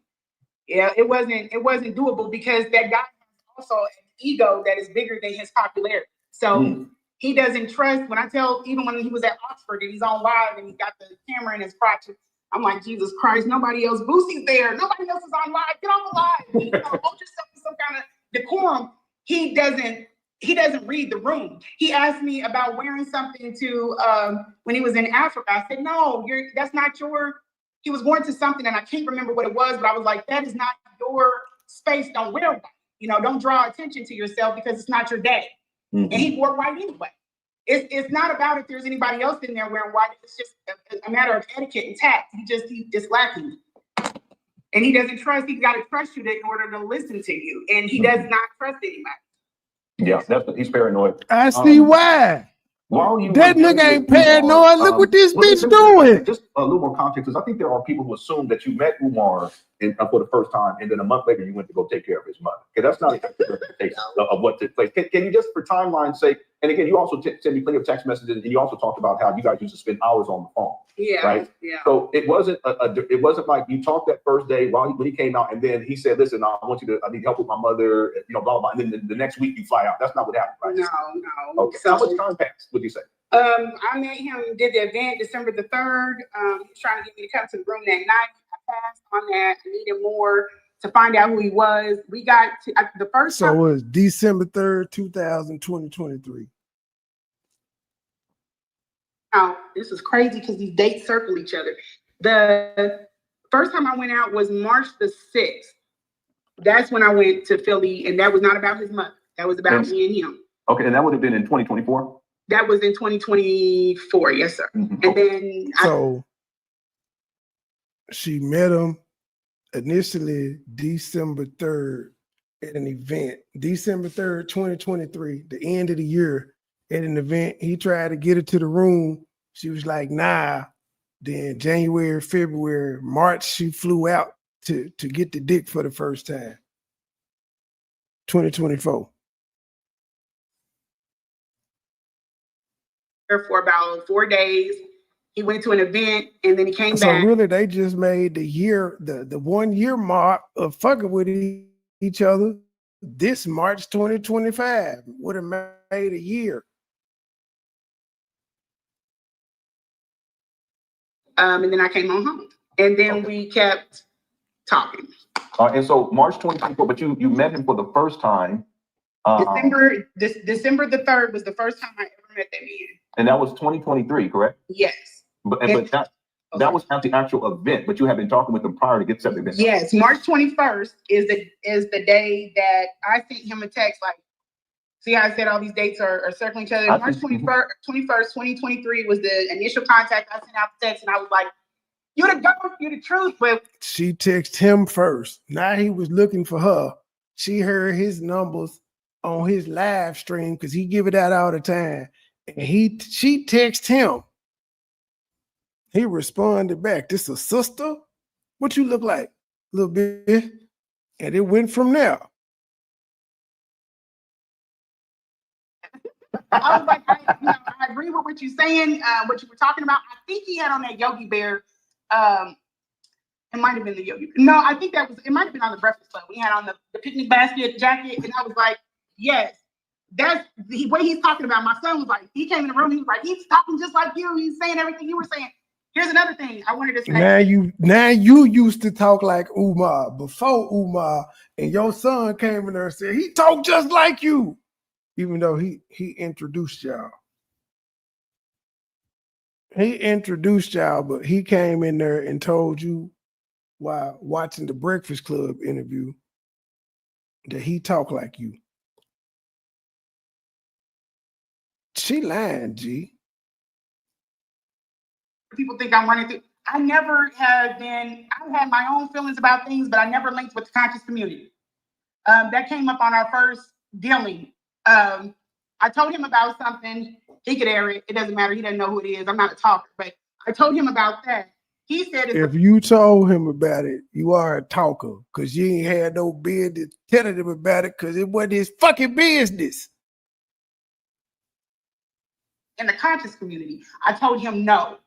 yeah, it wasn't doable because that guy has also an ego that is bigger than his popularity. So he doesn't trust. When I tell, even when he was at Oxford and he's on live and he got the camera in his crotch, I'm like, Jesus Christ, nobody else. Boosie's there. Nobody else is on live. Get on the live. You know, hold yourself to some kind of decorum. He doesn't read the room. He asked me about wearing something to when he was in Africa. I said, no, that's not your. He was going to something and I can't remember what it was, but I was like, that is not your space. Don't wear white. You know, don't draw attention to yourself because it's not your day. And he wore white anyway. It's not about if there's anybody else in there wearing white. It's just a matter of etiquette and tact. He's just lacking. And he doesn't trust. He's got to trust you in order to listen to you. And he does not trust anybody. Yeah, he's paranoid. I see why. While you That nigga ain't paranoid. Look what this bitch doing. Just a little more context, because I think there are people who assume that you met Umar for the first time, and then a month later you went to go take care of his mother. Okay, that's not exactly the case of what took place. Can you just, for timeline's sake, and again, you also sent me plenty of text messages, and you also talked about how you guys used to spend hours on the phone. Yeah. Right. Yeah. So it wasn't like you talked that first day when he came out, and then he said, "Listen, I need help with my mother," blah blah blah. And then the next week you fly out. That's not what happened, right? No. Okay. So how much time passed? Would you say? I met him, did the event December the 3rd. He was trying to get me to come to the room that night. I passed on that. I needed more to find out who he was. We got to the first time. So it was December 3rd, 2023. Now, this is crazy because these dates circle each other. The first time I went out was March the 6th. That's when I went to Philly, and that was not about his mother. That was about me and him. Okay, and that would have been in 2024? That was in 2024, yes, sir. Mm-hmm. And then she met him initially December 3rd at an event. December 3rd, 2023, the end of the year, at an event. He tried to get her to the room. She was like, nah. Then January, February, March, she flew out to get the dick for the first time. 2024. For about 4 days. He went to an event and then he came back. So really, they just made the year, the 1 year mark of fucking with each other. This March 2025 would have made a year. And then I came on home, and then we kept talking. And so March 2024, but you met him for the first time. December the 3rd was the first time I ever met that man. And that was 2023, correct? Yes. But that was at the actual event, but you had been talking with him prior to get to the event. Yes, March 21st is the day that I sent him a text like, see how I said all these dates are circling each other. March 21st, 2023 was the initial contact. I sent out the text and I was like, you're the girl, you're the truth. But she texted him first. Now he was looking for her. She heard his numbers on his live stream because he give it out all the time. And she texted him. He responded back, this a sister? What you look like? A little bit. And it went from there. I was like, I agree with what you're saying, what you were talking about. I think he had on that Yogi Bear. It might have been the Yogi. No, I think it might have been on the Breakfast Club. We had on the picnic basket jacket, and I was like, yes, that's the way he's talking about. My son was like, he came in the room, he was like, he's talking just like you. He's saying everything you were saying. Here's another thing I wanted to say. Now you used to talk like Umar before Umar, and your son came in there and said he talked just like you, even though he introduced y'all. He introduced y'all, but he came in there and told you while watching the Breakfast Club interview that he talked like you. She lying, G. People think I'm running through. I never have been, I've had my own feelings about things, but I never linked with the conscious community. That came up on our first dealing. I told him about something. He could air it. It doesn't matter. He doesn't know who it is. I'm not a talker, but I told him about that. He said, if you told him about it, you are a talker because you ain't had no business telling him about it because it wasn't his fucking business. In the conscious community, I told him no.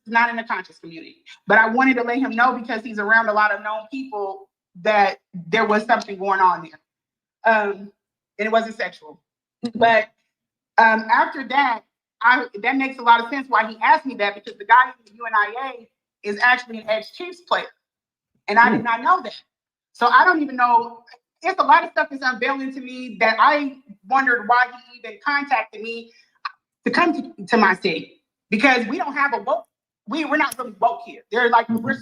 Not in the conscious community, but I wanted to let him know because he's around a lot of known people that there was something going on there, and it wasn't sexual. But after that, that makes a lot of sense why he asked me that, because the guy in the UNIA is actually an ex-Chiefs player, and I did not know that. So I don't even know. It's a lot of stuff that's unveiling to me that I wondered why he even contacted me to come to my city. Because we don't have a woke, we're not really woke here. They're like, we're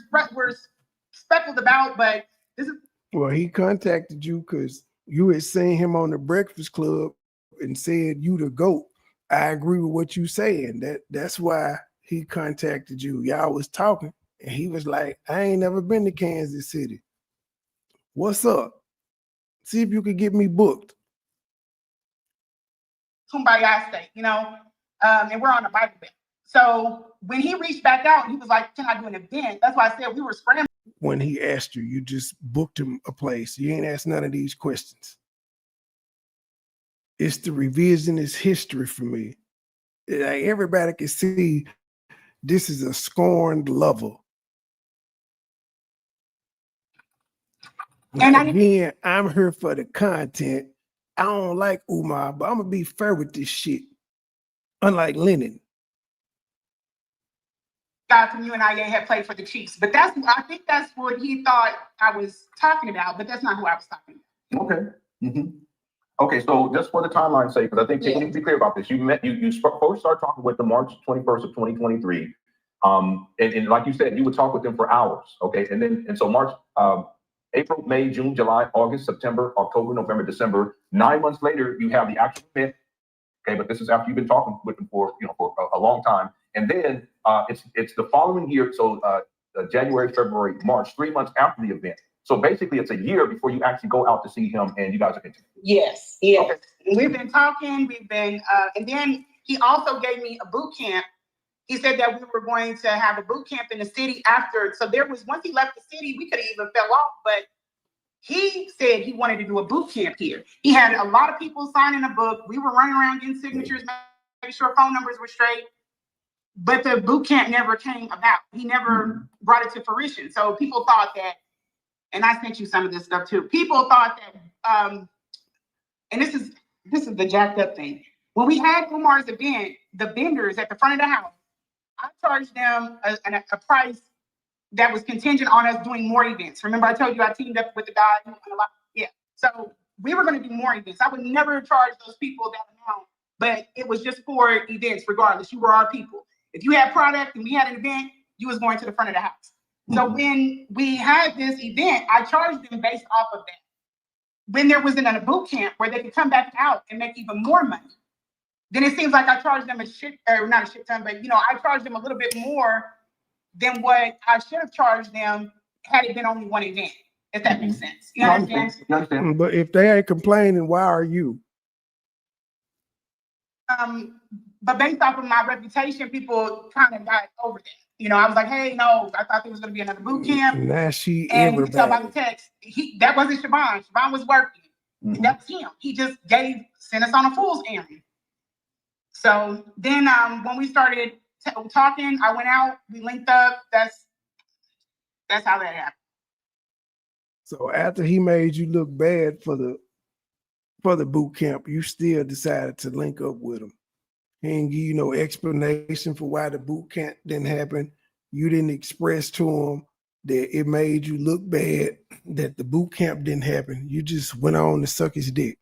speckled about, but this is. Well, he contacted you because you had seen him on the Breakfast Club and said you the GOAT. I agree with what you saying. That's why he contacted you. Y'all was talking, and he was like, I ain't never been to Kansas City. What's up? See if you could get me booked. kumbaya state, you know, and we're on a Bible belt. So when he reached back out, he was like, can I do an event? That's why I said we were scrambling. When he asked you, you just booked him a place. You ain't asked none of these questions. It's the revisionist history for me. Like, everybody can see this is a scorned lover. And again, I'm here for the content. I don't like Umar, but I'm gonna be fair with this shit. Unlike Lenae. Guy from UNIA had played for the Chiefs, but I think that's what he thought I was talking about, but that's not who I was talking about. Okay. Mm-hmm. Okay, so just for the timeline's sake, because I think people need to be clear about this. You first started talking with them March 21st of 2023. And like you said, you would talk with them for hours. Okay, and so March, April, May, June, July, August, September, October, November, December. 9 months later, you have the actual event. Okay, but this is after you've been talking with them for a long time. And then it's the following year, so January, February, March, 3 months after the event. So basically, it's a year before you actually go out to see him, and you guys are continuing. Yes, yes. Okay. We've been talking. And then he also gave me a boot camp. He said that we were going to have a boot camp in the city after. So once he left the city, we could have even fell off, but he said he wanted to do a boot camp here. He had a lot of people signing a book. We were running around getting signatures, making sure phone numbers were straight. But the boot camp never came about. He never brought it to fruition. So people thought that, and I sent you some of this stuff too. People thought that, and this is the jacked up thing. When we had Umar's event, the vendors at the front of the house, I charged them a price that was contingent on us doing more events. Remember, I told you I teamed up with the guy who won a lot. Yeah. So we were going to do more events. I would never charge those people that amount, but it was just for events regardless. You were our people. If you had product and we had an event, you was going to the front of the house. So when we had this event, I charged them based off of that. When there wasn't a boot camp where they could come back out and make even more money, then it seems like I charged them not a shit ton, but I charged them a little bit more than what I should have charged them had it been only one event, if that makes sense. You understand? But if they ain't complaining, why are you? But based off of my reputation, people kind of got over that. I was like, hey, no, I thought there was going to be another boot camp. Now she and you can tell by the text, that wasn't Siobhan. Siobhan was working. That was him. He just sent us on a fool's errand. So then when we started talking, I went out, we linked up. That's how that happened. So after he made you look bad for the boot camp, you still decided to link up with him. He didn't give you no explanation for why the boot camp didn't happen. You didn't express to him that it made you look bad, that the boot camp didn't happen. You just went on to suck his dick.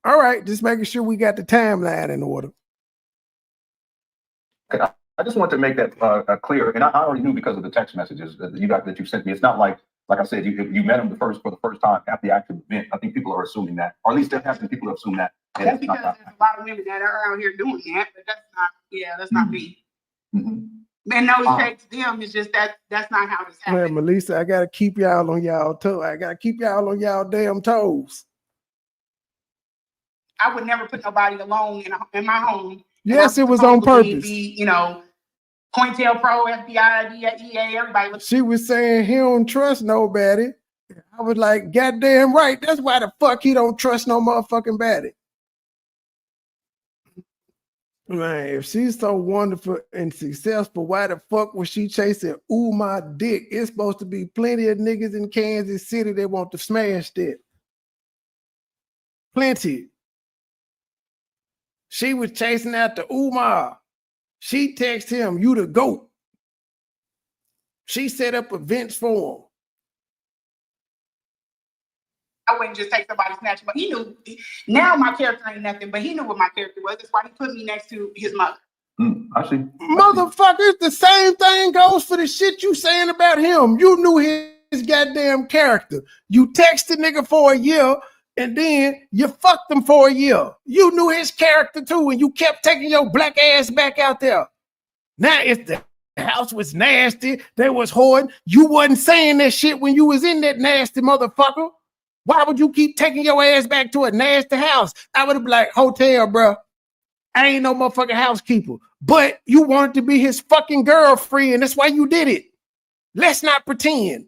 All right, just making sure we got the timeline in order. I just want to make that clear, and I already knew because of the text messages that you sent me. It's not like I said, you met him for the first time at the actual event. I think people are assuming that, or at least there have been people who assume that. That's because there's a lot of women that are out here doing that, but that's not me. And no respect to them, it's just that's not how this happens. Man, Melissa, I gotta keep y'all on y'all toes. I gotta keep y'all on y'all damn toes. I would never put nobody alone in my home. Yes, it was on purpose. COINTELPRO, FBI, EA, everybody. She was saying he don't trust nobody. I was like, goddamn right. That's why the fuck he don't trust no motherfucking body. Man, if she's so wonderful and successful, why the fuck was she chasing my dick? It's supposed to be plenty of niggas in Kansas City that want to smash that. Plenty. She was chasing after Umar. She texted him, you the GOAT. She set up events for him. I wouldn't just take somebody snatch him. But he knew. Now my character ain't nothing, but he knew what my character was. That's why he put me next to his mother. I see. Motherfuckers, the same thing goes for the shit you saying about him. You knew his goddamn character. You texted nigga for a year, and then you fucked him for a year. You knew his character too, and you kept taking your black ass back out there. Now if the house was nasty, they was hoarding, you wasn't saying that shit when you was in that nasty motherfucker. Why would you keep taking your ass back to a nasty house? I would have been like, hotel, bro. I ain't no motherfucking housekeeper. But you wanted to be his fucking girlfriend. That's why you did it. Let's not pretend.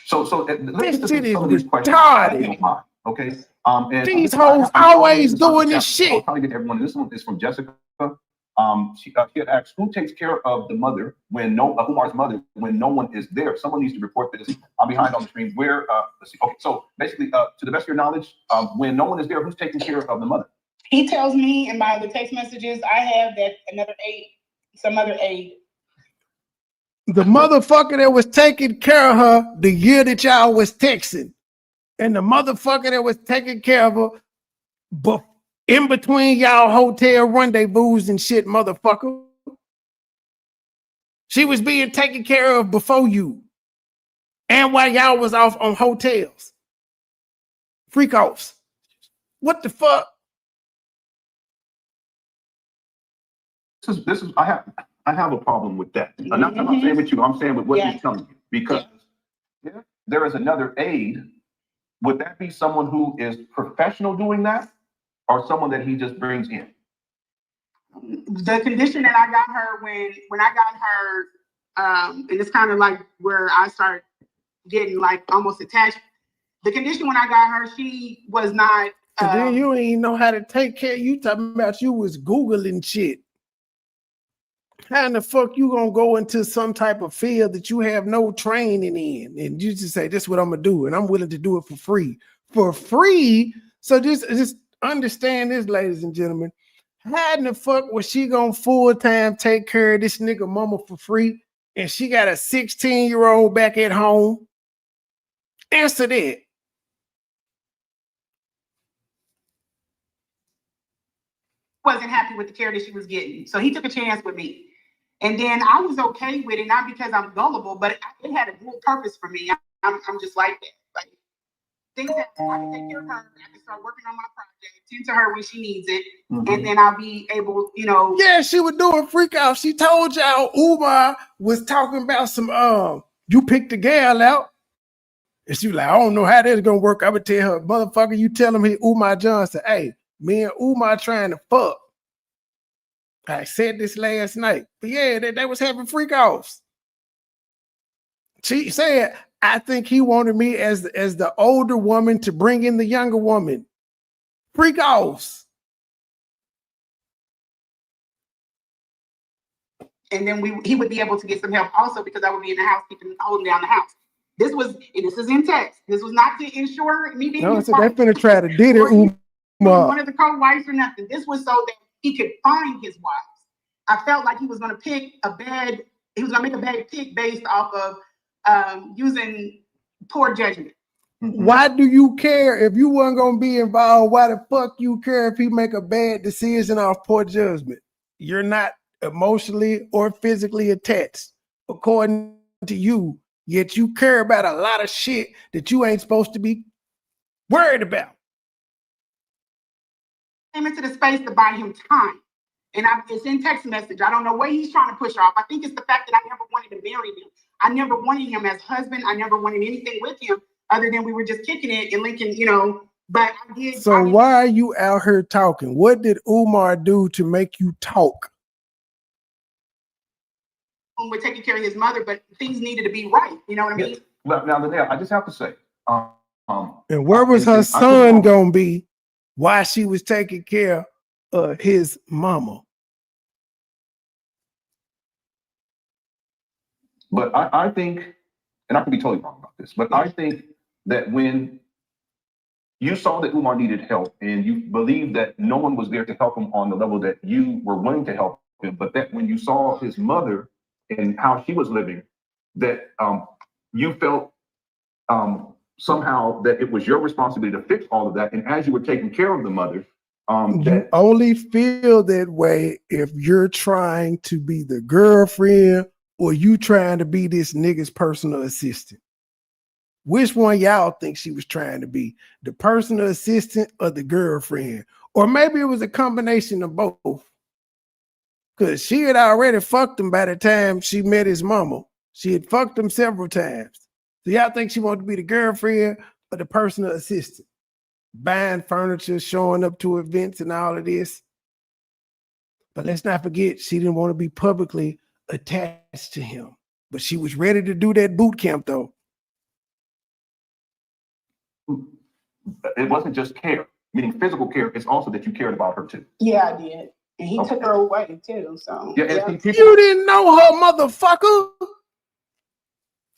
So let me This just shit is some of these questions. retarded. Okay. And These hoes always doing this shit. I'll probably get everyone. This one is from Jessica. She had asked, who takes care of the mother when Umar's mother when no one is there? Someone needs to report this. I'm behind on the screen. Where? Let's see. Okay, so basically, to the best of your knowledge, when no one is there, who's taking care of the mother? He tells me in the text messages I have that some other aide. The motherfucker that was taking care of her the year that y'all was texting, and the motherfucker that was taking care of her, but in between y'all hotel rendezvous and shit, motherfucker. She was being taken care of before you. And while y'all was off on hotels. Freak offs. What the fuck? This is I have a problem with that. I'm not saying with you, I'm saying with what he's telling you. Because there is another aide. Would that be someone who is professional doing that? Or someone that he just brings in? The condition that I got her when I got her, and it's kind of like where I start getting like almost attached. The condition when I got her, she was not. And then you ain't know how to take care. You talking about you was Googling shit. How in the fuck you gonna go into some type of field that you have no training in, and you just say this is what I'm gonna do, and I'm willing to do it for free. For free. So just understand this, ladies and gentlemen. How in the fuck was she gonna full-time take care of this nigga mama for free? And she got a 16-year-old back at home? Answer that. Wasn't happy with the care that she was getting. So he took a chance with me. And then I was okay with it, not because I'm gullible, but it had a good purpose for me. I'm just like that. Like, things that I can take care of her, I can start working on my project, tend to her when she needs it, and then I'll be able, Yeah, she was doing freak out. She told y'all Umar was talking about some you picked the gal out. And she was like, I don't know how that's gonna work. I would tell her, motherfucker, you tell him Umar Johnson, hey, me and Umar trying to fuck. I said this last night. But yeah, they was having freak offs. She said, I think he wanted me as the older woman to bring in the younger woman. Freak offs. And then he would be able to get some help also because I would be in the house holding down the house. This is in text. This was not to ensure me being no, so they finna try to did it. One of the co-wives or nothing. This was so that he could find his wives. I felt like he was going to pick he was going to make a bad pick based off of using poor judgment. Why do you care if you weren't going to be involved? Why the fuck you care if he make a bad decision off poor judgment? You're not emotionally or physically attached, according to you, yet you care about a lot of shit that you ain't supposed to be worried about. Came into the space to buy him time. And it's in text message. I don't know what he's trying to push off. I think it's the fact that I never wanted to marry him. I never wanted him as husband. I never wanted anything with him other than we were just kicking it and linking, but I did. So why are you out here talking? What did Umar do to make you talk? We're taking care of his mother, but things needed to be right. You know what I mean? Now, Lenae, I just have to say. And where was her son gonna be while she was taking care of his mama? But I think, and I could be totally wrong about this, but I think that when you saw that Umar needed help and you believed that no one was there to help him on the level that you were willing to help him, but that when you saw his mother and how she was living, that you felt somehow that it was your responsibility to fix all of that. And as you were taking care of the mother, you only feel that way if you're trying to be the girlfriend or you trying to be this nigga's personal assistant. Which one y'all think she was trying to be? The personal assistant or the girlfriend? Or maybe it was a combination of both. Because she had already fucked him by the time she met his mama. She had fucked him several times. So y'all think she wanted to be the girlfriend or the personal assistant? buying furniture, showing up to events and all of this. But let's not forget, she didn't want to be publicly attached to him. But she was ready to do that boot camp, though. It wasn't just care, meaning physical care. It's also that you cared about her too. Yeah, I did. And he took her away too. So yeah. You didn't know her, motherfucker.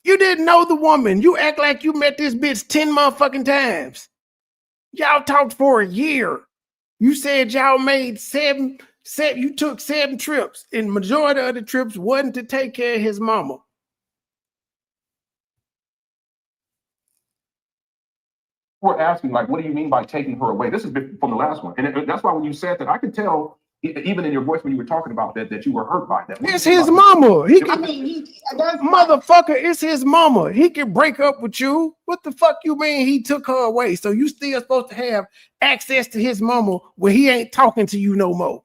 You didn't know the woman. You act like you met this bitch 10 motherfucking times. Y'all talked for a year. You said y'all made seven, you took 7 trips, and majority of the trips wasn't to take care of his mama. We're asking, like, what do you mean by taking her away? This is from the last one. And that's why when you said that, I could tell, even in your voice when you were talking about that you were hurt by that. It's his mama. Motherfucker, it's his mama. He can break up with you. What the fuck you mean he took her away? So you still supposed to have access to his mama where he ain't talking to you no more.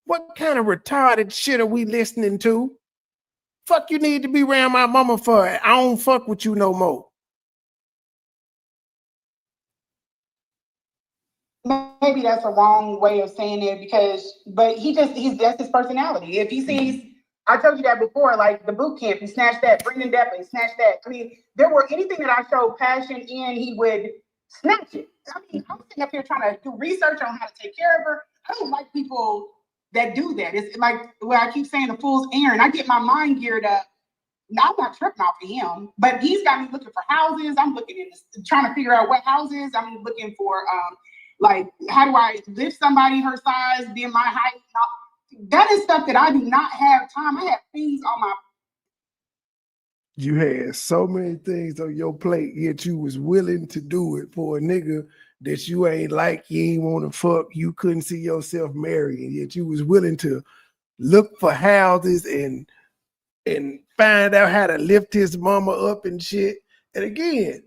What kind of retarded shit are we listening to? Fuck you need to be around my mama for? I don't fuck with you no more. Maybe that's a wrong way of saying it but that's his personality. If he sees, I told you that before, like the boot camp, he snatched that, Brendan Depp, he snatched that. I mean, there were anything that I showed passion in, he would snatch it. I mean, I'm sitting up here trying to do research on how to take care of her. I don't like people that do that. It's like where I keep saying the fool's errand. I get my mind geared up. Now, I'm not tripping off of him, but he's got me looking for houses. I'm looking trying to figure out what houses. I'm looking for like, how do I lift somebody her size, be in my height? That is stuff that I do not have time. I have things on my. You had so many things on your plate, yet you was willing to do it for a nigga that you ain't like, you ain't want to fuck, you couldn't see yourself marrying, yet you was willing to look for houses and find out how to lift his mama up and shit. And again,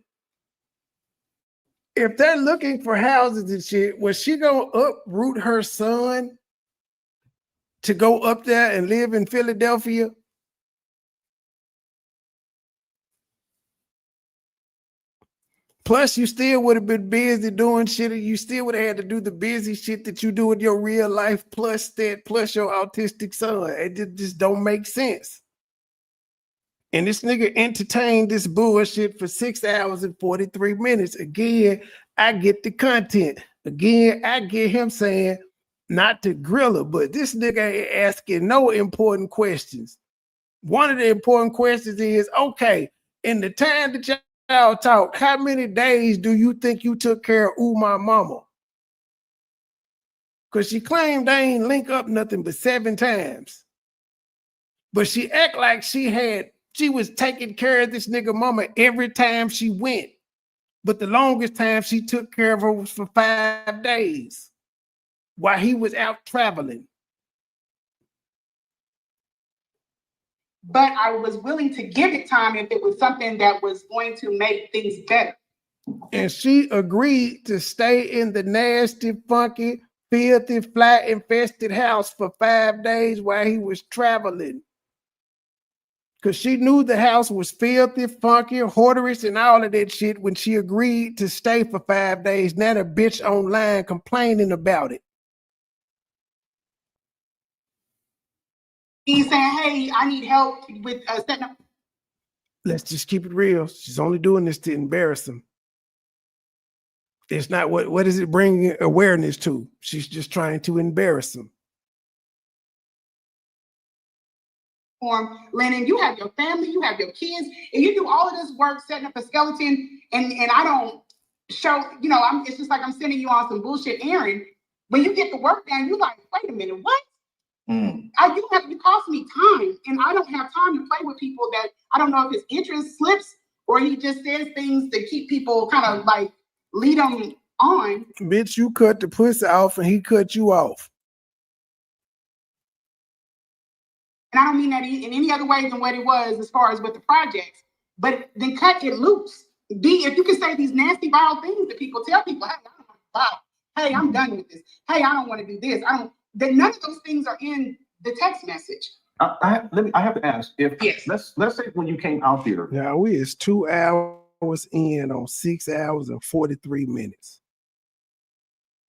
if they're looking for houses and shit, was she gonna uproot her son to go up there and live in Philadelphia? Plus, you still would have been busy doing shit, and you still would have had to do the busy shit that you do in your real life, plus your autistic son. It just don't make sense. And this nigga entertained this bullshit for 6 hours and 43 minutes. Again, I get the content. Again, I get him saying, not to grill her, but this nigga ain't asking no important questions. One of the important questions is, okay, in the time that y'all talk, how many days do you think you took care of Umar mama? Because she claimed they ain't link up nothing but 7 times. But she act like she was taking care of this nigga mama every time she went. But the longest time she took care of her was for 5 days while he was out traveling. But I was willing to give it time if it was something that was going to make things better. And she agreed to stay in the nasty, funky, filthy, fly-infested house for 5 days while he was traveling. Because she knew the house was filthy, funky, hoarderish, and all of that shit when she agreed to stay for 5 days. Now the bitch online complaining about it. He's saying, hey, I need help with setting up. Let's just keep it real. She's only doing this to embarrass him. It's not what is it bringing awareness to? She's just trying to embarrass him. Lenae, you have your family, you have your kids, and you do all of this work setting up a skeleton, and I don't show, it's just like I'm sending you on some bullshit errand. When you get the work done, you're like, wait a minute, what? You cost me time, and I don't have time to play with people that I don't know if his interest slips or he just says things to keep people kind of like lead them on. Bitch, you cut the pussy off and he cut you off. And I don't mean that in any other way than what it was as far as with the projects, but then cut it loose. If you can say these nasty, vile things that people tell people, hey, I don't want to buy. Hey, I'm done with this. Hey, I don't want to do this. None of those things are in the text message. I have to ask if, yes. let's say when you came out there. Now we is 2 hours hours in on 6 hours and 43 minutes.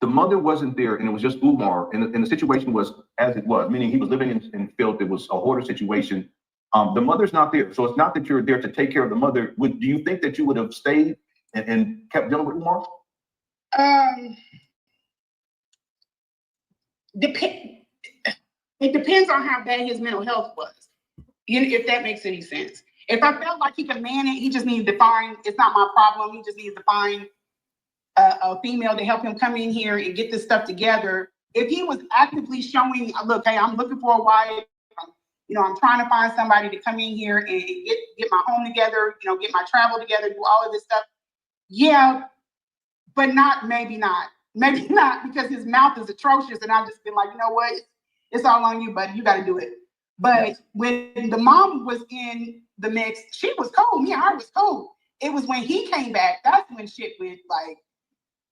The mother wasn't there, and it was just Umar, and the situation was as it was, meaning he was living in filth. It was a hoarder situation. The mother's not there, so it's not that you're there to take care of the mother. Do you think that you would have stayed and kept dealing with Umar? It depends on how bad his mental health was, if that makes any sense. If I felt like he could manage, he just needed to find, it's not my problem, he just needs to find a female to help him come in here and get this stuff together. If he was actively showing, look, hey, I'm looking for a wife, I'm trying to find somebody to come in here and get my home together, get my travel together, do all of this stuff. Yeah, but maybe not, because his mouth is atrocious, and I've just been like, you know what, it's all on you, buddy, you got to do it. But when the mom was in the mix, she was cool. Me and her was cool. It was when he came back, that's when shit went like,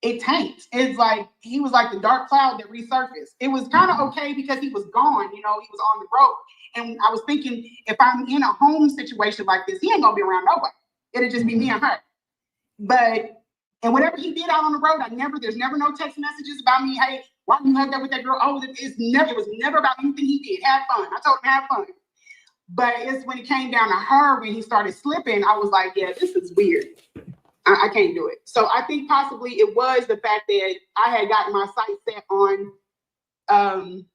it tanked. It's like he was like the dark cloud that resurfaced. It was kind of okay because he was gone, he was on the road. And I was thinking, if I'm in a home situation like this, he ain't gonna be around nobody. It'll just be me and her. And whatever he did out on the road, there's never no text messages about me. Hey, why you hugged up with that girl? Oh, it was never about anything he did. Have fun. I told him have fun. But it's when it came down to her, when he started slipping, I was like, yeah, this is weird. I can't do it. So I think possibly it was the fact that I had gotten my sights set on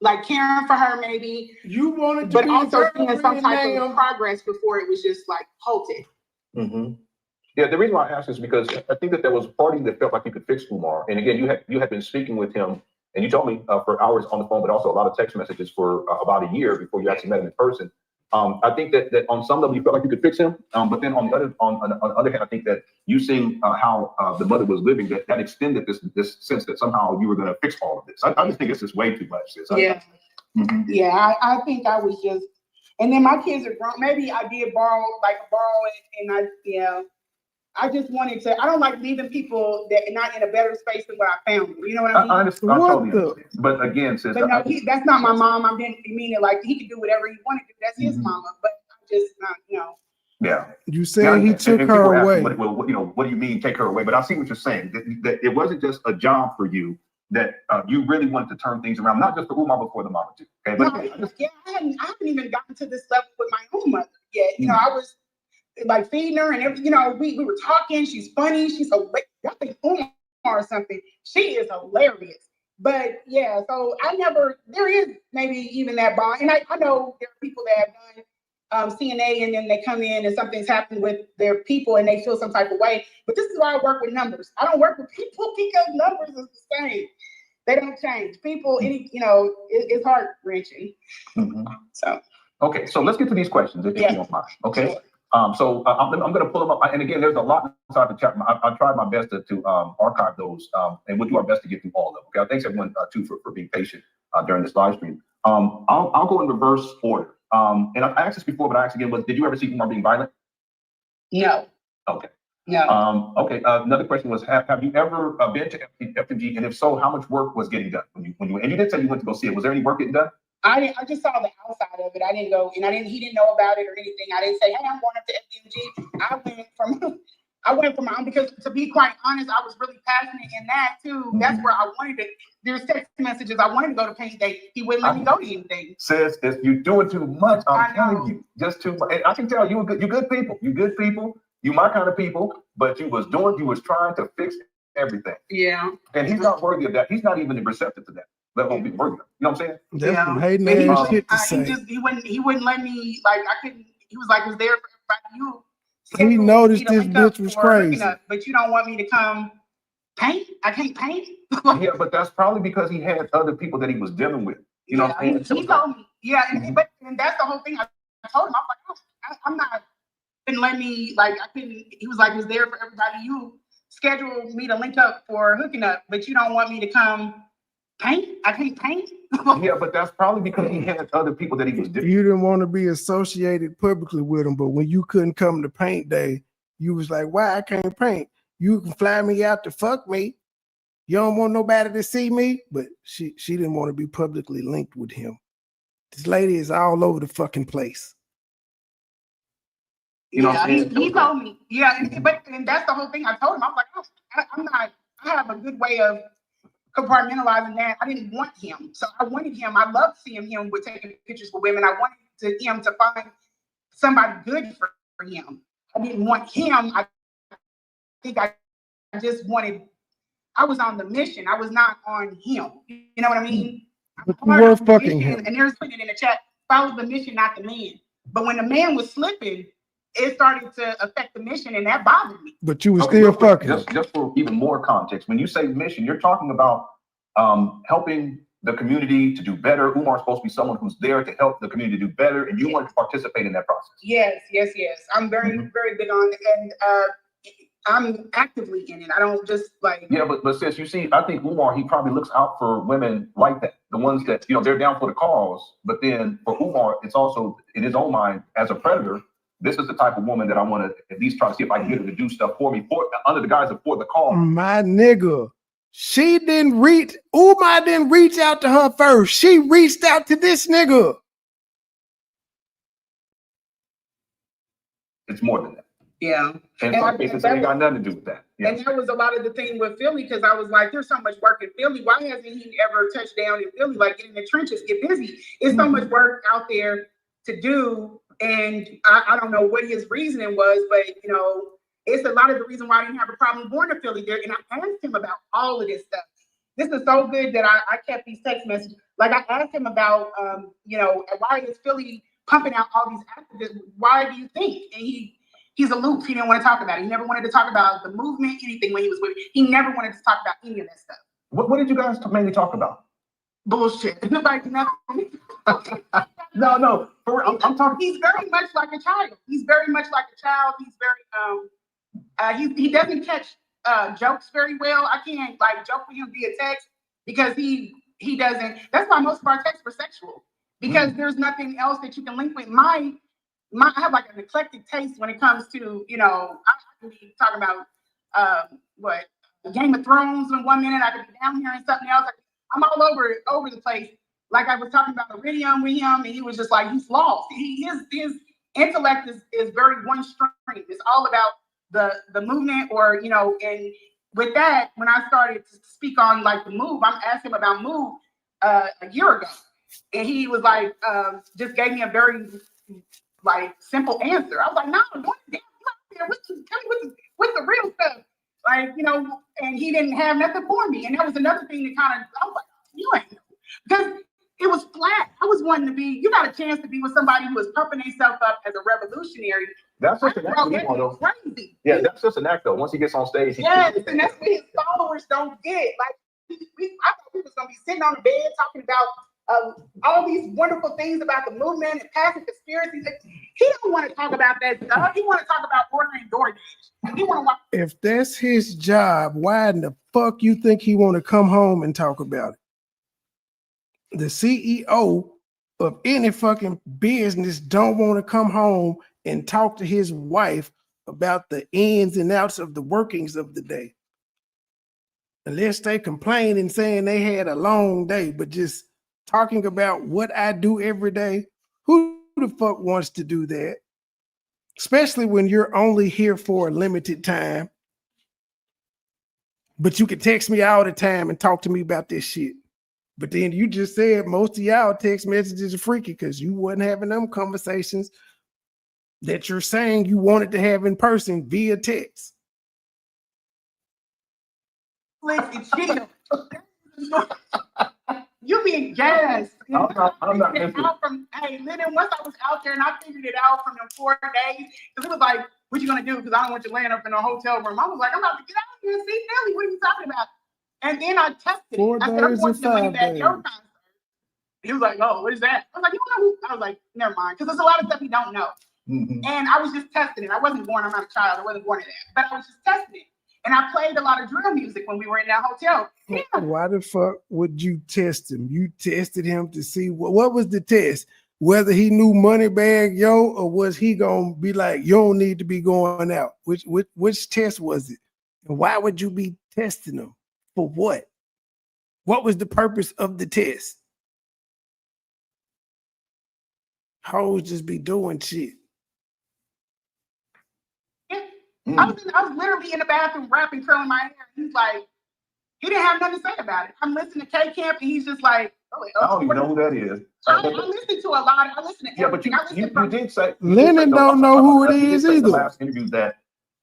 like caring for her, maybe. You wanted to, but also seeing some type of progress before it was just like halted. Mm-hmm. Yeah, the reason why I asked is because I think that there was a party that felt like you could fix Umar. And again, you had been speaking with him, and you told me for hours on the phone, but also a lot of text messages for about a year before you actually met him in person. I think that on some level you felt like you could fix him, but then on the other hand, I think that you seeing how the mother was living, that extended this sense that somehow you were going to fix all of this. I just think it's just way too much. Yeah, I think I was just, and then my kids are grown. Maybe I did borrow it, and I just wanted to. I don't like leaving people that are not in a better space than where I found them. You know what I mean? I understand. I totally understand. But again, sis, but no, that's not my mom. I didn't mean it like he could do whatever he wanted to do. That's his mama. But I'm just not, Yeah. You saying he took her away? Well, what do you mean take her away? But I see what you're saying. That it wasn't just a job for you. That you really wanted to turn things around, not just for Umar, but for the mama too. Okay. But I haven't even gotten to this level with my own mother yet. I was like feeding her and everything, we were talking. She's funny. She's hilarious. I think Umar or something. She is hilarious. But yeah, so there is maybe even that bond. And I know there are people that have done CNA and then they come in and something's happened with their people and they feel some type of way. But this is why I work with numbers. I don't work with people because numbers is the same. They don't change. People, it's heart wrenching. Mm-hmm. So. Okay, so let's get to these questions if you don't mind. Okay. Sure. So I'm going to pull them up. And again, there's a lot inside the chat. I tried my best to archive those, and we'll do our best to get through all of them. Okay. Thanks everyone too for being patient during this live stream. I'll go in reverse order. And I asked this before, but I asked again: did you ever see Umar being violent? No. Okay. No. Okay. Another question was: Have you ever been to FMG? And if so, how much work was getting done when you? And you did say you went to go see it. Was there any work getting done? I just saw the outside of it. I didn't go, and he didn't know about it or anything. I didn't say, hey, I'm going up to FMG. I went from my own, because to be quite honest, I was really passionate in that too. Mm-hmm. That's where I wanted to. There's text messages. I wanted to go to paint day. He wouldn't let me go to anything. Says if you're doing too much, I'm telling you, just too much. And I can tell you're good people. You're good people. You my kind of people, but you was trying to fix everything. Yeah. And he's not worthy of that. He's not even receptive to that. Let alone be worthy of it. You know what I'm saying? That's some hating ass shit to say. He wouldn't let me, like, I couldn't. He was like, was there for everybody. He noticed this bitch was crazy. But you don't want me to come paint? I can't paint? Yeah, but that's probably because he had other people that he was dealing with. You know what I'm saying? He told me. Yeah, and that's the whole thing. I told him, I'm like, I'm not, didn't let me, like, I couldn't. He was like, was there for everybody. You scheduled me to link up for hooking up, but you don't want me to come paint? I can't paint? Yeah, but that's probably because he had other people that he was doing. You didn't want to be associated publicly with him, but when you couldn't come to paint day, you was like, why I can't paint? You can fly me out to fuck me. You don't want nobody to see me? But she didn't want to be publicly linked with him. This lady is all over the fucking place. You know what I'm saying? He told me, and that's the whole thing. I told him, I was like, I have a good way of compartmentalizing that. I didn't want him, so I wanted him. I loved seeing him with taking pictures with women. I wanted him to find somebody good for him. I didn't want him. I think I just wanted. I was on the mission. I was not on him. You know what I mean? But you were fucking him. And there's putting it in the chat. Follow the mission, not the man. But when the man was slipping, it started to affect the mission, and that bothered me. But you were still fucking. Just for even more context, when you say mission, you're talking about helping the community to do better. Umar's supposed to be someone who's there to help the community do better, and you want to participate in that process. Yes. I'm very big on it, and I'm actively in it. I don't just like. Yeah, but sis, you see, I think Umar, he probably looks out for women like that, the ones that, you know, they're down for the cause. But then for Umar, it's also in his own mind as a predator. This is the type of woman that I want to at least try to see if I can get her to do stuff for me, under the guise of for the cause. My nigga, Umar didn't reach out to her first. She reached out to this nigga. It's more than that. Yeah. And some cases, it ain't got nothing to do with that. Yes. And that was a lot of the thing with Philly, because I was like, there's so much work in Philly. Why hasn't he ever touched down in Philly? Like, get in the trenches, get busy. It's so much work out there to do. And I don't know what his reasoning was, but, you know, it's a lot of the reason why I didn't have a problem going to Philly there. And I asked him about all of this stuff. This is so good that I kept these text messages. Like, I asked him about, you know, why is Philly pumping out all these activists? Why do you think? And he's aloof. He didn't want to talk about it. He never wanted to talk about the movement, anything when he was with me. He never wanted to talk about any of that stuff. What did you guys mainly talk about? Bullshit. Nobody nothing. No. I'm talking. He's very much like a child. He's very much like a child. He's very he doesn't catch jokes very well. I can't like joke with him via text because he doesn't. That's why most of our texts were sexual, because there's nothing else that you can link with. I have like an eclectic taste when it comes to, you know, I could be talking about what Game of Thrones in 1 minute. I could be down here and something else. I'm all over the place. Like I was talking about Iridium with him, and he was just like, he's lost. His intellect is very one string. It's all about the movement, or, you know. And with that, when I started to speak on like the move, I'm asking him about move a year ago, and he was like, just gave me a very like simple answer. I was like, no, what the damn, tell me what's the real stuff, like, you know. And he didn't have nothing for me, and that was another thing that kind of, I was like, you ain't know, because it was flat. I was wanting to be. You got a chance to be with somebody who was pumping themselves up as a revolutionary. That's just an act, though. Crazy. Yeah, that's just an act, though. Once he gets on stage, yes, and that's what his followers don't get. Like, I thought he was gonna be sitting on the bed talking about all these wonderful things about the movement and passing conspiracies. He don't want to talk about that stuff. He want to talk about ordering DoorDash. He want to watch. If that's his job, why in the fuck you think he want to come home and talk about it? The CEO of any fucking business don't want to come home and talk to his wife about the ins and outs of the workings of the day. Unless they complain and saying they had a long day, but just talking about what I do every day. Who the fuck wants to do that? Especially when you're only here for a limited time. But you can text me all the time and talk to me about this shit. But then you just said most of y'all text messages are freaky because you wasn't having them conversations that you're saying you wanted to have in person via text. You being gassed. I'm not Hey, Lenae, once I was out there and I figured it out from them 4 days, because it was like, what you gonna do? Because I don't want you laying up in a hotel room. I was like, I'm about to get out here and see Philly. What are you talking about? And then I tested it. 4 I said, I'm days going or to the 5 Money Back days? Yo concert. He was like, oh, what is that? I was like, you don't know who? I was like, never mind. Because there's a lot of stuff you don't know. And I was just testing it. I wasn't born, I'm not a child. I wasn't born in that. But I was just testing it. And I played a lot of drill music when we were in that hotel. Yeah. Why the fuck would you test him? You tested him to see what was the test? Whether he knew Moneybag Yo, or was he gonna be like, you don't need to be going out? Which test was it? And why would you be testing him? For what? What was the purpose of the test? Hoes just be doing shit. I was literally in the bathroom rapping, curling my hair. He's like, he didn't have nothing to say about it. I'm listening to K Camp, and he's just like, I don't even know who that is. I listen to a lot. I listen to but you did say Lennon don't know who it is either. In the either. last interview that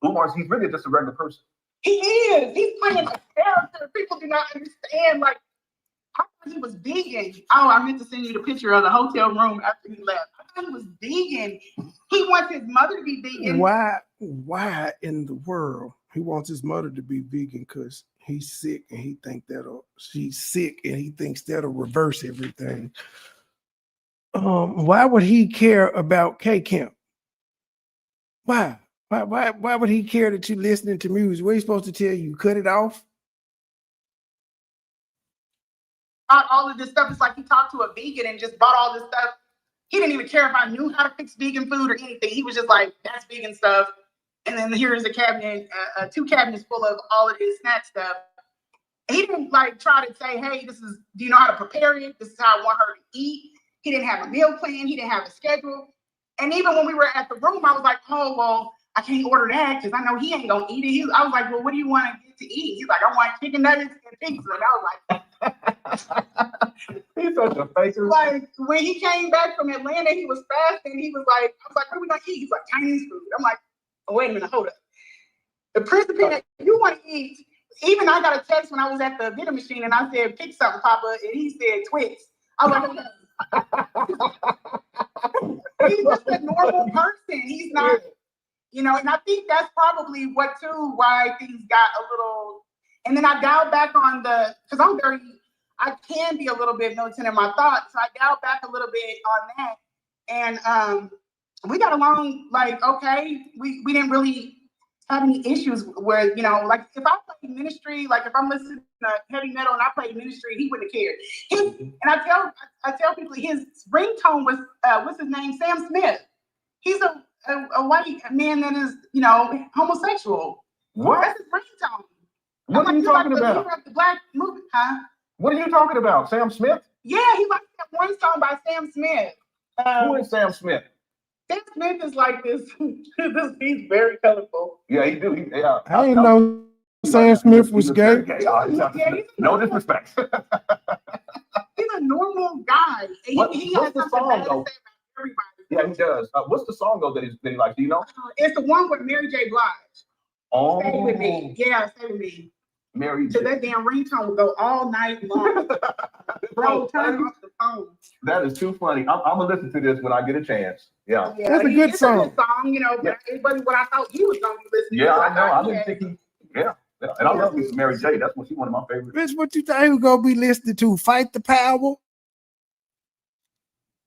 Umar, he's really just a regular person. He is. He's playing a character. People do not understand. Like, I thought he was vegan. Oh, I meant to send you the picture of the hotel room after he left. I thought he was vegan. He wants his mother to be vegan. Why in the world he wants his mother to be vegan? Because he's sick and he thinks she's sick and he thinks that'll reverse everything. Why would he care about K Camp? Why would he care that you listening to music? What are you supposed to tell you? Cut it off? All of this stuff. It's like he talked to a vegan and just bought all this stuff. He didn't even care if I knew how to fix vegan food or anything. He was just like, that's vegan stuff. And then here's a cabinet, 2 cabinets full of all of his snack stuff. He didn't like try to say, hey, do you know how to prepare it? This is how I want her to eat. He didn't have a meal plan. He didn't have a schedule. And even when we were at the room, I was like, oh, well, I can't order that because I know he ain't going to eat it. I was like, well, what do you want to get to eat? He's like, I want chicken nuggets and pizza. And I was like, he's such a faker. Like, when he came back from Atlanta, he was fasting. He was like, I was like, what are we going to eat? He's like, Chinese food. I'm like, oh, wait a minute, hold up. The principle that you want to eat, even I got a text when I was at the vending machine and I said, pick something, Papa. And he said, Twix. I was like, he's just a normal person. He's not, and I think that's probably why things got a little, and then I dialed back on because I can be a little bit militant in my thoughts. So I dialed back a little bit on that. And we got along like, okay, we didn't really have any issues where, like if I played ministry, like if I'm listening to heavy metal and I played ministry, he wouldn't have cared. And I tell people his ringtone was, what's his name? Sam Smith. He's a white man that is, homosexual. What? That's his ringtone. What are you talking about? The black movie, huh? What are you talking about? Sam Smith? Yeah, he likes that one song by Sam Smith. Who is Sam Smith? Sam Smith is like this. He's very colorful. Yeah, he do. I didn't know Sam Smith was gay. No disrespect. He's a normal guy. What's the song though? Everybody. Yeah, he does. What's the song though that he likes? Do you know? It's the one with Mary J. Blige. Oh, Stay with me. Yeah, stay with me. Mary J. So that damn ringtone will go all night long. Bro, turn off the phone. That is too funny. I'm gonna listen to this when I get a chance. Yeah, that's a good song. A good song, but it wasn't what I thought he was gonna be listening to. Yeah, I know. I didn't think he. Yeah. And I love me some Mary J. That's one of my favorites. Bitch, what you think he was gonna be listening to? Fight the Power?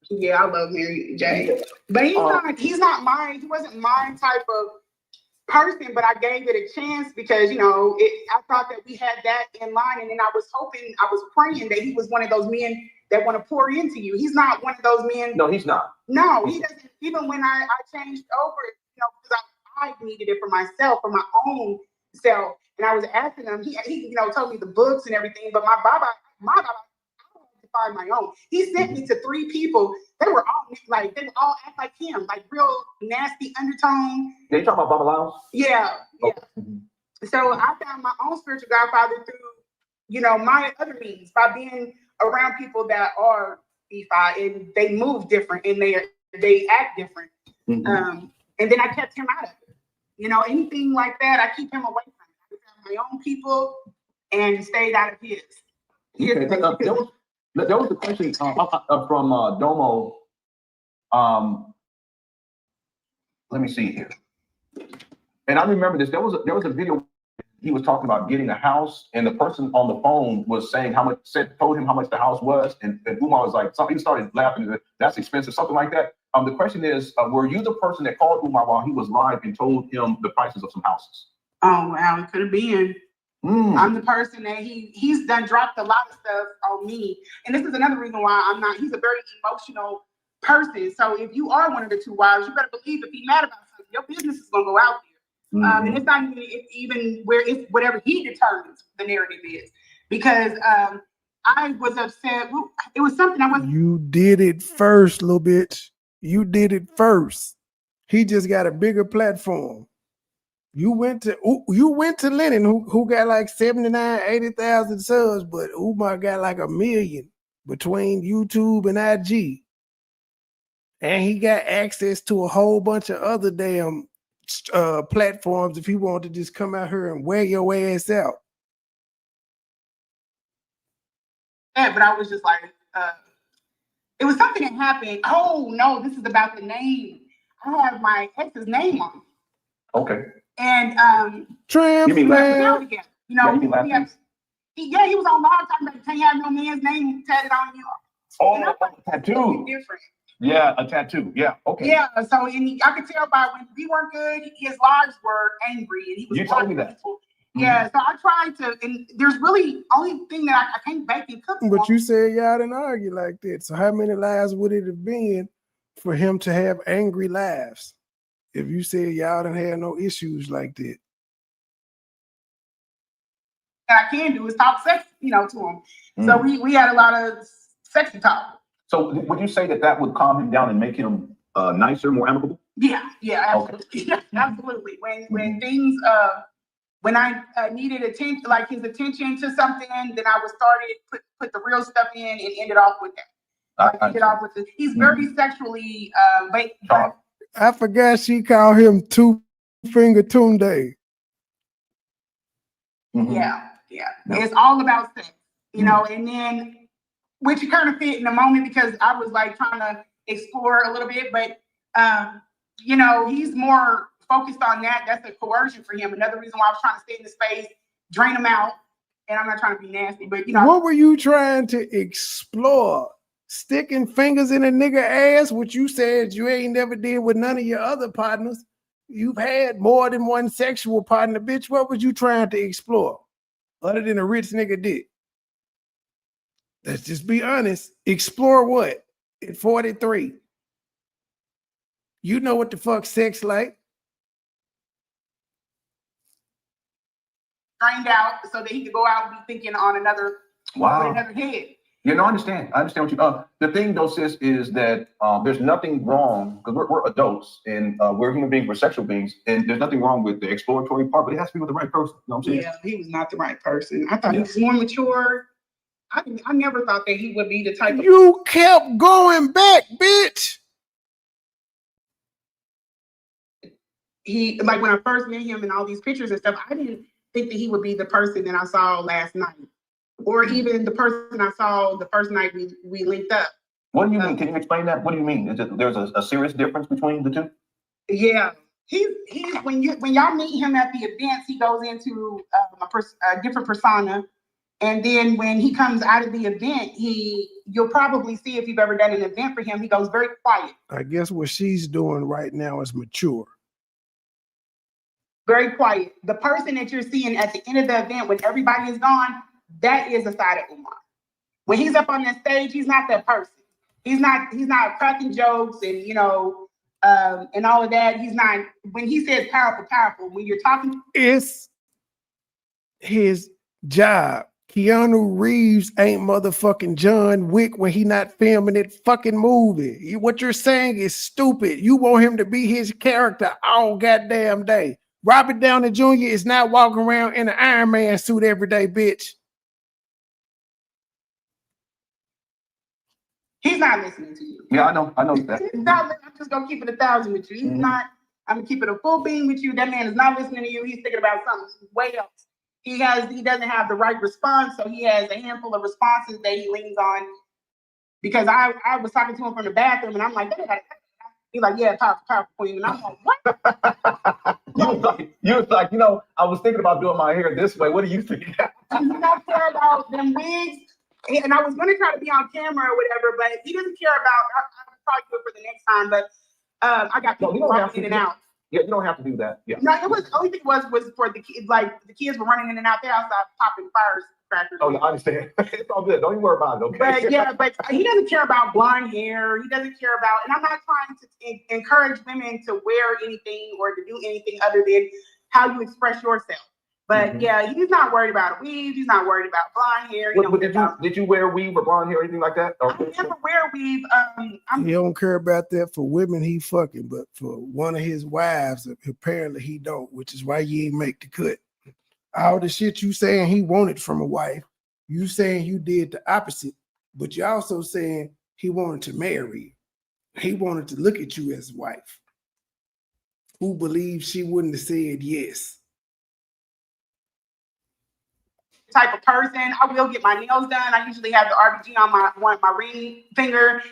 Yeah, I love Mary J. But he's not mine. He wasn't my type of person, but I gave it a chance because, I thought that we had that in line. And then I was praying that he was one of those men that want to pour into you. He's not one of those men. No, he's not. No, he doesn't. Even when I changed over, because I needed it for myself, for my own self. And I was asking him, he told me the books and everything, but my Baba, I had to find my own. He sent me to 3 people. They were all act like him, like real nasty undertone. Yeah, you talking about Baba Laos? Yeah. Oh. So I found my own spiritual godfather through, my other means by being around people that are DeFi and they move different and they act different. Mm-hmm. And then I kept him out of it. Anything like that, I keep him away from it. I found my own people and stayed out of his. Okay. There was a question from Domo. Let me see here. And I remember this. There was a video. He was talking about getting a house, and the person on the phone was saying told him how much the house was, and Umar was like, he started laughing. That's expensive, something like that. The question is, were you the person that called Umar while he was live and told him the prices of some houses? Oh wow, it could have been. I'm the person that he's done dropped a lot of stuff on me. And this is another reason why I'm not, he's a very emotional person. So if you are one of the 2 wives, you better believe if he's mad about something, your business is gonna go out there. And it's not even where it's whatever he determines the narrative is. Because I was upset. It was something I wasn't. You did it first, little bitch. You did it first. He just got a bigger platform. You went to Lenae, who got like 79, 80,000 subs, but Umar got like 1 million between YouTube and IG. And he got access to a whole bunch of other damn platforms if he wanted to just come out here and wear your ass out. Yeah, but I was just like, it was something that happened. Oh no, this is about the name. I have my ex's name on it. Okay. And you mean together. You know, he was on live talking about can't have no man's name tatted on you. Oh, tattoo. Different. Yeah, a tattoo. Yeah, okay. Yeah, so I could tell by when we weren't good, his lives were angry, and he was. You told me that. Yeah, so I tried to, and there's really only thing that I can't bake and cook. But you said y'all didn't argue like that. So how many lives would it have been for him to have angry lives if you said y'all didn't have no issues like that? What I can do is talk sex, to him. So we had a lot of sexy talk. So would you say that would calm him down and make him nicer, more amicable? Yeah, absolutely. Okay. Absolutely. When things when I needed attention, like his attention to something, then I would put the real stuff in and end it off with that. He's very sexually I forgot she called him Two Finger Tunde. Yeah. It's all about sex, and then which kind of fit in the moment because I was like trying to explore a little bit, but he's more focused on that. That's a coercion for him. Another reason why I was trying to stay in the space, drain him out. And I'm not trying to be nasty, but what were you trying to explore? Sticking fingers in a nigga ass, which you said you ain't never did with none of your other partners. You've had more than one sexual partner, bitch. What was you trying to explore? Other than a rich nigga dick. Let's just be honest. Explore what? At 43. You know what the fuck sex like. Drained out so that he could go out and be thinking on another head. Yeah, no, I understand. I understand what you. The thing though, sis, is that there's nothing wrong because we're adults and we're human beings, we're sexual beings, and there's nothing wrong with the exploratory part, but it has to be with the right person. You know what I'm saying? Yeah, he was not the right person. I thought he was more mature. I never thought that he would be the type of. You kept going back, bitch. He like when I first met him and all these pictures and stuff, I didn't think that he would be the person that I saw last night. Or even the person I saw the first night we linked up. What do you mean? Can you explain that? What do you mean? Is it, there's a serious difference between the two? Yeah, he's when y'all meet him at the events, he goes into a different persona, and then when he comes out of the event, you'll probably see if you've ever done an event for him. He goes very quiet. I guess what she's doing right now is mature. Very quiet. The person that you're seeing at the end of the event when everybody is gone. That is a side of Umar. When he's up on that stage, he's not that person. He's not cracking jokes and and all of that. He's not when he says powerful. When you're talking, it's his job. Keanu Reeves ain't motherfucking John Wick when he not filming that fucking movie. What you're saying is stupid. You want him to be his character all goddamn day. Robert Downey Jr. is not walking around in an Iron Man suit every day, bitch. He's not listening to you. Yeah, I know that. He's not. I'm just gonna keep it 1,000 with you. He's not. I'm gonna keep it a full beam with you. That man is not listening to you. He's thinking about something way else. He doesn't have the right response, so he has a handful of responses that he leans on. Because I was talking to him from the bathroom, and I'm like, he's like, yeah, powerful queen, and I'm like, what? you was like, I was thinking about doing my hair this way. What do you think? You don't care about them wigs. And I was going to try to be on camera or whatever, but he doesn't care about. I'll probably do it for the next time. But I got people running in and out. Yeah, you don't have to do that. Yeah. No, it was the only thing was for the kids. Like the kids were running in and out there outside, popping firecrackers. Oh, yeah, I understand. It's all good. Don't even worry about it. Okay. But he doesn't care about blonde hair. He doesn't care about. And I'm not trying to encourage women to wear anything or to do anything other than how you express yourself. But yeah, he's not worried about a weave. He's not worried about blonde hair. Did you wear weave or blonde hair or anything like that? Or? I never wear weave. He don't care about that for women he fucking, but for one of his wives, apparently he don't, which is why you ain't make the cut. All the shit you saying he wanted from a wife, you saying you did the opposite, but you also saying he wanted to marry you. He wanted to look at you as a wife. Who believes she wouldn't have said yes? Type of person. I will get my nails done. I usually have the RBG on my ring finger,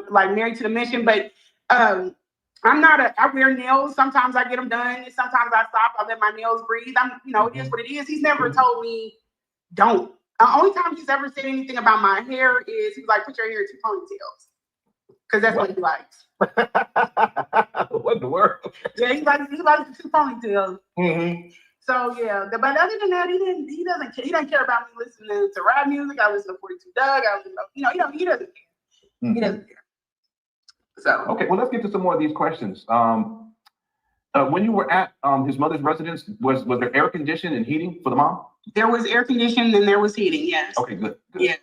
like Married to the Mission. But I wear nails. Sometimes I get them done. Sometimes I stop. I let my nails breathe. It is what it is. He's never told me don't. The only time he's ever said anything about my hair is he was like, put your hair in 2 ponytails. Because that's what he likes. What in the world? Yeah, he likes the 2 ponytails. Mm-hmm. So yeah, but other than that, he doesn't care about me listening to rap music. I listen to 42 Doug. He doesn't care. Mm-hmm. He doesn't care. So okay, well, let's get to some more of these questions. When you were at his mother's residence, was there air conditioning and heating for the mom? There was air conditioning and there was heating. Yes. Okay, good. Yeah.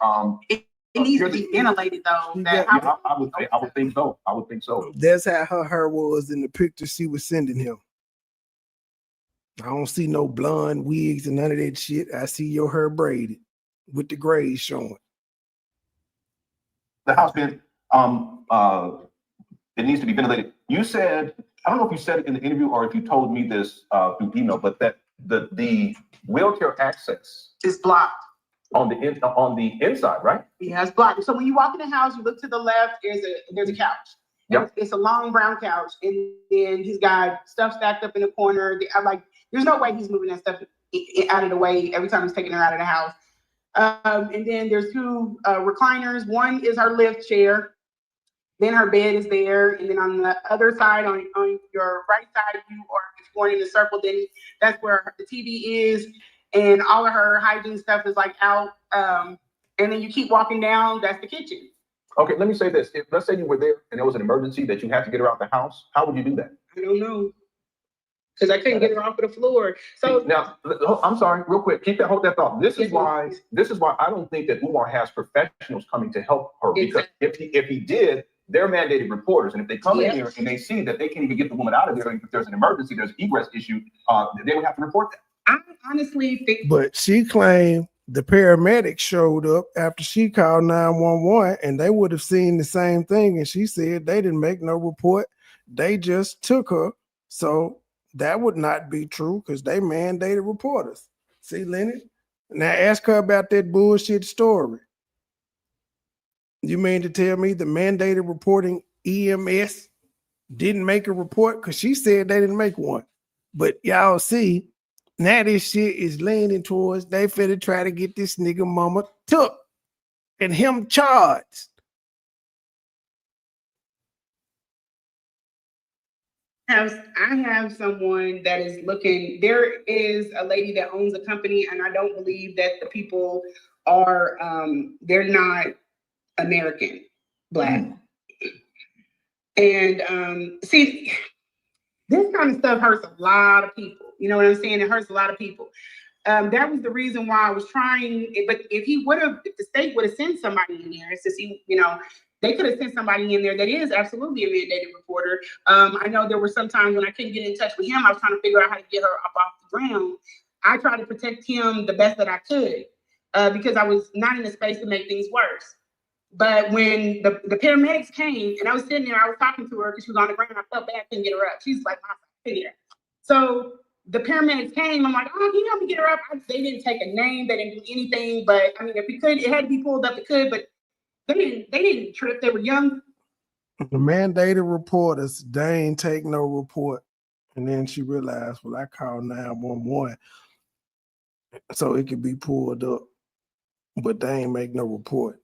It needs to be ventilated though. I would think so. I would think so. That's how her hair was in the picture she was sending him. I don't see no blonde wigs and none of that shit. I see your hair braided with the grays showing. The house been it needs to be ventilated. You said, I don't know if you said it in the interview or if you told me this through email, but that the wheelchair access is blocked on the inside, right? Yeah, it's blocked. So when you walk in the house, you look to the left. There's a couch. Yep. It's a long brown couch, and then he's got stuff stacked up in the corner. There's no way he's moving that stuff out of the way every time he's taking her out of the house. And then there's 2 recliners. One is her lift chair. Then her bed is there. And then on the other side, on your right side, if you're going in a circle, then that's where the TV is. And all of her hygiene stuff is like out. And then you keep walking down, that's the kitchen. Okay, let me say this. If let's say you were there and there was an emergency that you had to get her out the house, how would you do that? I don't know. Because I couldn't get her off of the floor. So now, I'm sorry, real quick. Hold that thought. This is why I don't think that Umar has professionals coming to help her. Because if he did, they're mandated reporters, and if they come in here and they see that they can't even get the woman out of there, if there's an emergency, there's an egress issue, they would have to report that. I honestly think. But she claimed the paramedics showed up after she called 911, and they would have seen the same thing. And she said they didn't make no report; they just took her. So that would not be true because they mandated reporters. See, Lenae? Now ask her about that bullshit story. You mean to tell me the mandated reporting EMS didn't make a report? Because she said they didn't make one. But y'all see, now this shit is leaning towards they finna try to get this nigga mama took and him charged. I have someone that is looking. There is a lady that owns a company, and I don't believe that the people are they're not American Black. And see, this kind of stuff hurts a lot of people. You know what I'm saying? It hurts a lot of people. That was the reason why I was trying. But if the state would have sent somebody in there to see, they could have sent somebody in there that is absolutely a mandated reporter. I know there were some times when I couldn't get in touch with him. I was trying to figure out how to get her up off the ground. I tried to protect him the best that I could because I was not in a space to make things worse. But when the paramedics came and I was sitting there, I was talking to her because she was on the ground. I felt bad, couldn't get her up. She's like, I couldn't get her. So the paramedics came. I'm like, oh, can you help me get her up? They didn't take a name. They didn't do anything. But I mean, if we could, it had to be pulled up. It could, but they didn't trip. They were young. The mandated reporters, they ain't take no report. And then she realized, well, I called 911 so it could be pulled up. But they ain't make no report,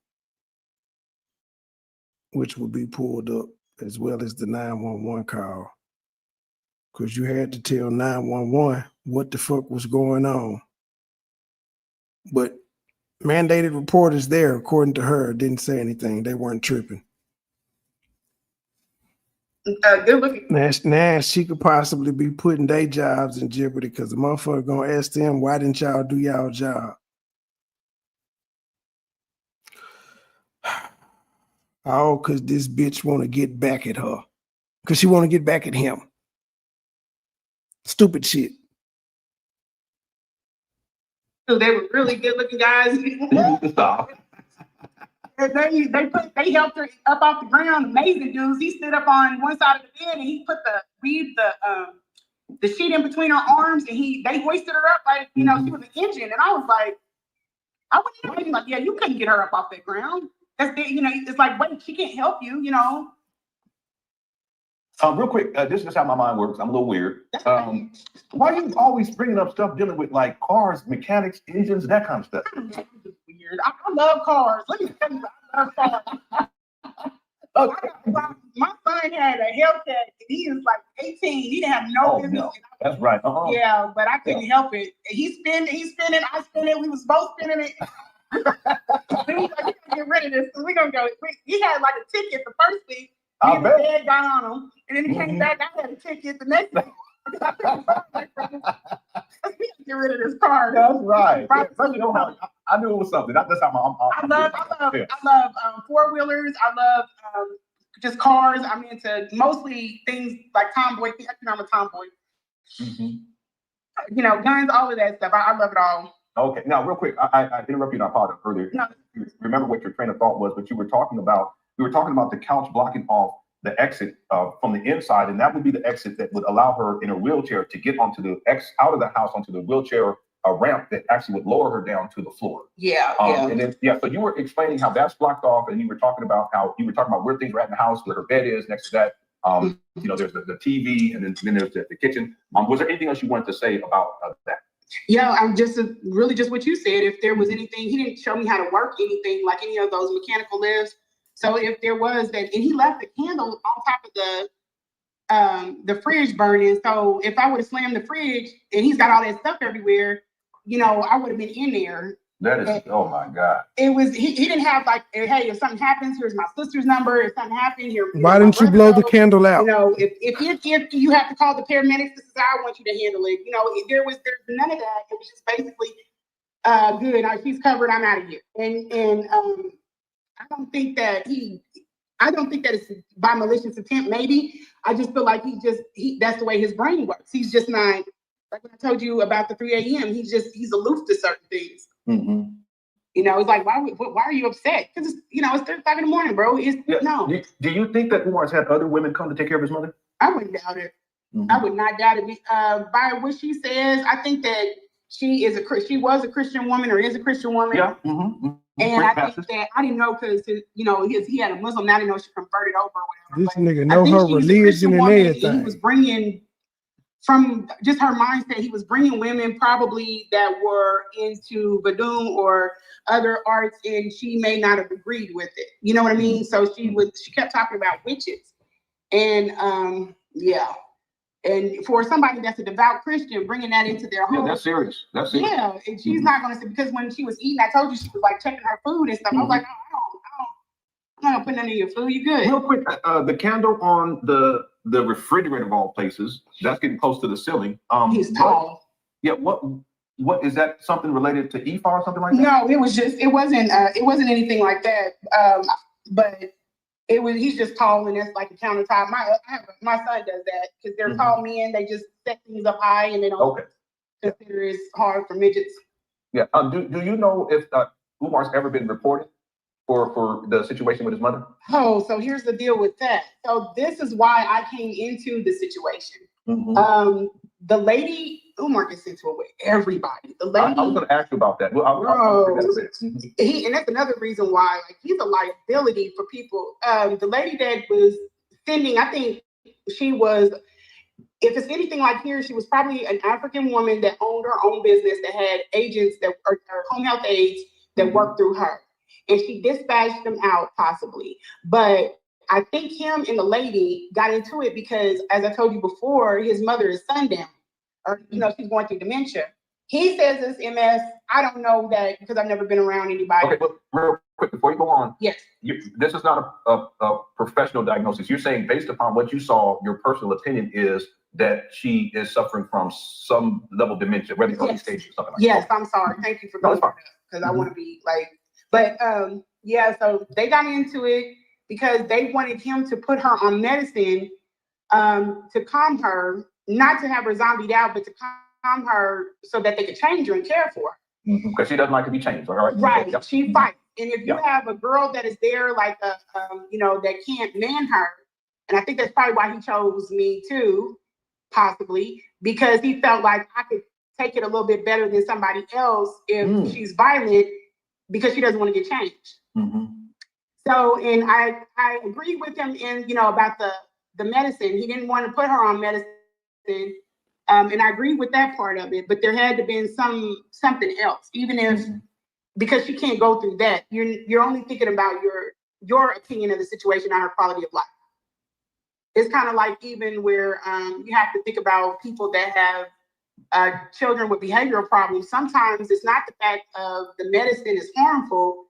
which would be pulled up as well as the 911 call. Because you had to tell 911 what the fuck was going on. But mandated reporters there, according to her, didn't say anything. They weren't tripping. Good looking. Now she could possibly be putting their jobs in jeopardy because the motherfucker gonna ask them, why didn't y'all do y'all job? Oh, because this bitch want to get back at her. Because she want to get back at him. Stupid shit. So they were really good looking guys. Stop. They helped her up off the ground. Amazing dudes. He stood up on one side of the bed and he put the sheet in between her arms and they hoisted her up like she was an engine. And I was like, I wouldn't even like, yeah, you couldn't get her up off that ground. That's it's like, wait, she can't help you, Real quick, this is just how my mind works. I'm a little weird. Why are you always bringing up stuff dealing with like cars, mechanics, engines, that kind of stuff? Weird. I love cars. Let me tell you, I love cars. My son had a Hellcat, and he was like 18. He didn't have no business. No. That's right. Yeah, but I couldn't help it. He's spinning, I spin it. We was both spinning it. He was like, we gotta get rid of this. So we gonna go. He had like a ticket the first week. Me and the dad got on him, and then he came back. I had a ticket the next week. We gotta get rid of this car. That's right. Yeah, I knew it was something. That's how I love four-wheelers. I love just cars. I'm into mostly things like tomboy. I'm a tomboy. Guns, all of that stuff. I love it all. Okay. Now, real quick, I interrupted you. I apologize earlier. No. Remember what your train of thought was, but we were talking about the couch blocking off the exit from the inside, and that would be the exit that would allow her in a wheelchair to get onto out of the house onto the wheelchair ramp that actually would lower her down to the floor. Yeah. And then so you were explaining how that's blocked off, and you were talking about where things are at in the house, where her bed is. Next to that, there's the TV, and then there's the kitchen. Was there anything else you wanted to say about that? Yeah, I'm just really just what you said. If there was anything, he didn't show me how to work anything like any of those mechanical lifts. So if there was that, and he left the candle on top of the fridge burning. So if I would have slammed the fridge and he's got all that stuff everywhere, I would have been in there. That is, oh my God. It was, he didn't have like, hey, if something happens, here's my sister's number. If something happened, why didn't you blow the candle out? If you have to call the paramedics, this is how I want you to handle it. There's none of that. It was just basically, good. She's covered. I'm out of here. And I don't think that it's by malicious intent. Maybe I just feel like that's the way his brain works. He's just not, like when I told you about the 3 a.m. He's aloof to certain things. It's like, why are you upset? Because it's 3 o'clock in the morning, bro. No. Do you think that Umar's had other women come to take care of his mother? I wouldn't doubt it. I would not doubt it. By what she says, I think that she was a Christian woman or is a Christian woman. Yeah. And I think that I didn't know because he had a Muslim. Now I didn't know she converted over or whatever. This nigga know her religion and everything. He was bringing, from just her mindset, he was bringing women probably that were into Voodoo or other arts, and she may not have agreed with it. You know what I mean? So she kept talking about witches, and and for somebody that's a devout Christian, bringing that into their home. Yeah, that's serious. That's serious. Yeah, and she's not going to say, because when she was eating, I told you she was like checking her food and stuff. I was like, I'm not gonna put none of your food. You good? Real quick, the candle on the refrigerator of all places, that's getting close to the ceiling. He's tall. What is that? Something related to EFA or something like that? No, it wasn't anything like that. But he's just tall, and that's like a countertop. My son does that because they're tall men. They just set things up high, and they don't consider it hard for midgets. Yeah. Do you know if Umar's ever been reported for the situation with his mother? Oh, so here's the deal with that. So this is why I came into the situation. The lady, Umar gets into it with everybody. The lady, I was going to ask you about that. And that's another reason why, like, he's a liability for people. The lady that was sending, I think she was, if it's anything like here, she was probably an African woman that owned her own business, that had agents that are home health aides that worked through her. And she dispatched them out possibly. But I think him and the lady got into it because, as I told you before, his mother is sundown, or she's going through dementia. He says it's MS. I don't know that because I've never been around anybody. Okay, but real quick before you go on. Yes. This is not a professional diagnosis. You're saying based upon what you saw, your personal opinion is that she is suffering from some level of dementia, whether early stage or something like that. Yes, I'm sorry. Thank you for going because I want to be like, but yeah, so they got into it because they wanted him to put her on medicine to calm her, not to have her zombied out, but to calm her so that they could change her and care for her. Because she doesn't like to be changed, all right? Right. Yep. She fights. And if you have a girl that is there, like that can't man her, and I think that's probably why he chose me too, possibly, because he felt like I could take it a little bit better than somebody else if she's violent, because she doesn't want to get changed. So, and I agreed with him in, about the medicine. He didn't want to put her on medicine. And I agree with that part of it, but there had to be something else, even if, because she can't go through that. You're only thinking about your opinion of the situation, not her quality of life. It's kind of like even where you have to think about people that have children with behavioral problems. Sometimes it's not the fact of the medicine is harmful,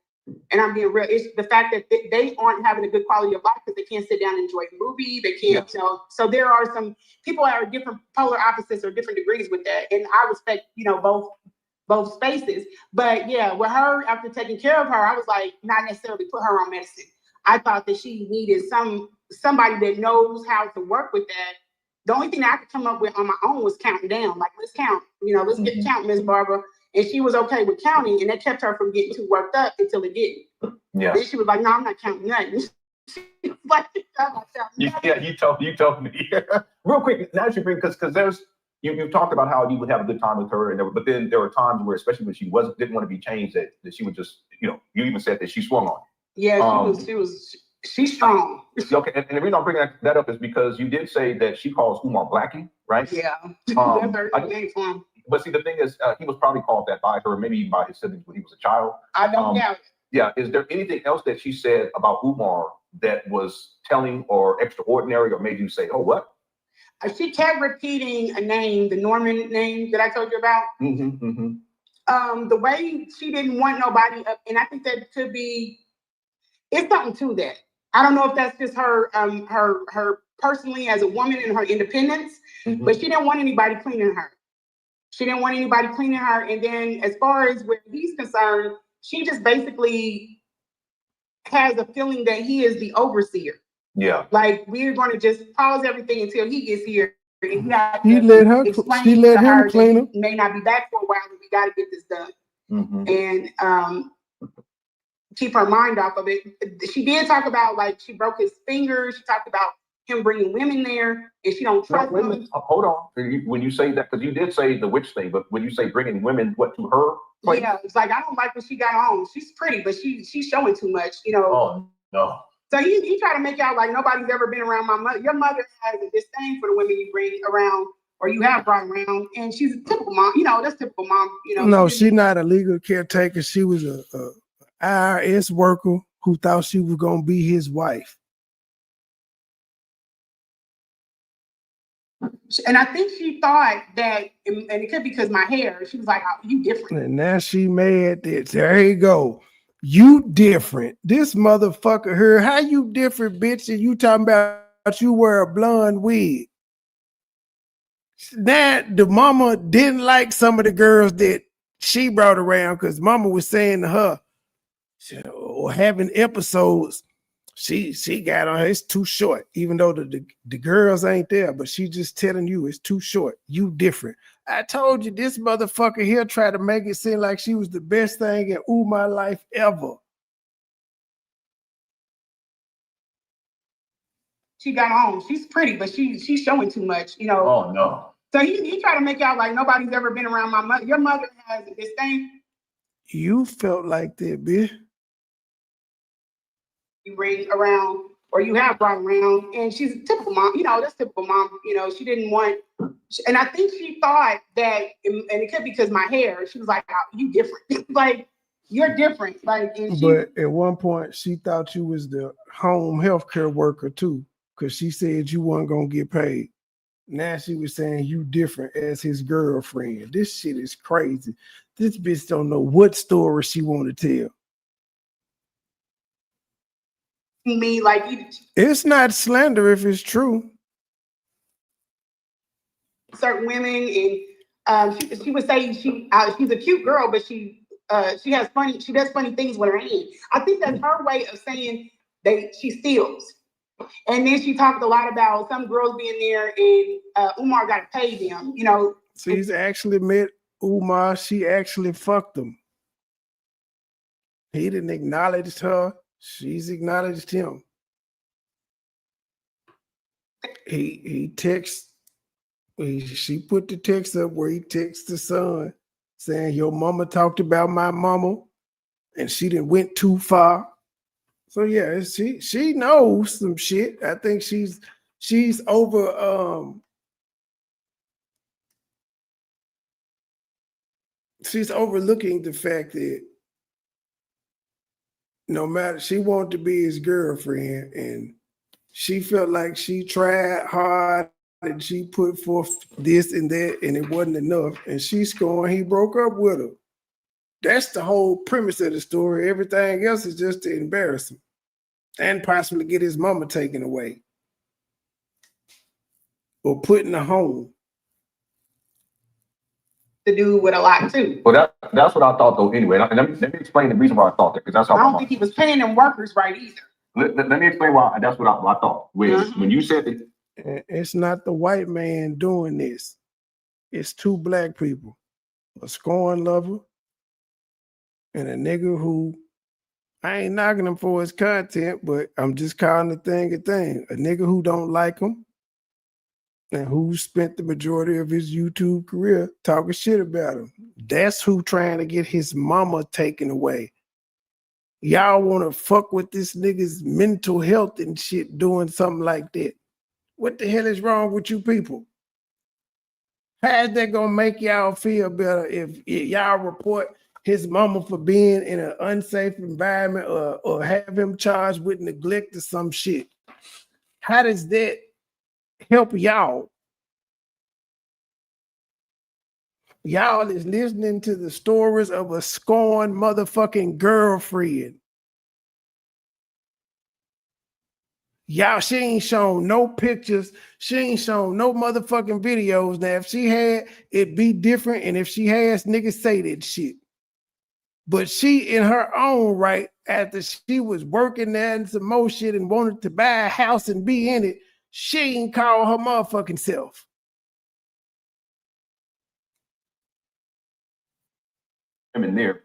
and I'm being real, it's the fact that they aren't having a good quality of life because they can't sit down and enjoy a movie. They can't, so there are some people that are different polar opposites or different degrees with that. And I respect, both spaces. But yeah, with her, after taking care of her, I was like, not necessarily put her on medicine. I thought that she needed somebody that knows how to work with that. The only thing that I could come up with on my own was counting down. Like, let's count, let's get count, Miss Barbara. And she was okay with counting, and that kept her from getting too worked up until it didn't. Yeah. Then she was like, no, I'm not counting nothing. She was like, I'm not counting nothing. Yeah, you told me. Real quick, now you bring, because there's, you've talked about how you would have a good time with her, but then there were times where, especially when she didn't want to be changed, that she would just, you even said that she swung on you. Yeah, she's strong. Okay, and the reason I'm bringing that up is because you did say that she calls Umar Blackie, right? Yeah, that's her name for him. But see, the thing is, he was probably called that by her, maybe even by his siblings when he was a child. I don't doubt it. Yeah, is there anything else that she said about Umar that was telling or extraordinary or made you say, oh, what? She kept repeating a name, the Norman name that I told you about. The way she didn't want nobody up, and I think that could be, it's something to that. I don't know if that's just her personally as a woman and her independence, but she didn't want anybody cleaning her. She didn't want anybody cleaning her. And then as far as where he's concerned, she just basically has a feeling that he is the overseer. Yeah. Like, we're going to just pause everything until he gets here. And she let him clean him. He may not be back for a while, but we got to get this done. And keep her mind off of it. She did talk about, like, she broke his fingers. She talked about him bringing women there, and she don't trust them. Hold on. When you say that, because you did say the witch thing, but when you say bringing women, what, to her place? Yeah, it's like, I don't like what she got on. She's pretty, but she's showing too much, Oh, no. So he tried to make out like nobody's ever been around my mother. Your mother has a disdain for the women you bring around, or you have brought around, and she's a typical mom. That's typical mom. No, she's not a legal caretaker. She was a IRS worker who thought she was gonna be his wife. And I think she thought that, and it could be because my hair, she was like, oh, you different. And now she mad that, there you go. You different. This motherfucker here, how you different, bitch? And you talking about you wear a blonde wig. Now the mama didn't like some of the girls that she brought around because mama was saying to her, or having episodes, she got on her, it's too short, even though the girls ain't there, but she just telling you it's too short. You different. I told you this motherfucker here tried to make it seem like she was the best thing in my life ever. She got on. She's pretty, but she's showing too much, Oh no. So he tried to make out like nobody's ever been around my mother. Your mother has this thing. You felt like that, bitch. You bring around, or you have brought around, and she's a typical mom. That's typical mom. She didn't want, and I think she thought that, and it could be because my hair. She was like, oh, "You different, like you're different." Like, but at one point, she thought you was the home healthcare worker too, because she said you weren't gonna get paid. Now she was saying you different as his girlfriend. This shit is crazy. This bitch don't know what story she want to tell. me like it's not slander if it's true. Certain women, and she would say she's a cute girl, but she does funny things with her hand. I think that's her way of saying she steals. And then she talked a lot about some girls being there, and Umar got to pay them. You know, She's actually met Umar. She actually fucked him. He didn't acknowledge her. She's acknowledged him. He texts. She put the text up where he texts the son saying, your mama talked about my mama and she done went too far. So yeah, she knows some shit. I think she's over she's overlooking the fact that no matter, she wanted to be his girlfriend and she felt like she tried hard and she put forth this and that and it wasn't enough. And she scorned, he broke up with her. That's the whole premise of the story. Everything else is just to embarrass him and possibly get his mama taken away or put in a home. To do with a lot too. Well, that's what I thought though. Anyway, and let me explain the reason why I thought that, because that's how I don't think he was paying them workers right either. Let me explain why. That's what I thought. When you said that, it's not the white man doing this. It's two black people, a scorn lover and a nigga who, I ain't knocking him for his content, but I'm just calling the thing a thing. A nigga who don't like him and who spent the majority of his YouTube career talking shit about him. That's who trying to get his mama taken away. Y'all want to fuck with this nigga's mental health and shit doing something like that. What the hell is wrong with you people? How is that gonna make y'all feel better if y'all report his mama for being in an unsafe environment or have him charged with neglect or some shit? How does that help y'all? Y'all is listening to the stories of a scorned motherfucking girlfriend. Y'all, she ain't shown no pictures. She ain't shown no motherfucking videos. Now, if she had, it'd be different. And if she has, niggas say that shit. But she, in her own right, after she was working there and some more shit and wanted to buy a house and be in it, she ain't call her motherfucking self. women there,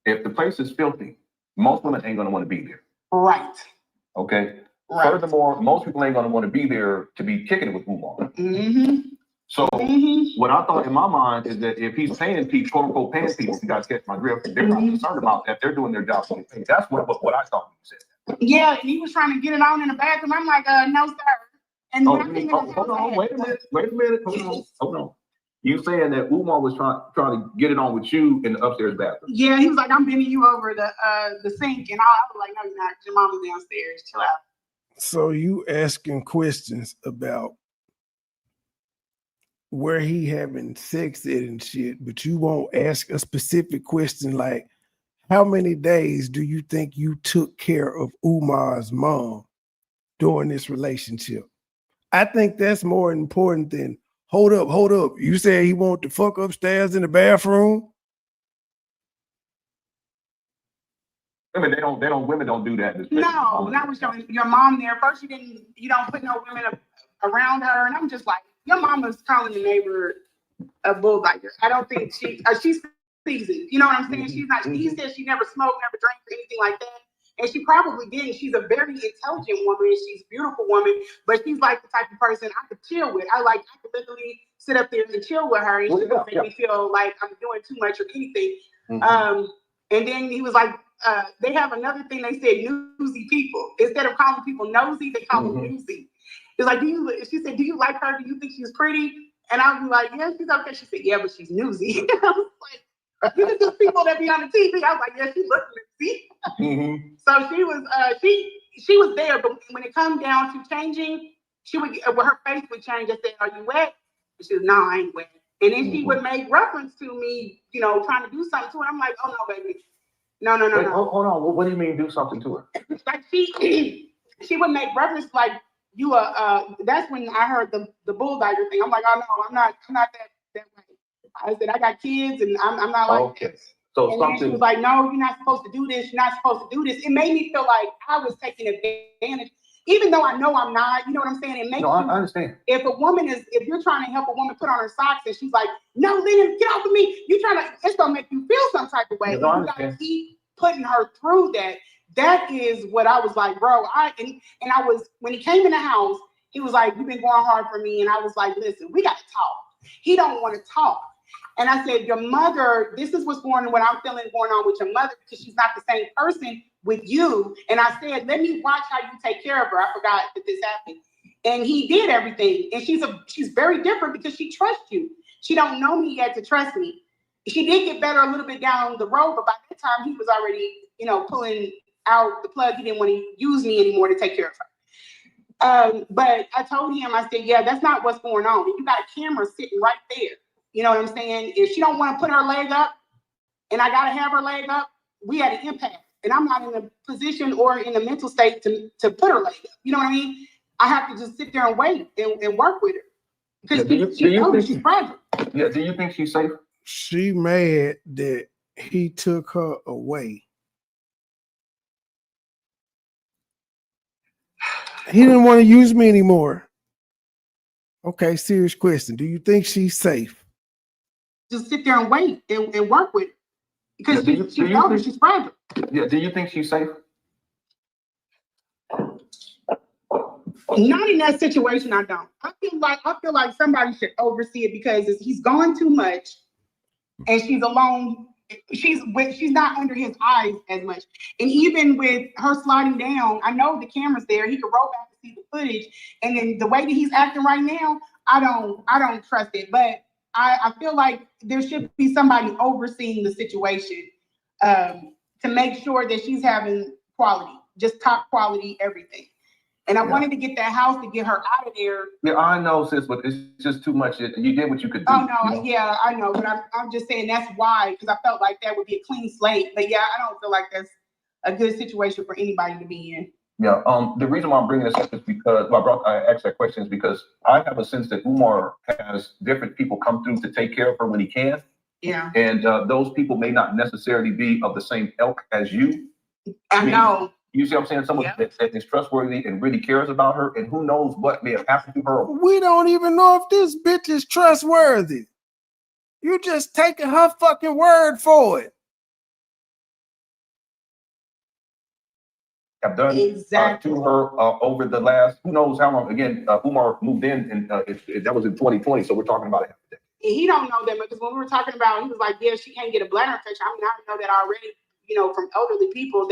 if the place is filthy, most women ain't gonna want to be there. Right. Okay. Right. Furthermore, most people ain't gonna want to be there to be kicking it with Umar. So what I thought in my mind is that if he's paying people, quote unquote, paying people, you guys get my drift, they're not concerned about that. They're doing their job to get paid. That's what I thought you said. Yeah, and he was trying to get it on in the bathroom. I'm like, no, sir. And hold on, wait a minute. Hold on. You saying that Umar was trying to get it on with you in the upstairs bathroom? Yeah, he was like, I'm bending you over the sink, and I was like, no, you're not. Your mama's downstairs. Chill out. So you asking questions about where he having sex at and shit, but you won't ask a specific question like, how many days do you think you took care of Umar's mom during this relationship? I think that's more important than, hold up. You said he want to fuck upstairs in the bathroom? Women don't do that. No, that was your mom there. First, you don't put no women around her. And I'm just like, your mama's calling the neighbor a bullbiker. I don't think she's seasoned. You know what I'm saying? She's not, he said she never smoked, never drank, or anything like that. And she probably didn't. She's a very intelligent woman and she's a beautiful woman, but she's like the type of person I could chill with. I could literally sit up there and chill with her and she doesn't make me feel like I'm doing too much or anything. And then he was like, they have another thing they said, newsy people. Instead of calling people nosy, they call them newsy. It's like, she said, do you like her? Do you think she's pretty? And I was like, yeah, she's okay. She said, yeah, but she's newsy. I was like, these are just people that be on the TV. I was like, yeah, she looks newsy. So she was there, but when it comes down to changing, she would, her face would change. I said, are you wet? And she was, no, I ain't wet. And then she would make reference to me, trying to do something to her. I'm like, oh no, baby. No. Wait, hold on. What do you mean do something to her? Like she she would make reference like you that's when I heard the bulldogger thing. I'm like, oh no, I'm not that way. I said I got kids and I'm not like this. So and then she was like, no, you're not supposed to do this. You're not supposed to do this. It made me feel like I was taking advantage, even though I know I'm not. You know what I'm saying? It makes I understand. If you're trying to help a woman put on her socks and she's like, no, Lena, get off of me. It's gonna make you feel some type of way. No, you gotta keep putting her through that. That is what I was like, bro. And I was, when he came in the house, he was like, you've been going hard for me. And I was like, listen, we gotta talk. He don't want to talk. And I said, your mother, this is what's going on, what I'm feeling going on with your mother, because she's not the same person with you. And I said, let me watch how you take care of her. I forgot that this happened. And he did everything. And she's very different because she trusts you. She don't know me yet to trust me. She did get better a little bit down the road, but by that time he was already, pulling out the plug. He didn't want to use me anymore to take care of her. But I told him, I said, yeah, that's not what's going on. You got a camera sitting right there. You know what I'm saying? If she don't want to put her leg up and I got to have her leg up, we at an impasse. And I'm not in a position or in a mental state to put her leg up. You know what I mean? I have to just sit there and wait and work with her. Because she's fragile. Yeah, do you think she's safe? She mad that he took her away. He didn't want to use me anymore. Okay, serious question. Do you think she's safe? Just sit there and wait and work with her. Because she's fragile. Yeah, do you think she's safe? Not in that situation, I don't. I feel like somebody should oversee it because he's going too much and she's alone. She's not under his eyes as much. And even with her sliding down, I know the camera's there. He could roll back and see the footage. And then the way that he's acting right now, I don't trust it. But I feel like there should be somebody overseeing the situation to make sure that she's having quality, just top quality everything. And I wanted to get that house to get her out of there. Yeah, I know, sis, but it's just too much. You did what you could do. Oh, no, yeah, I know. But I'm just saying that's why, because I felt like that would be a clean slate. But yeah, I don't feel like that's a good situation for anybody to be in. Yeah, the reason why I'm bringing this up is because I asked that question is because I have a sense that Umar has different people come through to take care of her when he can. Yeah. And those people may not necessarily be of the same ilk as you. I know. You see what I'm saying? Someone that is trustworthy and really cares about her, and who knows what may have happened to her. We don't even know if this bitch is trustworthy. You just taking her fucking word for it. Have done to her over the last, who knows how long. Again, Umar moved in, and that was in 2020, so we're talking about it. He don't know that because when we were talking about, he was like, yeah, she can't get a bladder infection. I mean, I know that already, from elderly people,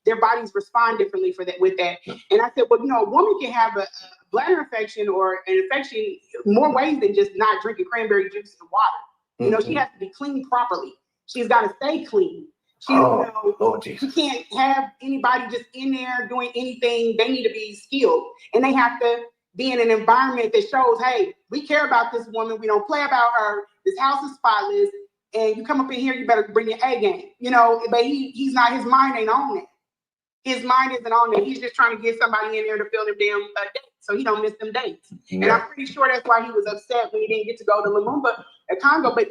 their bodies respond differently with that. And I said, well, a woman can have a bladder infection or an infection more ways than just not drinking cranberry juice and water. She has to be cleaned properly. She's got to stay clean. She can't have anybody just in there doing anything. They need to be skilled. And they have to be in an environment that shows, hey, we care about this woman. We don't play about her. This house is spotless. And you come up in here, you better bring your A game. But he's not, his mind ain't on that. His mind isn't on that. He's just trying to get somebody in there to fill them damn dates so he don't miss them dates. Yeah. And I'm pretty sure that's why he was upset when he didn't get to go to Lumumba at Congo. But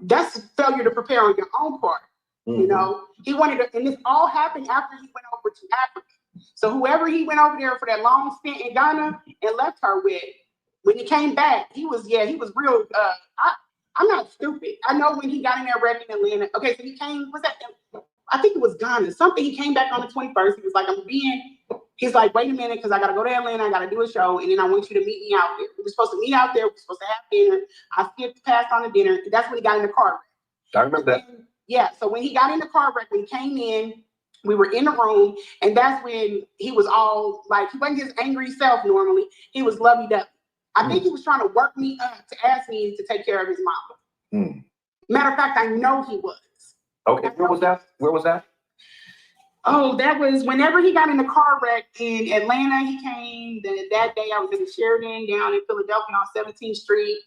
that's failure to prepare on your own part. Mm-hmm. He wanted to, and this all happened after he went over to Africa. So whoever he went over there for that long stint in Ghana and left her with, when he came back, he was real. I'm not stupid. I know when he got in there wrecking Atlanta. Okay, so he came, I think it was Ghana. Something, he came back on the 21st. He was like, he's like, wait a minute, because I got to go to Atlanta. I got to do a show. And then I want you to meet me out there. We were supposed to meet out there. We were supposed to have dinner. I skipped past on the dinner. That's when he got in the car wreck. I remember that. Yeah, so when he got in the car wreck, when he came in, we were in the room. And that's when he was all like, he wasn't his angry self normally. He was lovey-dovey. I think he was trying to work me up to ask me to take care of his mama. Matter of fact, I know he was. Okay, where was that? Oh, that was whenever he got in the car wreck in Atlanta. He came that day. I was in the Sheridan down in Philadelphia on 17th Street.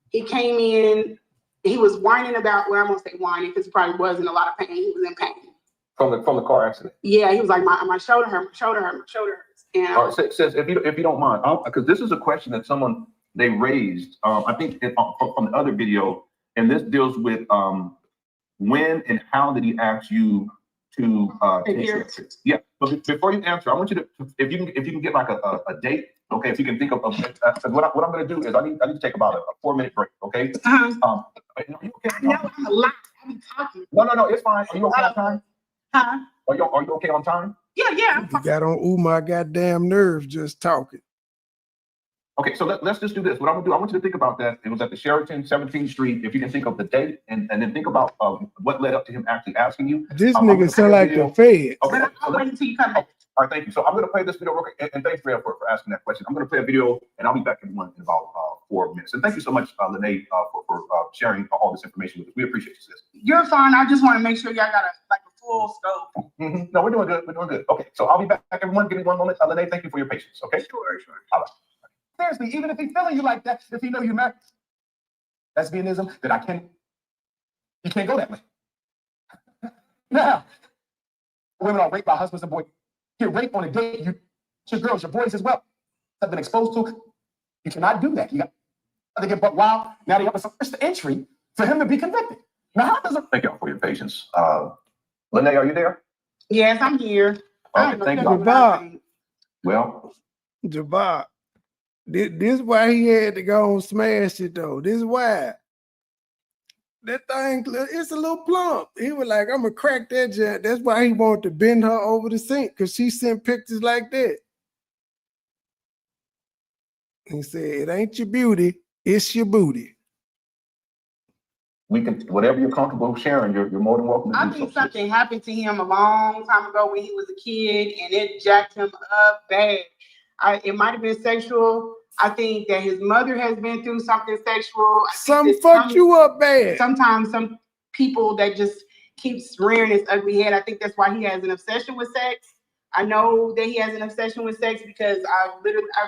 He came in. He was whining about, well, I won't say whining because he probably was in a lot of pain. He was in pain. From the car accident. Yeah, he was like, my shoulder hurt, my shoulder hurt, my shoulder hurts. And All right, says if you don't mind, because this is a question that they raised. I think from the other video, and this deals with when and how did he ask you to yeah. But before you answer, I want you to if you can get like a date. Okay, if you can think of what I'm going to do is I need to take about a 4-minute break. Okay. Are you okay? No, I'm a lot. I'm talking. No, it's fine. Are you okay on time? Huh? Are you okay on time? Yeah. You got on Umar goddamn nerves just talking. Okay, so let's just do this. What I'm gonna do, I want you to think about that. It was at the Sheraton, 17th Street. If you can think of the date and then think about what led up to him actually asking you. This nigga sound like the Fed. Okay, I'll wait until you come back. All right, thank you. So I'm gonna play this video real quick, and thanks for asking that question. I'm gonna play a video, and I'll be back in about 4 minutes. And thank you so much, Lenae, for sharing all this information with us. We appreciate you, sis. You're fine. I just want to make sure y'all got a full scope. No, we're doing good. We're doing good. Okay, so I'll be back, everyone. Give me 1 moment. Lenae, thank you for your patience. Okay. Sure. All right. Seriously, even if he's feeling you like that, if he know you're not lesbianism, then you can't go that way. Now, women are raped by husbands and boys. Get raped on a date, your girls, your boys as well, have been exposed to it. You cannot do that. You got to get buck wild. Now they have a first entry for him to be convicted. Now, how does it? Thank y'all for your patience. Lenae, are you there? Yes, I'm here. Okay, thank you. Jabbar. Well, Jabbar. This is why he had to go and smash it though. This is why. That thing, it's a little plump. He was like, I'm gonna crack that jet. That's why he wanted to bend her over the sink, because she sent pictures like that. He said, it ain't your beauty, it's your booty. we can, whatever you're comfortable sharing, you're more than welcome to do. I think something happened to him a long time ago when he was a kid, and it jacked him up bad. It might have been sexual. I think that his mother has been through something sexual. Some fucked you up bad. Sometimes some people that just keeps rearing his ugly head. I think that's why he has an obsession with sex. I know that he has an obsession with sex because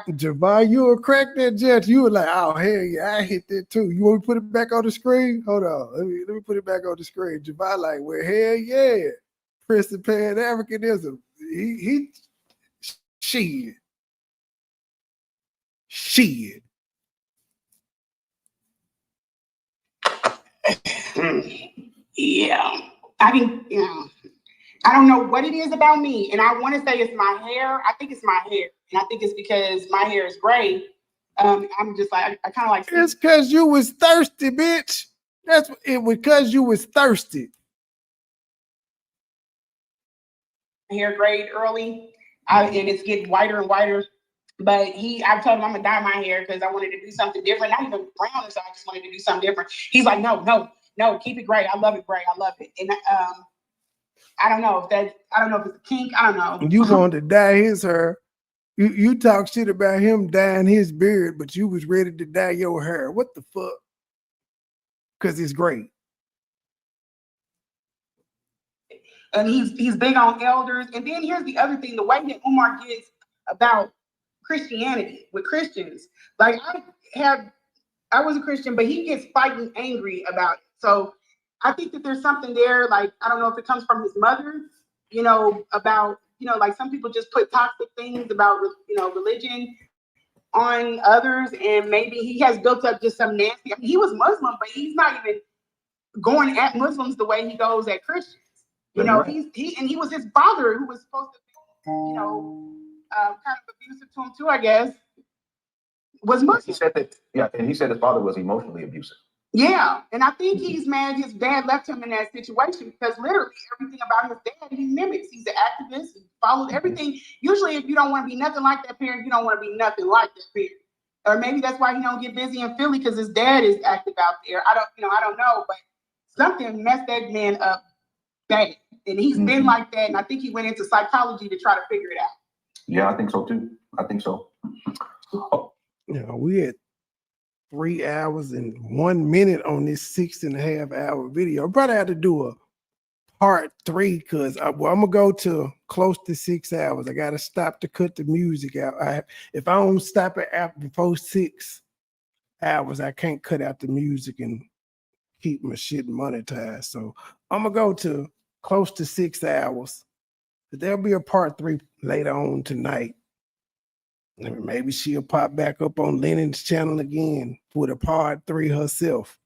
Jabbar, you were crack that jet. You were like, oh hell yeah, I hit that too. You want me to put it back on the screen? Hold on, let me put it back on the screen. Jabbar like, well, hell yeah, Prince of Pan Africanism. He shit. Yeah, I mean, I don't know what it is about me, and I want to say it's my hair. I think it's my hair, and I think it's because my hair is gray. I'm just like, I kind of like. It's because you was thirsty, bitch. That's it. Because you was thirsty. Hair grayed early, and it's getting whiter and whiter. But I've told him I'm gonna dye my hair because I wanted to do something different. Not even brown, so I just wanted to do something different. He's like, no, keep it gray. I love it gray. I love it. And I don't know if it's a kink. I don't know. You wanted to dye his hair. You talk shit about him dyeing his beard, but you was ready to dye your hair. What the fuck? Because it's great. And he's big on elders. And then here's the other thing: the way that Umar gets about Christianity with Christians. Like I was a Christian, but he gets fighting angry about it. So I think that there's something there. Like, I don't know if it comes from his mother, about, like some people just put toxic things about, religion on others. And maybe he has built up just some nasty, I mean, he was Muslim, but he's not even going at Muslims the way he goes at Christians. Right. He was his father who was supposed to be, kind of abusive to him too, I guess, was Muslim. He said that, and he said his father was emotionally abusive. Yeah, and I think he's mad his dad left him in that situation because literally everything about his dad he mimics. He's an activist, he followed everything. Usually if you don't want to be nothing like that parent, you don't want to be nothing like that parent. Or maybe that's why he don't get busy in Philly because his dad is active out there. I don't know, but something messed that man up bad. And he's been like that, and I think he went into psychology to try to figure it out. Yeah, I think so too. I think so. We had 3 hours and 1 minute on this 6.5 hour video. I probably have to do a part 3 because I'm gonna go to close to 6 hours. I gotta stop to cut the music out. If I don't stop it after before 6 hours, I can't cut out the music and keep my shit monetized. So I'm gonna go to close to 6 hours. There'll be a part 3 later on tonight. Maybe she'll pop back up on Lenae's channel again with a part 3 herself.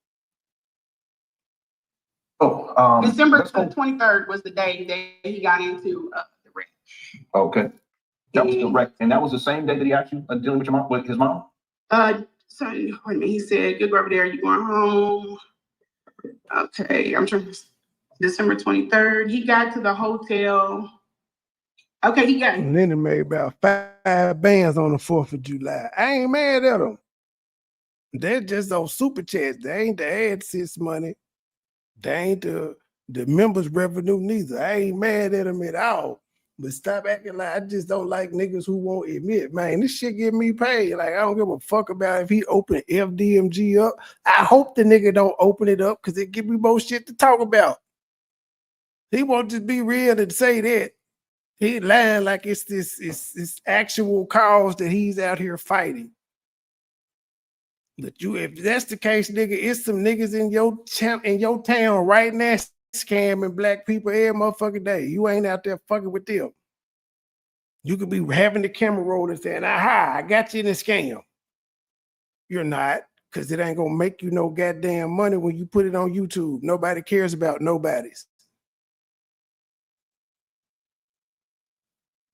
Oh, December 23rd was the day that he got into the wreck. Okay. That was the wreck. And that was the same day that he actually dealing with your mom, with his mom? So wait a minute, he said, "Good, go over there, you going home?" Okay, I'm trying to, December 23rd, he got to the hotel. Okay, he got. And then he made about 5 bands on the 4th of July. I ain't mad at them. They're just those super chats. They ain't the AdSense money. They ain't the members' revenue neither. I ain't mad at them at all. But stop acting like I just don't like niggas who won't admit, man, this shit get me paid. Like, I don't give a fuck about if he open FDMG up. I hope the nigga don't open it up because it give me more shit to talk about. He won't just be real and say that. He lying like it's this actual cause that he's out here fighting. But if that's the case, nigga, it's some niggas in your town right now scamming black people every motherfucking day. You ain't out there fucking with them. You could be having the camera roll and saying, aha, I got you in a scam. You're not, because it ain't gonna make you no goddamn money when you put it on YouTube. Nobody cares about nobody's.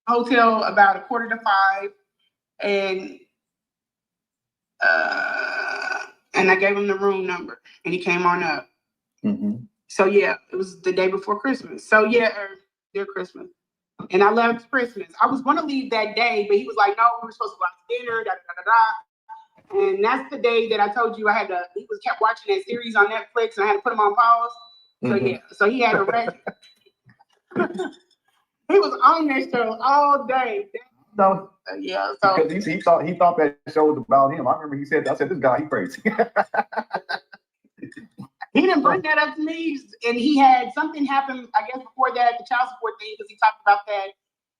Hotel about 4:45, and I gave him the room number, and he came on up. Mm-hmm. So yeah, it was the day before Christmas. So yeah, their Christmas, and I left Christmas. I was going to leave that day, but he was like, "No, we were supposed to go out to dinner." Da, da, da, da. And that's the day that I told you I had to. He was kept watching that series on Netflix, and I had to put him on pause. So yeah, so he had a rest. He was on that show all day. No, yeah. So because he thought that show was about him. I remember he said, "I said this guy, he crazy." He didn't bring that up to me, and he had something happen, I guess, before that, the child support thing, because he talked about that.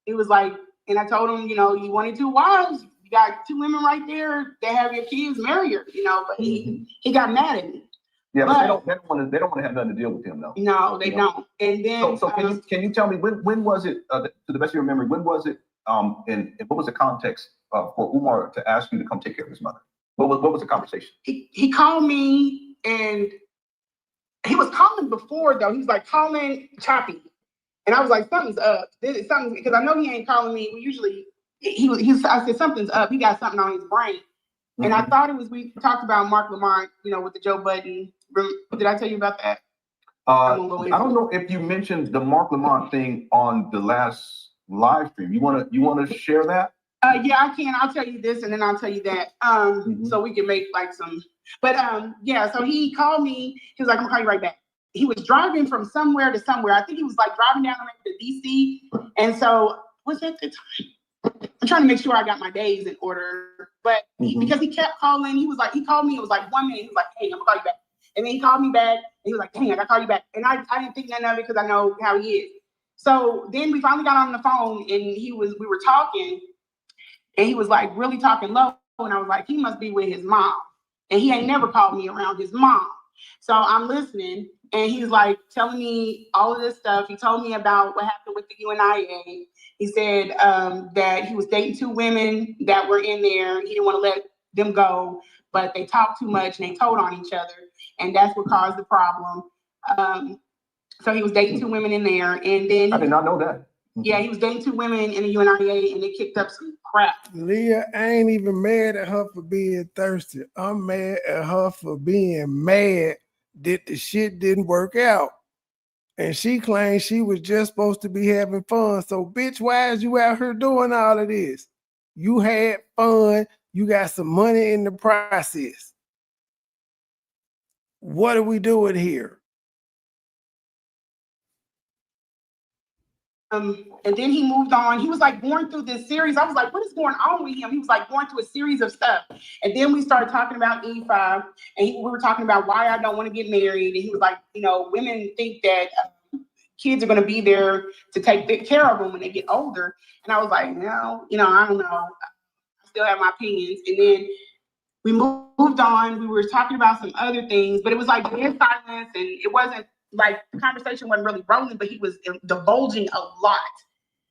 He was like, and I told him, you know, you wanted 2 wives, you got 2 women right there that have your kids, marry her, you know. But he got mad at me. Yeah, but they don't want to have nothing to deal with him, though. No, they don't. And then so can you tell me when was it, to the best of your memory, when was it, and what was the context for Umar to ask you to come take care of his mother? What was the conversation? He called me, and he was calling before, though. He was like calling choppy, and I was like, something's up. Something, because I know he ain't calling me. We usually I said something's up. He got something on his brain. And I thought it was, we talked about Mark Lamont, you know, with the Joe Budden. Did I tell you about that? I don't know if you mentioned the Mark Lamont thing on the last live stream. You wanna share that? Yeah, I can. I'll tell you this, and then I'll tell you that. So we can make like some. But yeah. So he called me. He was like, "I'm gonna call you right back." He was driving from somewhere to somewhere. I think he was like driving down to DC. And so was that the time? I'm trying to make sure I got my days in order. But because he kept calling, he called me. It was like 1 minute. He was like, "Hey, I'm gonna call you back." And then he called me back. And he was like, "Dang, I gotta call you back." And I didn't think none of it because I know how he is. So then we finally got on the phone, and we were talking, and he was like really talking low. And I was like, he must be with his mom. And he ain't never called me around his mom. So I'm listening, and he's like telling me all of this stuff. He told me about what happened with the UNIA. He said that he was dating 2 women that were in there. He didn't want to let them go, but they talked too much and they told on each other. And that's what caused the problem. So he was dating 2 women in there. And then I did not know that. Yeah, he was dating 2 women in the UNIA, and they kicked up some crap. Leah, I ain't even mad at her for being thirsty. I'm mad at her for being mad that the shit didn't work out. And she claims she was just supposed to be having fun. So, bitch, why is you out here doing all of this? You had fun. You got some money in the process. What are we doing here? And then he moved on. He was like going through this series. I was like, what is going on with him? He was like going through a series of stuff. And then we started talking about E5, and we were talking about why I don't want to get married. And he was like, you know, women think that kids are going to be there to take care of them when they get older. And I was like, no, you know, I don't know. I still have my opinions. And then we moved on. We were talking about some other things, but it was like dead silence, and it wasn't like the conversation wasn't really rolling, but he was divulging a lot.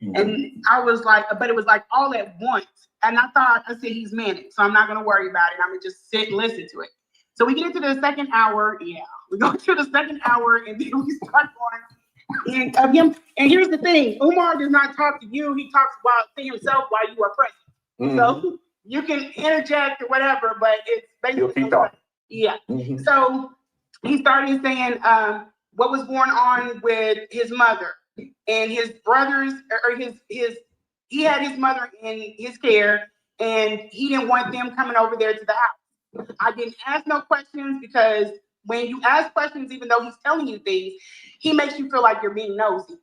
And I was like, but it was like all at once. And I said, he's manic, so I'm not gonna worry about it. I'm gonna just sit and listen to it. So we get into the second hour. Yeah, we go to the second hour, and then we start going. And him. And here's the thing: Umar does not talk to you. He talks to himself while you are present. So you can interject or whatever, but it's basically yeah. So he started saying what was going on with his mother and his brothers, or he had his mother in his care, and he didn't want them coming over there to the house. I didn't ask no questions, because when you ask questions, even though he's telling you things, he makes you feel like you're being nosy.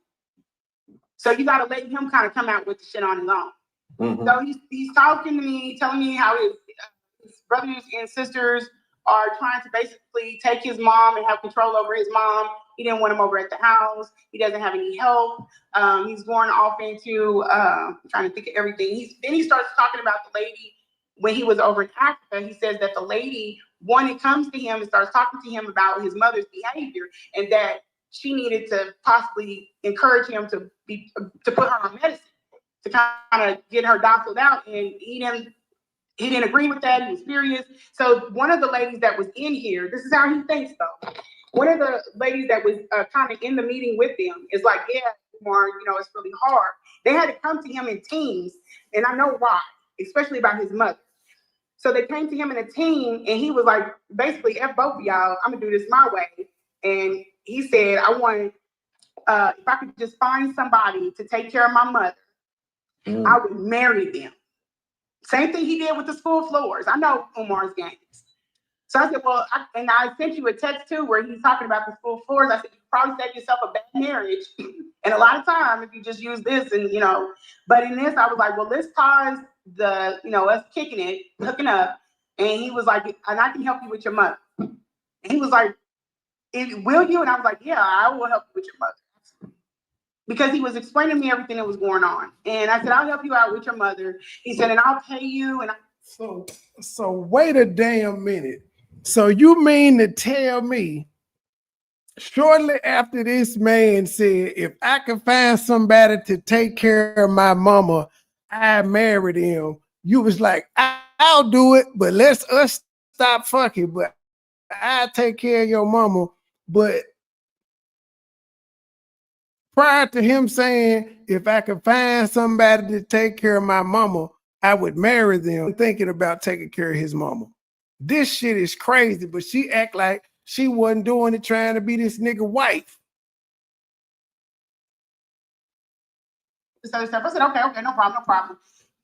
So you got to let him kind of come out with the shit on his own. So he's talking to me, telling me how his brothers and sisters are trying to basically take his mom and have control over his mom. He didn't want him over at the house. He doesn't have any help. He's going off into trying to think of everything. Then he starts talking about the lady when he was over in Africa. He says that the lady, comes to him and starts talking to him about his mother's behavior, and that she needed to possibly encourage him to put her on medicine to kind of get her doctored out, and he didn't agree with that. He was furious. So one of the ladies that was in here, this is how he thinks though. One of the ladies that was kind of in the meeting with them is like, yeah, Umar, it's really hard. They had to come to him in teams, and I know why, especially about his mother. So they came to him in a team, and he was like, basically, F both of y'all, I'm gonna do this my way. And he said, I want, if I could just find somebody to take care of my mother, I would marry them. Same thing he did with the school floors. I know Umar's games. So I said, well, I sent you a text too where he's talking about the school floors. I said, you probably saved yourself a bad marriage. And a lot of time if you just use this and, but in this, I was like, well, let's pause the, us kicking it, hooking up. And he was like, and I can help you with your mother. And he was like, will you? And I was like, yeah, I will help you with your mother. Because he was explaining to me everything that was going on. And I said, I'll help you out with your mother. He said, and I'll pay you. And So wait a damn minute. So you mean to tell me shortly after this man said, if I can find somebody to take care of my mama, I married him, you was like, I'll do it, but let's us stop fucking, but I take care of your mama. But prior to him saying, if I could find somebody to take care of my mama, I would marry them, thinking about taking care of his mama. This shit is crazy, but she act like she wasn't doing it trying to be this nigga wife. I said, okay, no problem.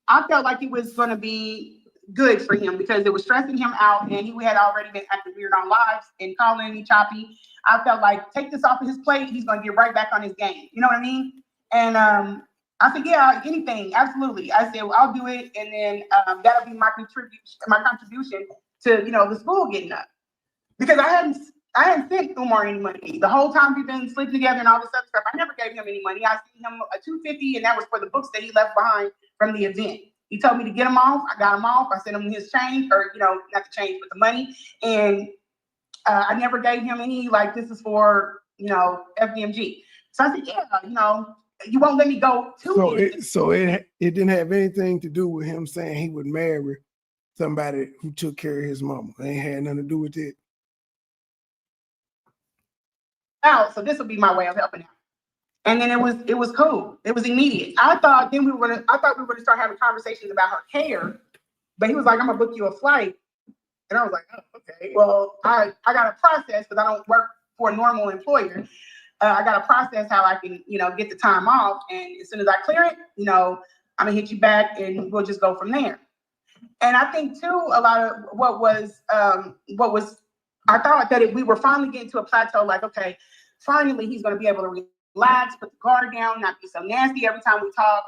I felt like it was going to be good for him because it was stressing him out, and he had already been acting weird on lives and calling me choppy. I felt like, take this off of his plate. He's going to get right back on his game. You know what I mean? And I said, yeah, anything, absolutely. I said, well, I'll do it, and then that'll be my contribution to the school getting up, because I hadn't sent Umar any money the whole time we've been sleeping together and all this other stuff. I never gave him any money. I sent him a $250, and that was for the books that he left behind from the event. He told me to get him off. I got him off. I sent him his change, or not the change, but the money. And I never gave him any like, this is for FDMG. So I said, yeah, you won't let me go to So it didn't have anything to do with him saying he would marry somebody who took care of his mama. It ain't had nothing to do with it. So this will be my way of helping out. And then it was cool. It was immediate. I thought we were gonna start having conversations about her care, but he was like, I'm gonna book you a flight. And I was like, oh, okay. Well, I got a process, because I don't work for a normal employer. I got to process how I can, get the time off. And as soon as I clear it, I'm gonna hit you back, and we'll just go from there. And I think too, a lot of what was I thought that we were finally getting to a plateau, like, okay, finally he's gonna be able to relax, put the guard down, not be so nasty every time we talk,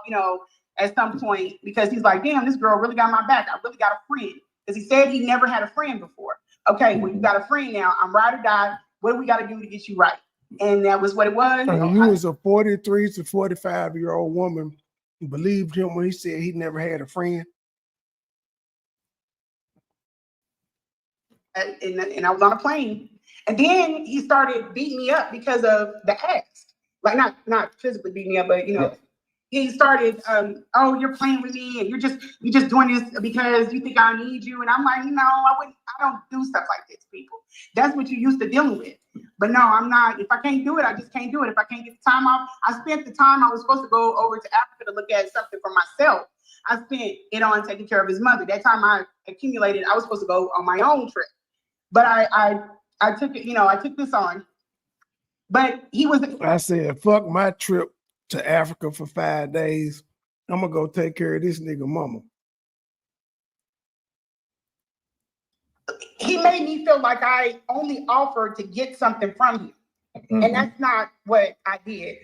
at some point, because he's like, damn, this girl really got my back. I really got a friend. Because he said he never had a friend before. Okay, well, you got a friend now. I'm ride or die. What do we got to do to get you right? And that was what it was. You was a 43 to 45-year-old woman who believed him when he said he never had a friend. And I was on a plane. And then he started beating me up because of the ass. Like not physically beating me up, but he started, oh, you're playing with me and you're just doing this because you think I need you. And I'm like, no, I don't do stuff like this, people. That's what you used to dealing with. But no, I'm not. If I can't do it, I just can't do it. If I can't get the time off, I spent the time I was supposed to go over to Africa to look at something for myself. I spent it on taking care of his mother. That time I accumulated, I was supposed to go on my own trip. But I took it, I took this on. But he was. I said, fuck my trip to Africa for 5 days. I'm gonna go take care of this nigga mama. He made me feel like I only offered to get something from him. Mm-hmm. And that's not what I did.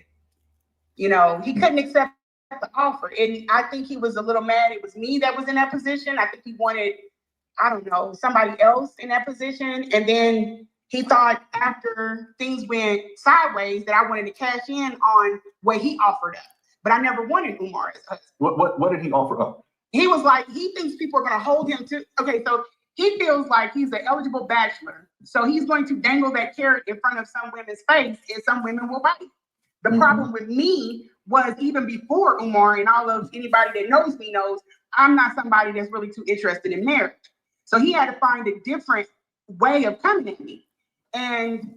He couldn't accept the offer. And I think he was a little mad. It was me that was in that position. I think he wanted, I don't know, somebody else in that position. And then he thought after things went sideways that I wanted to cash in on what he offered up. But I never wanted Umar as husband. What did he offer up? He was like, he thinks people are going to hold him to, okay, so he feels like he's an eligible bachelor. So he's going to dangle that carrot in front of some women's face and some women will bite. The problem with me was even before Umar and all of anybody that knows me knows, I'm not somebody that's really too interested in marriage. So he had to find a different way of coming at me. And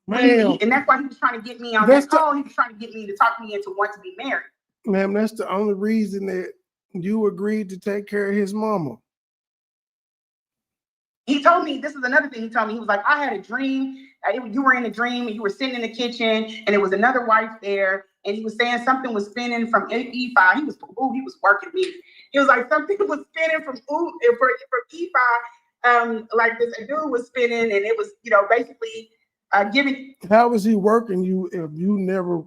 that's why he was trying to get me on that call. He was trying to get me to talk me into wanting to be married. Ma'am, that's the only reason that you agreed to take care of his mama. He told me, this is another thing he told me. He was like, I had a dream. You were in a dream and you were sitting in the kitchen and there was another wife there. And he was saying something was spinning from E5. He was working me. He was like, something was spinning from E5. Like this dude was spinning and it was, basically giving. How was he working you if you never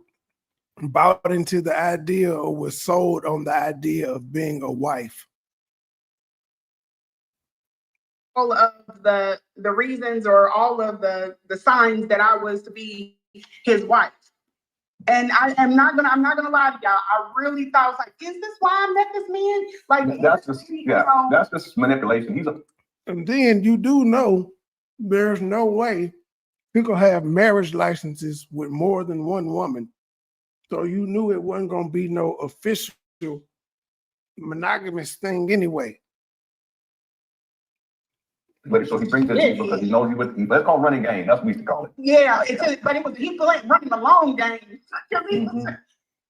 bought into the idea or was sold on the idea of being a wife? All of the reasons or all of the signs that I was to be his wife. And I'm not gonna lie to y'all. I really thought, I was like, is this why I met this man? Like that's just manipulation. And then you do know there's no way he could have marriage licenses with more than one woman. So you knew it wasn't gonna be no official monogamous thing anyway. But so he brings it because he knows you with. Let's call it running game. That's what we used to call it. Yeah, but it was he like running the long game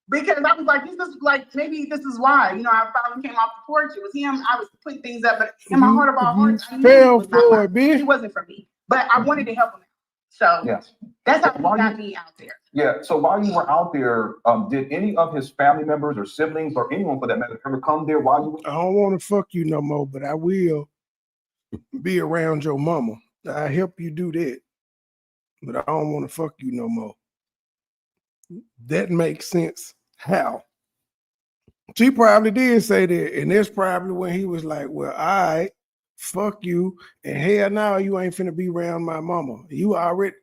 because I was like, this is like maybe this is why I finally came off the porch. It was him. I was putting things up, but in my heart of all hearts, I fell for it, bitch. He wasn't for me, but I wanted to help him out. So yes, that's how he got me out there. Yeah. So while you were out there, did any of his family members or siblings or anyone for that matter ever come there while you were? I don't want to fuck you no more, but I will be around your mama. I help you do that, but I don't want to fuck you no more. That makes sense. How? She probably did say that, and that's probably when he was like, well, all right, fuck you, and hell no, you ain't finna be around my mama. You already,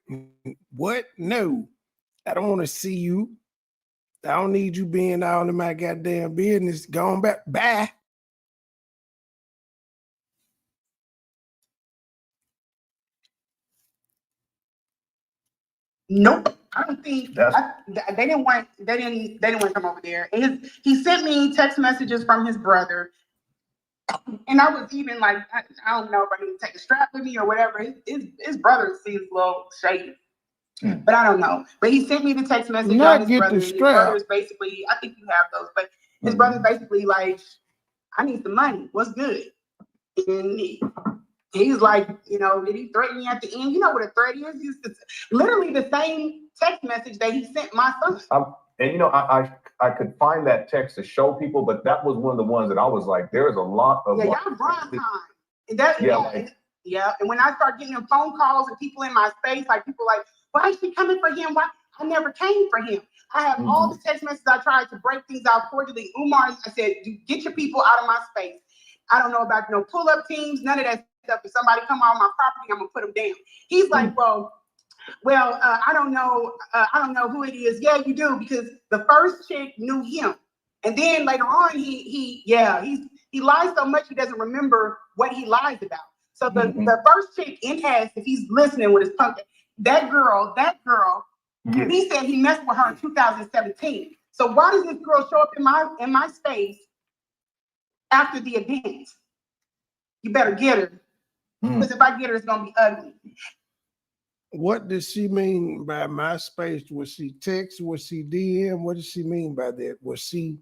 what? No, I don't want to see you. I don't need you being out in my goddamn business. Going back, bye. Nope, I don't think they didn't want to come over there. He sent me text messages from his brother, and I was even like, I don't know if I need to take a strap with me or whatever. His brother seems a little shady, but I don't know. But he sent me the text message. Not his get brother. the strap. His brother's basically, I think you have those, but his brother's basically like, I need some money. What's good? And he's like, did he threaten me at the end? You know what a threat is? It's literally the same text message that he sent my son. And I could find that text to show people, but that was one of the ones that I was like, there's a lot of y'all grind time. And and when I start getting phone calls and people in my space, like people like, why is she coming for him? Why? I never came for him. I have all the text messages. I tried to break things out cordially. Umar, I said, get your people out of my space. I don't know about no pull-up teams, none of that stuff. If somebody come on my property, I'm gonna put them down. He's like, well, I don't know. I don't know who it is. Yeah, you do, because the first chick knew him, and then later on, he lies so much he doesn't remember what he lies about. So the first chick in ass, if he's listening with his punk, that girl, Yes. he said he messed with her in 2017. So why does this girl show up in my space after the event? You better get her. Because if I get her, it's gonna be ugly. What does she mean by MySpace? Was she text? Was she DM? What does she mean by that? Was she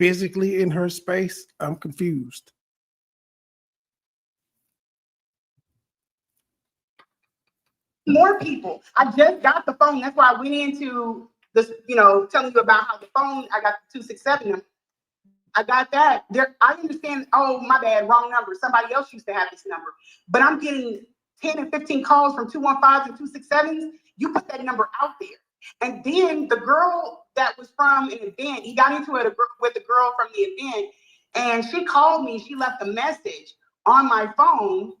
physically in her space? I'm confused. More people. I just got the phone. That's why I went into this, telling you about how the phone, I got the 267 number. I got that. I understand, oh, my bad, wrong number. Somebody else used to have this number. But I'm getting 10 and 15 calls from 215s and 267s. You put that number out there. And then the girl that was from an event, he got into it with the girl from the event, and she called me. She left a message on my phone.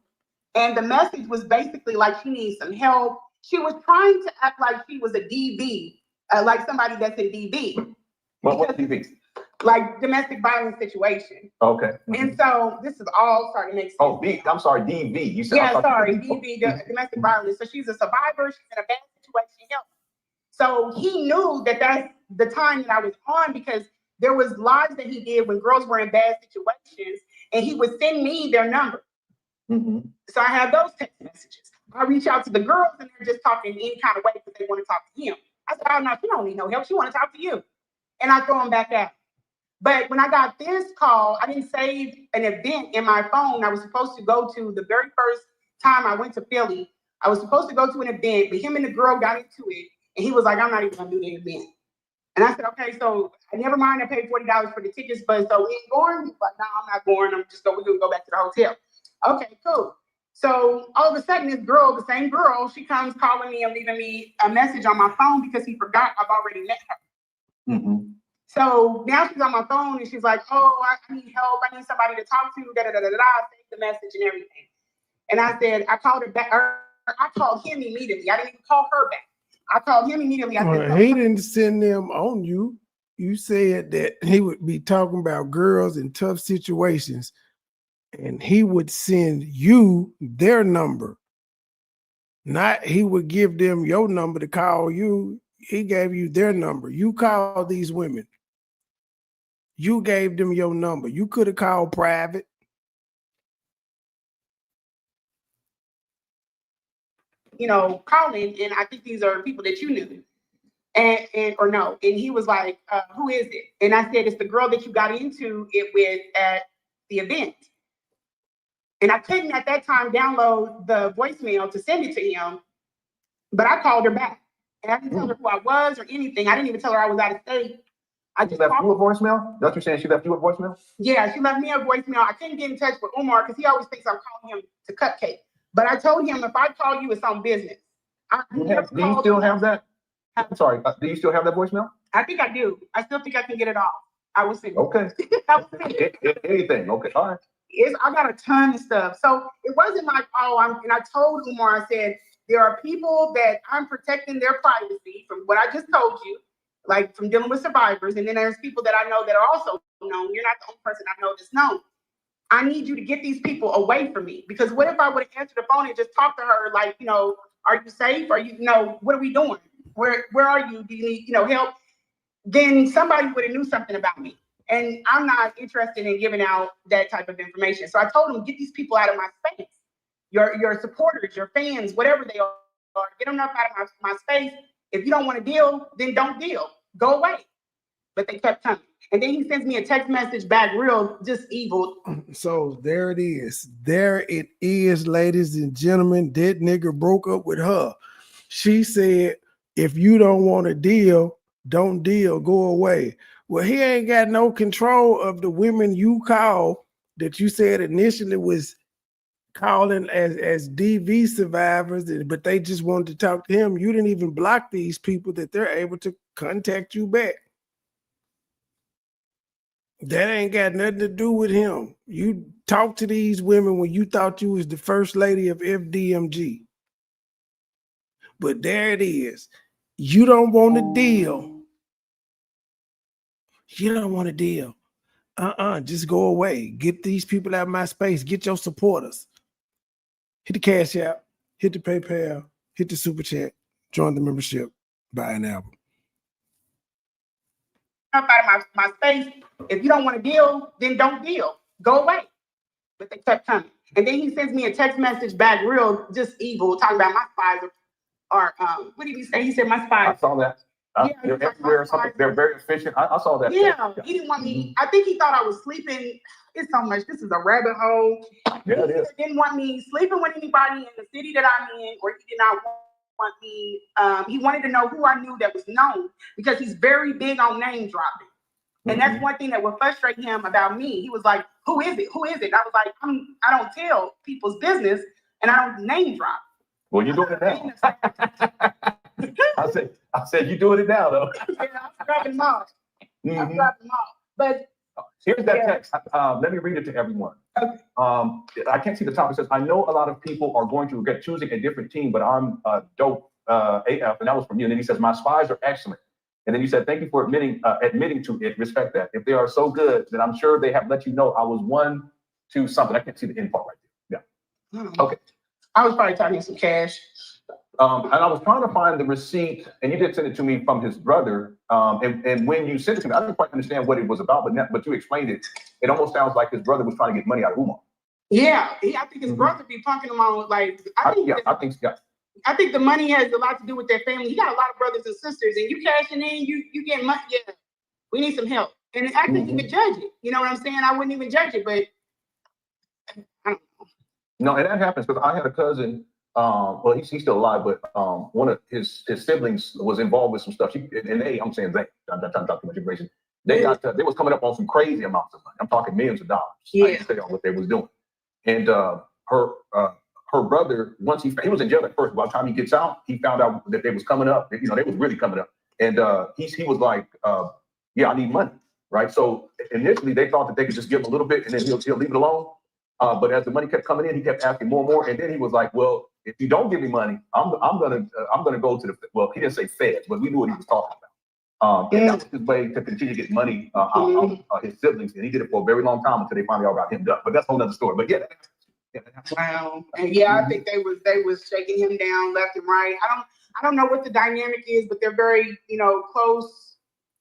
And the message was basically like she needs some help. She was trying to act like she was a DV, like somebody that's in DV. What DV? Like domestic violence situation. Okay. And so this is all starting to make sense. Oh, I'm sorry, DV. You said, yeah, sorry, DV, domestic violence. So she's a survivor. She's in a bad situation. So he knew that that's the time that I was on, because there was lives that he did when girls were in bad situations, and he would send me their number. So I have those text messages. I reach out to the girls, and they're just talking any kind of way because they want to talk to him. I said, oh, no, she don't need no help. She want to talk to you. And I throw them back out. But when I got this call, I didn't save an event in my phone. I was supposed to go to the very first time I went to Philly. I was supposed to go to an event, but him and the girl got into it. And he was like, I'm not even going to do the event. And I said, okay, so never mind. I paid $40 for the tickets, but so we ain't going? He's like, no, I'm not going. We're going to go back to the hotel. Okay, cool. So all of a sudden, this girl, the same girl, she comes calling me and leaving me a message on my phone because he forgot I've already met her. So now she's on my phone and she's like, oh, I need help. I need somebody to talk to. I saved the message and everything. And I said, I called her back. I called him immediately. I didn't even call her back. I called him immediately. I said, he didn't send them on you. You said that he would be talking about girls in tough situations, and he would send you their number. Not he would give them your number to call you. He gave you their number. You called these women. You gave them your number. You could have called private. Calling, and I think these are people that you knew. And or no. And he was like, who is it? And I said, it's the girl that you got into it with at the event. And I couldn't at that time download the voicemail to send it to him, but I called her back. And I didn't tell her who I was or anything. I didn't even tell her I was out of state. I just left you a voicemail? That's what you're saying? She left you a voicemail? Yeah, she left me a voicemail. I couldn't get in touch with Umar because he always thinks I'm calling him to cupcake. But I told him, if I call you, it's on business. Do you still have that? I'm sorry. Do you still have that voicemail? I think I do. I still think I can get it off. I will send it. Okay. Anything. Okay. All right. I got a ton of stuff. So it wasn't like, and I told Umar, I said, there are people that I'm protecting their privacy from what I just told you, like from dealing with survivors. And then there's people that I know that are also known. You're not the only person I know that's known. I need you to get these people away from me, because what if I would have answered the phone and just talked to her like, are you safe? Are you, what are we doing? Where are you? Do you need, help? Then somebody would have knew something about me. And I'm not interested in giving out that type of information. So I told him, get these people out of my space. Your supporters, your fans, whatever they are, get them up out of my space. If you don't want to deal, then don't deal. Go away. But they kept coming. And then he sends me a text message back, real just evil. So there it is. There it is, ladies and gentlemen. That nigga broke up with her. She said, if you don't want to deal, don't deal. Go away. Well, he ain't got no control of the women you call that you said initially was calling as DV survivors, but they just wanted to talk to him. You didn't even block these people that they're able to contact you back. That ain't got nothing to do with him. You talked to these women when you thought you was the first lady of FDMG. But there it is. You don't want to deal. You don't want to deal. Just go away. Get these people out of my space. Get your supporters. hit the Cash App, hit the PayPal, hit the Super Chat, join the membership, buy an album. Out of my space. If you don't want to deal, then don't deal. Go away. But they kept coming. And then he sends me a text message back, real just evil, talking about my spies are what did he say? He said my spies. I saw that. Yeah, they're everywhere. They're very efficient. I saw that. Yeah, he didn't want me. I think he thought I was sleeping. It's so much. This is a rabbit hole. Yeah, it is. He didn't want me sleeping with anybody in the city that I'm in, or he did not want me. He wanted to know who I knew that was known because he's very big on name dropping. And that's one thing that would frustrate him about me. He was like, "Who is it? Who is it?" I was like, "I don't tell people's business, and I don't name drop." Well, you're doing it now. I said you're doing it now, though. Yeah, I'm dropping them off. I'm dropping them off. But here's that text. Let me read it to everyone. Okay. I can't see the top. It says, "I know a lot of people are going to regret choosing a different team, but I'm dope AF," and that was from you. And then he says, "My spies are excellent." And then you said, "Thank you for admitting to it. Respect that. If they are so good, then I'm sure they have let you know I was 1 to something." I can't see the end part right there. Yeah. Okay. I was probably talking some cash. And I was trying to find the receipt, and you did send it to me from his brother. And when you sent it to me, I didn't quite understand what it was about, but you explained it. It almost sounds like his brother was trying to get money out of Umar. Yeah, I think his brother be punking him on like. I think the money has a lot to do with their family. He got a lot of brothers and sisters, and you cashing in, you getting money. Yeah, we need some help. And I couldn't even judge it. You know what I'm saying? I wouldn't even judge it, but I don't know. No, and that happens because I had a cousin. Well, he's still alive, but one of his siblings was involved with some stuff. I'm saying they. I'm not trying to talk too much information. They was coming up on some crazy amounts of money. I'm talking millions of dollars. Yeah. I didn't say what they was doing, and her brother, once he was in jail at first. By the time he gets out, he found out that they was coming up. You know, they was really coming up, and he was like, "Yeah, I need money." Right. So initially, they thought that they could just give him a little bit, and then he'll leave it alone. But as the money kept coming in, he kept asking more and more, and then he was like, "Well, if you don't give me money, I'm gonna go to the." Well, he didn't say feds, but we knew what he was talking about. And that was his way to continue to get money out his siblings, and he did it for a very long time until they finally all got hemmed up. But that's a whole other story. But yeah. Wow. And I think they was shaking him down left and right. I don't know what the dynamic is, but they're very, close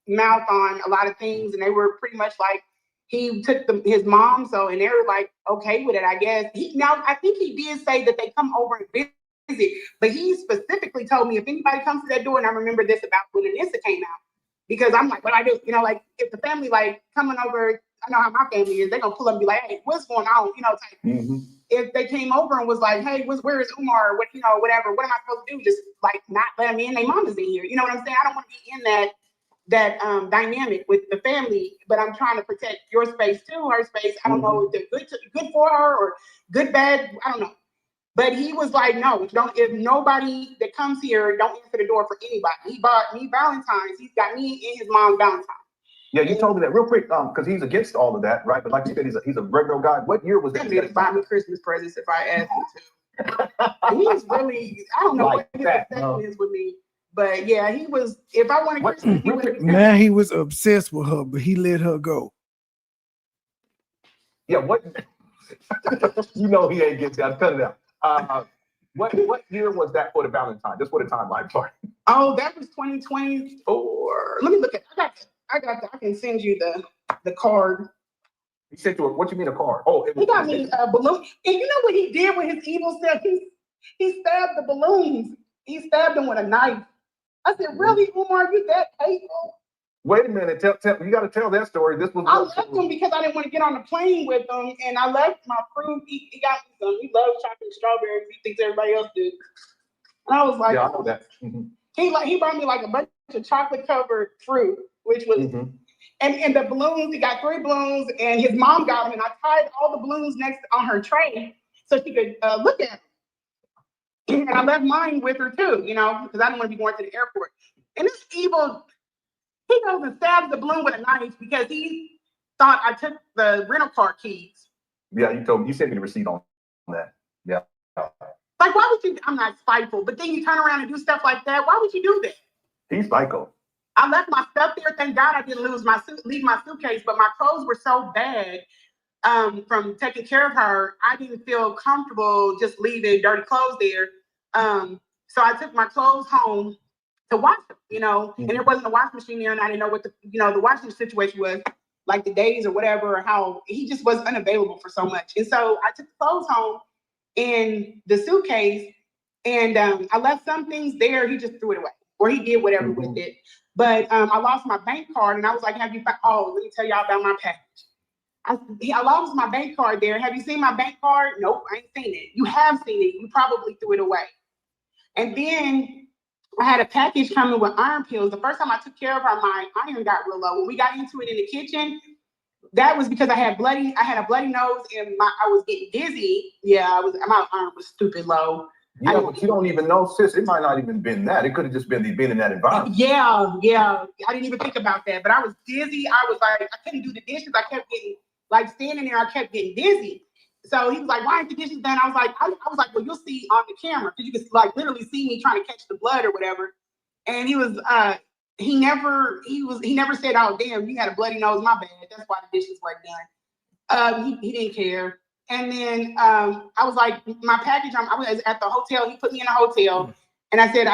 mouth on a lot of things. And they were pretty much like, he took his mom, and they were like, okay with it, I guess. Now I think he did say that they come over and visit, but he specifically told me if anybody comes to that door, and I remember this about when Anissa came out, because I'm like, what I do? Like if the family like coming over, I know how my family is, they're gonna pull up and be like, hey, what's going on? Type. If they came over and was like, hey, where is Umar? What, whatever, what am I supposed to do? Just like not let them in, their mama's in here. You know what I'm saying? I don't want to be in that dynamic with the family, but I'm trying to protect your space too, her space. I don't know if they're good for her or good, bad, I don't know. But he was like, no, if nobody that comes here, don't answer the door for anybody. He bought me Valentine's. He's got me and his mom Valentine's. Yeah, you told me that real quick, because he's against all of that, right? But like you said, he's a regular guy. What year was that? He would buy me Christmas presents if I asked him to. He's really, I don't know like what his obsession is with me. But yeah, he was, if I wanted Christmas, he would. Man, he was obsessed with her, but he let her go. Yeah, what? He ain't get that. Cut it out. What year was that for the Valentine? Just for the timeline part. Oh, that was 2024. Let me look at it. I can send you the card. He sent you what you mean a card? Oh, he got me a balloon. And you know what he did with his evil self? He stabbed the balloons. He stabbed them with a knife. I said, really, Umar, you that hateful? Wait a minute. Tell you got to tell that story. This was. I left him because I didn't want to get on the plane with him, and I left my fruit. He got me some. He loves chocolate and strawberries. He thinks everybody else do. And I was like, yeah, I know that. He brought me like a bunch of chocolate covered fruit, which was, and the balloons. He got 3 balloons, and his mom got them, and I tied all the balloons on her tray so she could look at them. And I left mine with her too, because I didn't want to be going to the airport. And this evil, he goes and stabs the balloon with a knife because he thought I took the rental car keys. Yeah, you sent me the receipt on that. Yeah. Like, why would you? I'm not spiteful, but then you turn around and do stuff like that. Why would you do that? He's psycho. I left my stuff there. Thank God I didn't leave my suitcase, but my clothes were so bad. from taking care of her, I didn't feel comfortable just leaving dirty clothes there. So I took my clothes home to wash them, you know, and there wasn't a washing machine there, and I didn't know what the, you know, the washing situation was, like the days or whatever, or how he just was unavailable for so much. And so I took the clothes home in the suitcase, and I left some things there. He just threw it away, or he did whatever with it. But I lost my bank card, and I was like, "Have you found?" Oh, let me tell y'all about my package. I lost my bank card there. Have you seen my bank card? Nope, I ain't seen it. You have seen it. You probably threw it away. And then I had a package coming with iron pills. The first time I took care of her, my iron got real low. When we got into it in the kitchen, that was because I had a bloody nose, and I was getting dizzy. Yeah, my iron was stupid low. Yeah, but you don't even know, sis. It might not even been that. It could have just been being in that environment. Yeah. I didn't even think about that. But I was dizzy. I was like, I couldn't do the dishes. I kept getting, like, standing there, I kept getting dizzy. So he was like, "Why aren't the dishes done?" I was like, "Well, you'll see on the camera, because you can, like, literally see me trying to catch the blood or whatever." And he never said, "Oh, damn, you had a bloody nose, my bad. That's why the dishes weren't done." He didn't care. And then I was like, my package, I was at the hotel. He put me in a hotel, and I said,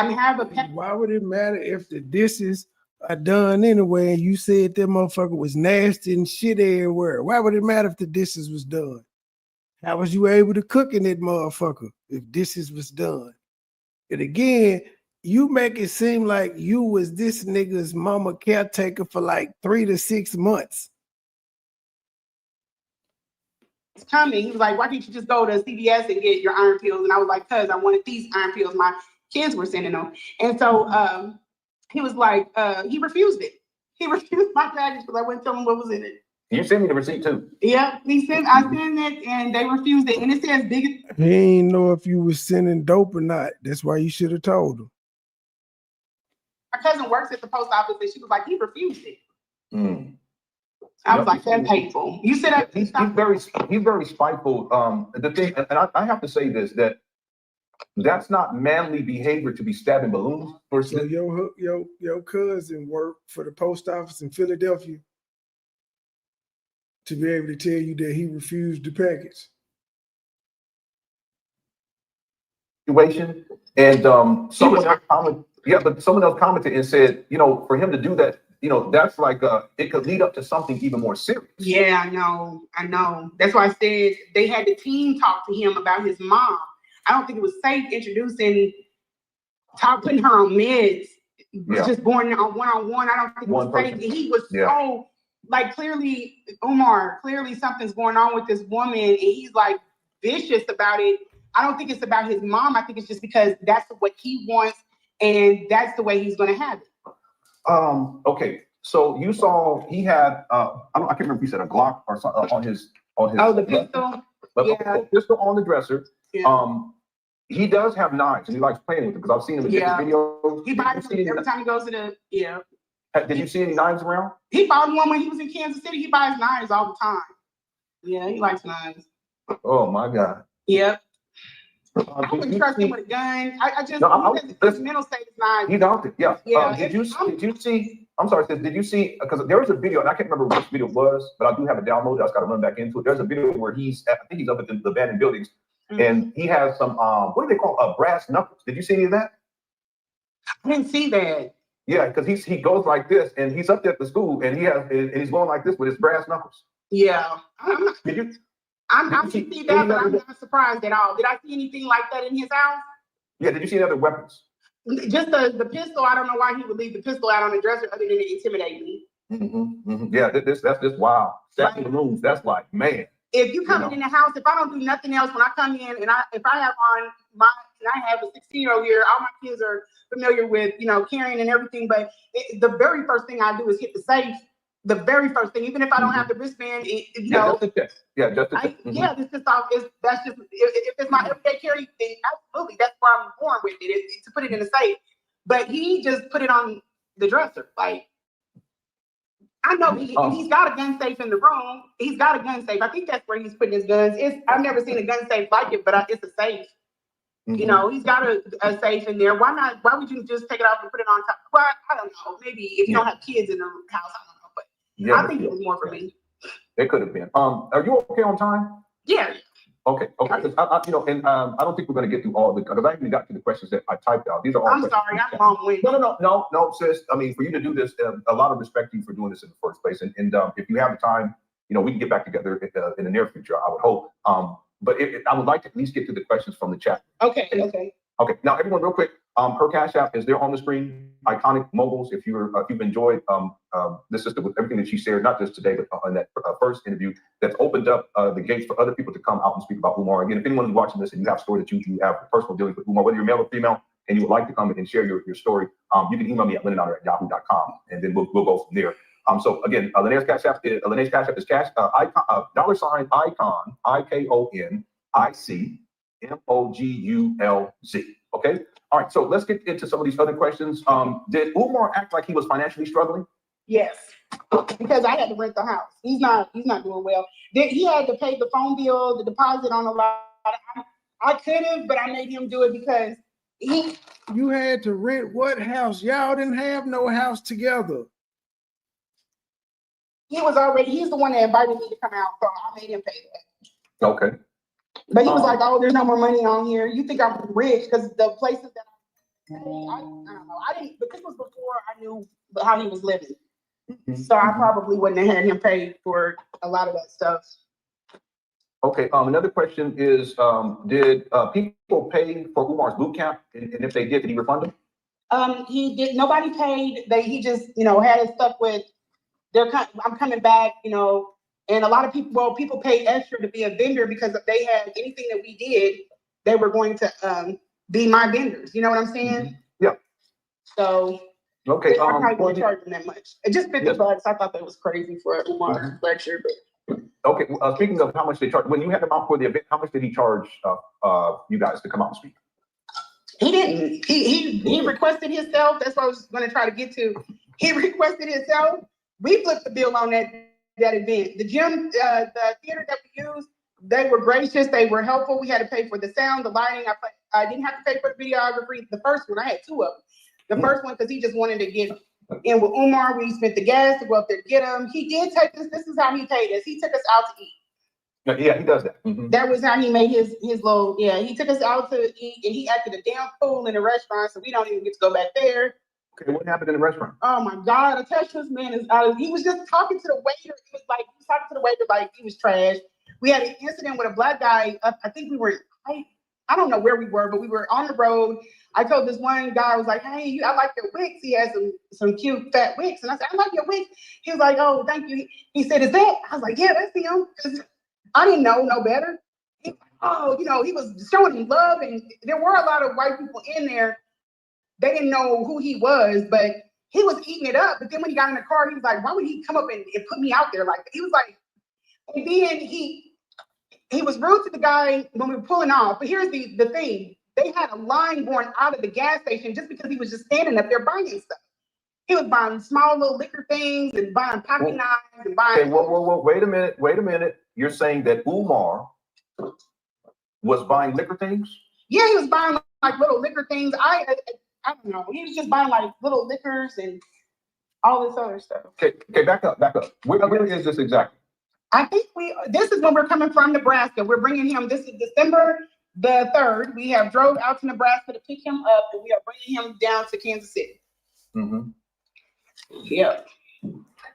Why would it matter if the dishes are done anyway, and you said that motherfucker was nasty and shit everywhere? Why would it matter if the dishes was done? How was you able to cook in that motherfucker if dishes was done? And again, you make it seem like you was this nigga's mama caretaker for like 3 to 6 months. It's coming. He was like, "Why can't you just go to CVS and get your iron pills?" And I was like, "Cause I wanted these iron pills. My kids were sending them." And so he was like, he refused it. He refused my package because I wouldn't tell him what was in it. You sent me the receipt too. Yeah, I sent it, and they refused it. And it says big. He ain't know if you was sending dope or not. That's why you should have told him. My cousin works at the post office, and she was like, "He refused it." I was like, "That's hateful." You said that he's very spiteful. The thing, and I have to say this, that's not manly behavior to be stabbing balloons. So your cousin worked for the post office in Philadelphia to be able to tell you that he refused the package. Situation, and someone else commented and said, you know, for him to do that, you know, that's like it could lead up to something even more serious. Yeah, I know. That's why I said they had the team talk to him about his mom. I don't think it was safe putting her on meds, just going on one-on-one. I don't think it was safe. He was so, like, clearly something's going on with this woman, and he's like vicious about it. I don't think it's about his mom. I think it's just because that's what he wants, and that's the way he's going to have it. Okay, so you saw he had I can't remember if he said a Glock or something on his the pistol. Pistol on the dresser. Yeah. He does have knives, and he likes playing with them because I've seen him in different videos. He buys them every time he goes to the Did you see any knives around? He bought one when he was in Kansas City. He buys knives all the time. Yeah, he likes knives. Oh my God. Yep. I wouldn't trust him with a gun. His mental state is not. He's out there. Yeah. Did you see? I'm sorry, sis. Did you see? Because there was a video, and I can't remember which video it was, but I do have it downloaded. I just got to run back into it. There's a video where I think he's up at the abandoned buildings, and he has some what do they call brass knuckles? Did you see any of that? I didn't see that. Yeah, because he goes like this, and he's up there at the school, and he's going like this with his brass knuckles. Yeah. Did you? I didn't see that, but I'm not surprised at all. Did I see anything like that in his house? Yeah. Did you see any other weapons? Just the pistol. I don't know why he would leave the pistol out on the dresser other than to intimidate me. Yeah, that's just wow. Stacking balloons. That's like, man. If you come in the house, if I don't do nothing else, when I come in and if I have on I have a 16-year-old here, all my kids are familiar with, carrying and everything. But the very first thing I do is hit the safe. The very first thing, even if I don't have the wristband, just to check. Yeah, just to check. This just off. That's just if it's my everyday carry thing, absolutely, that's where I'm born with it. To put it in the safe. But he just put it on the dresser. Like, I know he's got a gun safe in the room. He's got a gun safe. I think that's where he's putting his guns. I've never seen a gun safe like it, but it's a safe. He's got a safe in there. Why not? Why would you just take it off and put it on top? Well, I don't know. Maybe if you don't have kids in the house, I don't know. But I think it was more for me. It could have been. Are you okay on time? Yeah. Okay. 'Cause I don't think we're going to get through all of it because I actually got to the questions that I typed out. These are all. I'm sorry, I'm long-winded. No, sis. I mean, for you to do this, a lot of respect to you for doing this in the first place. And if you have the time, we can get back together in the near future. I would hope. But I would like to at least get to the questions from the chat. Okay. Okay. Now, everyone, real quick. Her Cash App is there on the screen. Iconic Moguls. If you've enjoyed this sister with everything that she shared, not just today, but on that first interview, that's opened up the gates for other people to come out and speak about Umar. Again, if anyone is watching this and you have a story that you have personal dealings with Umar, whether you're male or female, and you would like to come and share your story, you can email me at lenae@yahoo.com, and then we'll go from there. So again, Lenae's Cash App is $icon ICONICMOGULZ. Okay. All right. So let's get into some of these other questions. Did Umar act like he was financially struggling? Yes, because I had to rent the house. He's not doing well. He had to pay the phone bill, the deposit on a lot. I could have, but I made him do it because You had to rent what house? Y'all didn't have no house together. he's the one that invited me to come out, so I made him pay that. Okay. But he was like, "Oh, there's no more money on here. You think I'm rich?" Because the places that I don't know. I didn't, but this was before I knew how he was living. So I probably wouldn't have had him pay for a lot of that stuff. Okay. Another question is, did people pay for Umar's boot camp? And if they did he refund them? He did. Nobody paid. He just, had it stuck with. I'm coming back, and a lot of people paid extra to be a vendor because if they had anything that we did, they were going to be my vendors. You know what I'm saying? Yeah. So. Okay. I probably wouldn't charge them that much. Just $50. I thought that was crazy for an Umar lecture. But. Okay. Speaking of how much they charge, when you had him out for the event, how much did he charge you guys to come out and speak? He didn't. He requested himself. That's what I was going to try to get to. He requested himself. We flipped the bill on that event. The gym, the theater that we used, they were gracious. They were helpful. We had to pay for the sound, the lighting. I didn't have to pay for the videography. The first one, I had two of them. The first one, because he just wanted to get in with Umar. We spent the gas to go up there to get him. He did take us. This is how he paid us. He took us out to eat. Yeah, he does that. That was how he made his little. Yeah, he took us out to eat, and he acted a damn fool in the restaurant, so we don't even get to go back there. Okay, what happened in the restaurant? Oh my God! I tell you, this man is out of. He was just talking to the waiter. He was talking to the waiter like he was trash. We had an incident with a black guy. I think we were. I don't know where we were, but we were on the road. I told this one guy, I was like, "Hey, I like your wigs." He had some cute fat wigs, and I said, "I like your wigs." He was like, "Oh, thank you." He said, "Is that?" I was like, "Yeah, that's him." Because I didn't know no better. He was like, "Oh, he was showing him love," and there were a lot of white people in there. They didn't know who he was, but he was eating it up. But then when he got in the car, he was like, "Why would he come up and put me out there like that?" He was like, and then he was rude to the guy when we were pulling off. But here's the thing. They had a line going out of the gas station just because he was just standing up there buying stuff. He was buying small little liquor things and buying pocket knives and buying. Okay, whoa. Wait a minute. You're saying that Umar was buying liquor things? Yeah, he was buying like little liquor things. I don't know. He was just buying like little liquors and all this other stuff. Okay, back up. Where is this exactly? I think this is when we're coming from Nebraska. We're bringing him, this is December the 3rd. We have drove out to Nebraska to pick him up, and we are bringing him down to Kansas City. Yeah.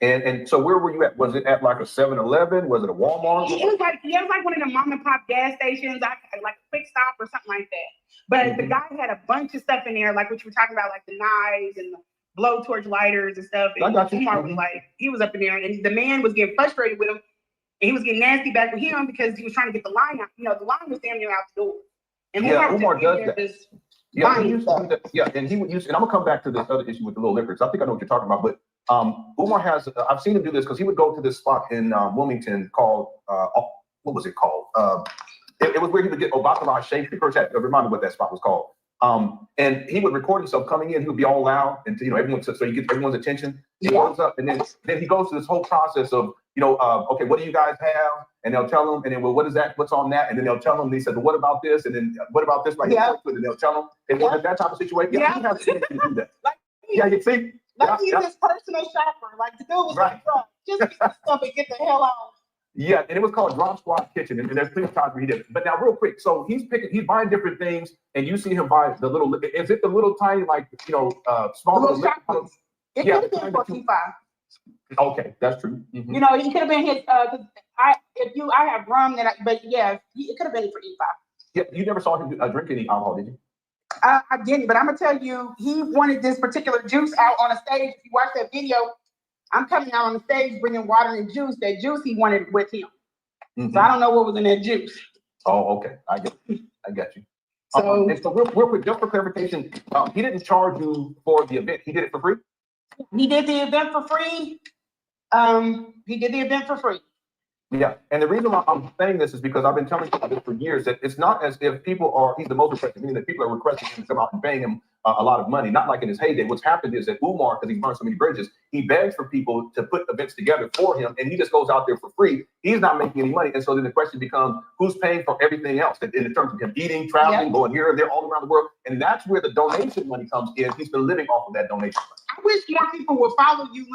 And so where were you at? Was it at like a 7-Eleven? Was it a Walmart? It was like one of the mom and pop gas stations, like a quick stop or something like that. But the guy had a bunch of stuff in there, like what you were talking about, like the knives and the blowtorch lighters and stuff. And Umar was like, he was up in there, and the man was getting frustrated with him. And he was getting nasty back with him because he was trying to get the line out. The line was damn near out the door. And Umar does that. And he would use, and I'm gonna come back to this other issue with the little liquors. I think I know what you're talking about, but Umar has, I've seen him do this because he would go to this spot in Wilmington called, what was it called? It was where he would get Obacala shake. The first had remind me what that spot was called. And he would record himself coming in. He would be all loud, and everyone, so he gets everyone's attention. He goes up, and then he goes through this whole process of, okay, what do you guys have? And they'll tell him, and then, well, what is that? What's on that? And then they'll tell him. And he said, well, what about this? And then what about this? Right here? And they'll tell him. And that type of situation. Yeah, he has to do that. You see. Like he's his personal shopper. Like the dude was like, bro, just get this stuff and get the hell out. Yeah, and it was called Drop Squad Kitchen, and there's plenty of times where he did it. But now, real quick, so he's buying different things, and you see him buy the little. Is it the little tiny, like small little shotguns? It could have been for P5. Okay, that's true. Mm-hmm. You know, he could have been his. I have rum but yeah, it could have been for E5. Yeah, you never saw him drink any alcohol, did you? I didn't, but I'm gonna tell you, he wanted this particular juice out on a stage. If you watch that video, I'm coming out on the stage bringing water and juice. That juice he wanted with him. Mm-hmm. So I don't know what was in that juice. Oh, okay, I get you. So, so real quick, just for clarification, he didn't charge you for the event. He did it for free. He did the event for free. He did the event for free. Yeah, and the reason why I'm saying this is because I've been telling people this for years, that it's not as if he's the most requested, meaning that people are requesting him to come out and paying him a lot of money, not like in his heyday. What's happened is that Umar, because he's burned so many bridges, he begs for people to put events together for him, and he just goes out there for free. He's not making any money, and so then the question becomes, who's paying for everything else in terms of him eating, traveling, going here and there, all around the world, and that's where the donation money comes in. He's been living off of that donation money. I wish more people would follow you,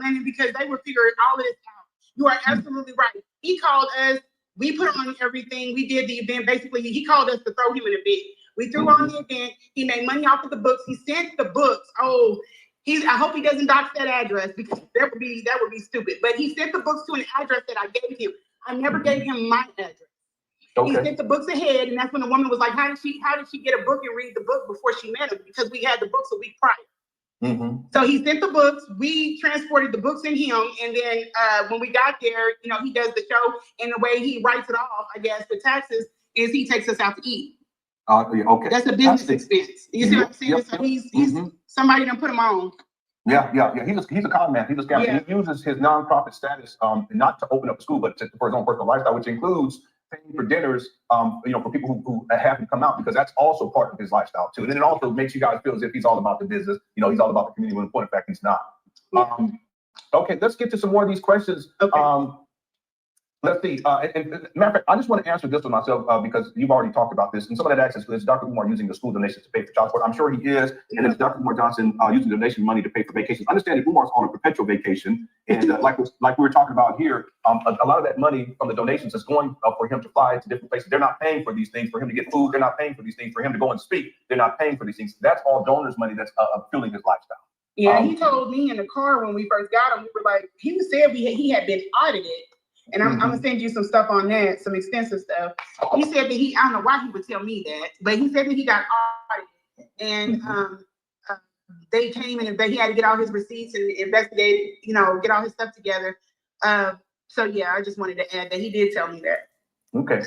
Lenae, because they would figure all of this out. You are absolutely right. He called us. We put on everything. We did the event. Basically, he called us to throw him in a bid. We threw on the event. He made money off of the books. He sent the books. Oh, I hope he doesn't dox that address, because that would be stupid. But he sent the books to an address that I gave him. I never gave him my address. Okay. He sent the books ahead, and that's when the woman was like, "How did she get a book and read the book before she met him?" Because we had the books a week prior. Mm-hmm. So he sent the books. We transported the books in him, and then when we got there, he does the show, and the way he writes it off, I guess, the taxes, is he takes us out to eat. Okay. That's a business expense. You see what I'm saying? Yep. So he's somebody done put him on. Yeah. He's a con man. He's a scammer. Yeah. He uses his nonprofit status not to open up a school, but for his own personal lifestyle, which includes paying for dinners, for people who have to come out, because that's also part of his lifestyle too. And then it also makes you guys feel as if he's all about the business. He's all about the community, when in point of fact he's not. Okay, let's get to some more of these questions. Okay. Let's see. And matter of fact, I just want to answer this one myself because you've already talked about this. And some of that access is Dr. Umar using the school donations to pay for child support. I'm sure he is. And it's Dr. Umar Johnson using donation money to pay for vacations. Understand that Umar's on a perpetual vacation. And like we were talking about here, a lot of that money from the donations is going for him to fly to different places. They're not paying for these things for him to get food. They're not paying for these things for him to go and speak. They're not paying for these things. That's all donors' money that's fueling his lifestyle. Yeah, he told me in the car when we first got him, we were like, he said he had been audited. And I'm gonna send you some stuff on that, some extensive stuff. He said that I don't know why he would tell me that, but he said that he got audited, and they came and he had to get all his receipts and investigate, get all his stuff together. So yeah, I just wanted to add that he did tell me that. Okay.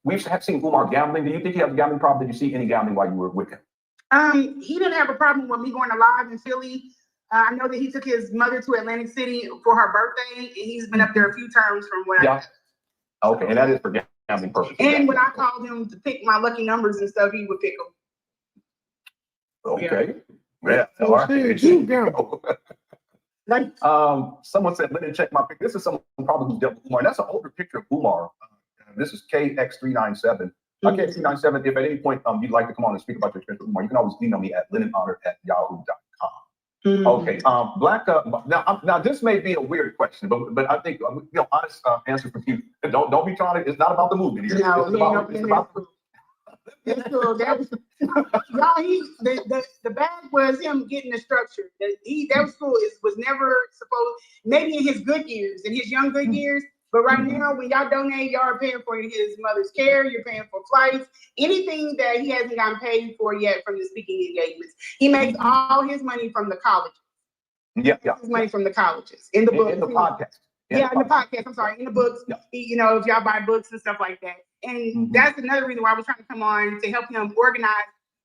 We've seen Umar gambling. Do you think he has a gambling problem? Did you see any gambling while you were with him? He didn't have a problem with me going to live in Philly. I know that he took his mother to Atlantic City for her birthday, and he's been up there a few times from what I know. Okay, and that is for gambling purposes. And when I called him to pick my lucky numbers and stuff, he would pick them. Okay. Yeah. Like, someone said, let me check my picture. This is someone probably who's dealt with Umar. That's an older picture of Umar. This is KX397. KX397, if at any point you'd like to come on and speak about your experience with Umar, you can always email me at lenaehonor@yahoo.com. Mm-hmm. Okay, Black. Now this may be a weird question, but I think honest answer from you. Don't be trying to. It's not about the movement here. No, it's about It's cool. That was the bag was him getting the structure. That was cool. It was never supposed. Maybe in his good years, in his young good years. But right now, when y'all donate, y'all are paying for his mother's care. You're paying for flights, anything that he hasn't gotten paid for yet from the speaking engagements. He makes all his money from the colleges. Yeah. His money from the colleges. In the books. In the podcast. In the podcast. I'm sorry. In the books. Yeah. If y'all buy books and stuff like that. And that's another reason why I was trying to come on to help him organize,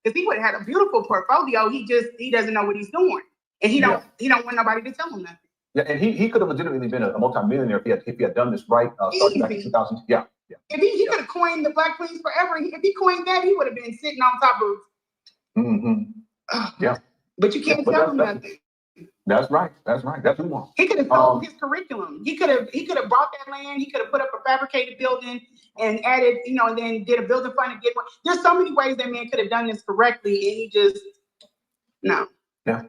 because he would have had a beautiful portfolio. He doesn't know what he's doing, and he don't want nobody to tell him nothing. Yeah, and he could have legitimately been a multi-millionaire if he had done this right, starting back in 2000. Yeah. If he could have coined the Black Queens forever, if he coined that, he would have been sitting on top of. Yeah. But you can't tell him nothing. That's right. That's Umar. He could have sold his curriculum. He could have bought that land. He could have put up a fabricated building and added, and then did a building fund and get one. There's so many ways that man could have done this correctly, and he just no. Yeah.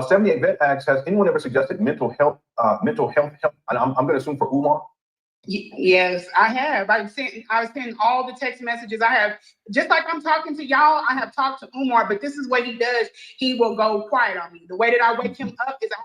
78 Vet asks, has anyone ever suggested mental health mental health help? And I'm going to assume for Umar. Yes, I have. I sent all the text messages. I have, just like I'm talking to y'all, I have talked to Umar, but this is what he does. He will go quiet on me. The way that I wake him up is I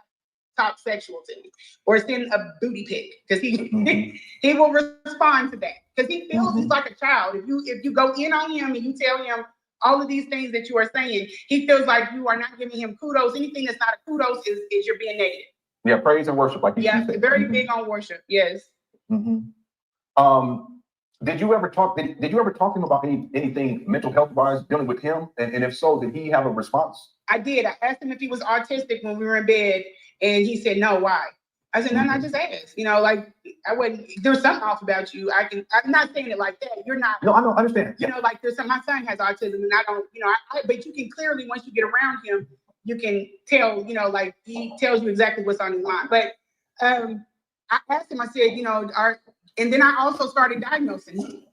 talk sexual to me or send a booty pic because he will respond to that because he feels he's like a child. If you go in on him and you tell him all of these things that you are saying, he feels like you are not giving him kudos. Anything that's not a kudos is you're being negative. Yeah, praise and worship, like you said. said. Very big on worship. Yes. Did you ever talk? Did you ever talk to him about anything mental health wise dealing with him? And if so, did he have a response? I did. I asked him if he was autistic when we were in bed, and he said no. Why? I said, no, I just asked. You know, like I wouldn't. There's something off about you. I'm not saying it like that. You're not. No, I know. I understand. You know, like there's some. My son has autism, and I don't. You know, but you can clearly once you get around him, you can tell. You know, like he tells you exactly what's on his mind. But I asked him. I said, you know, and then I also started diagnosing him.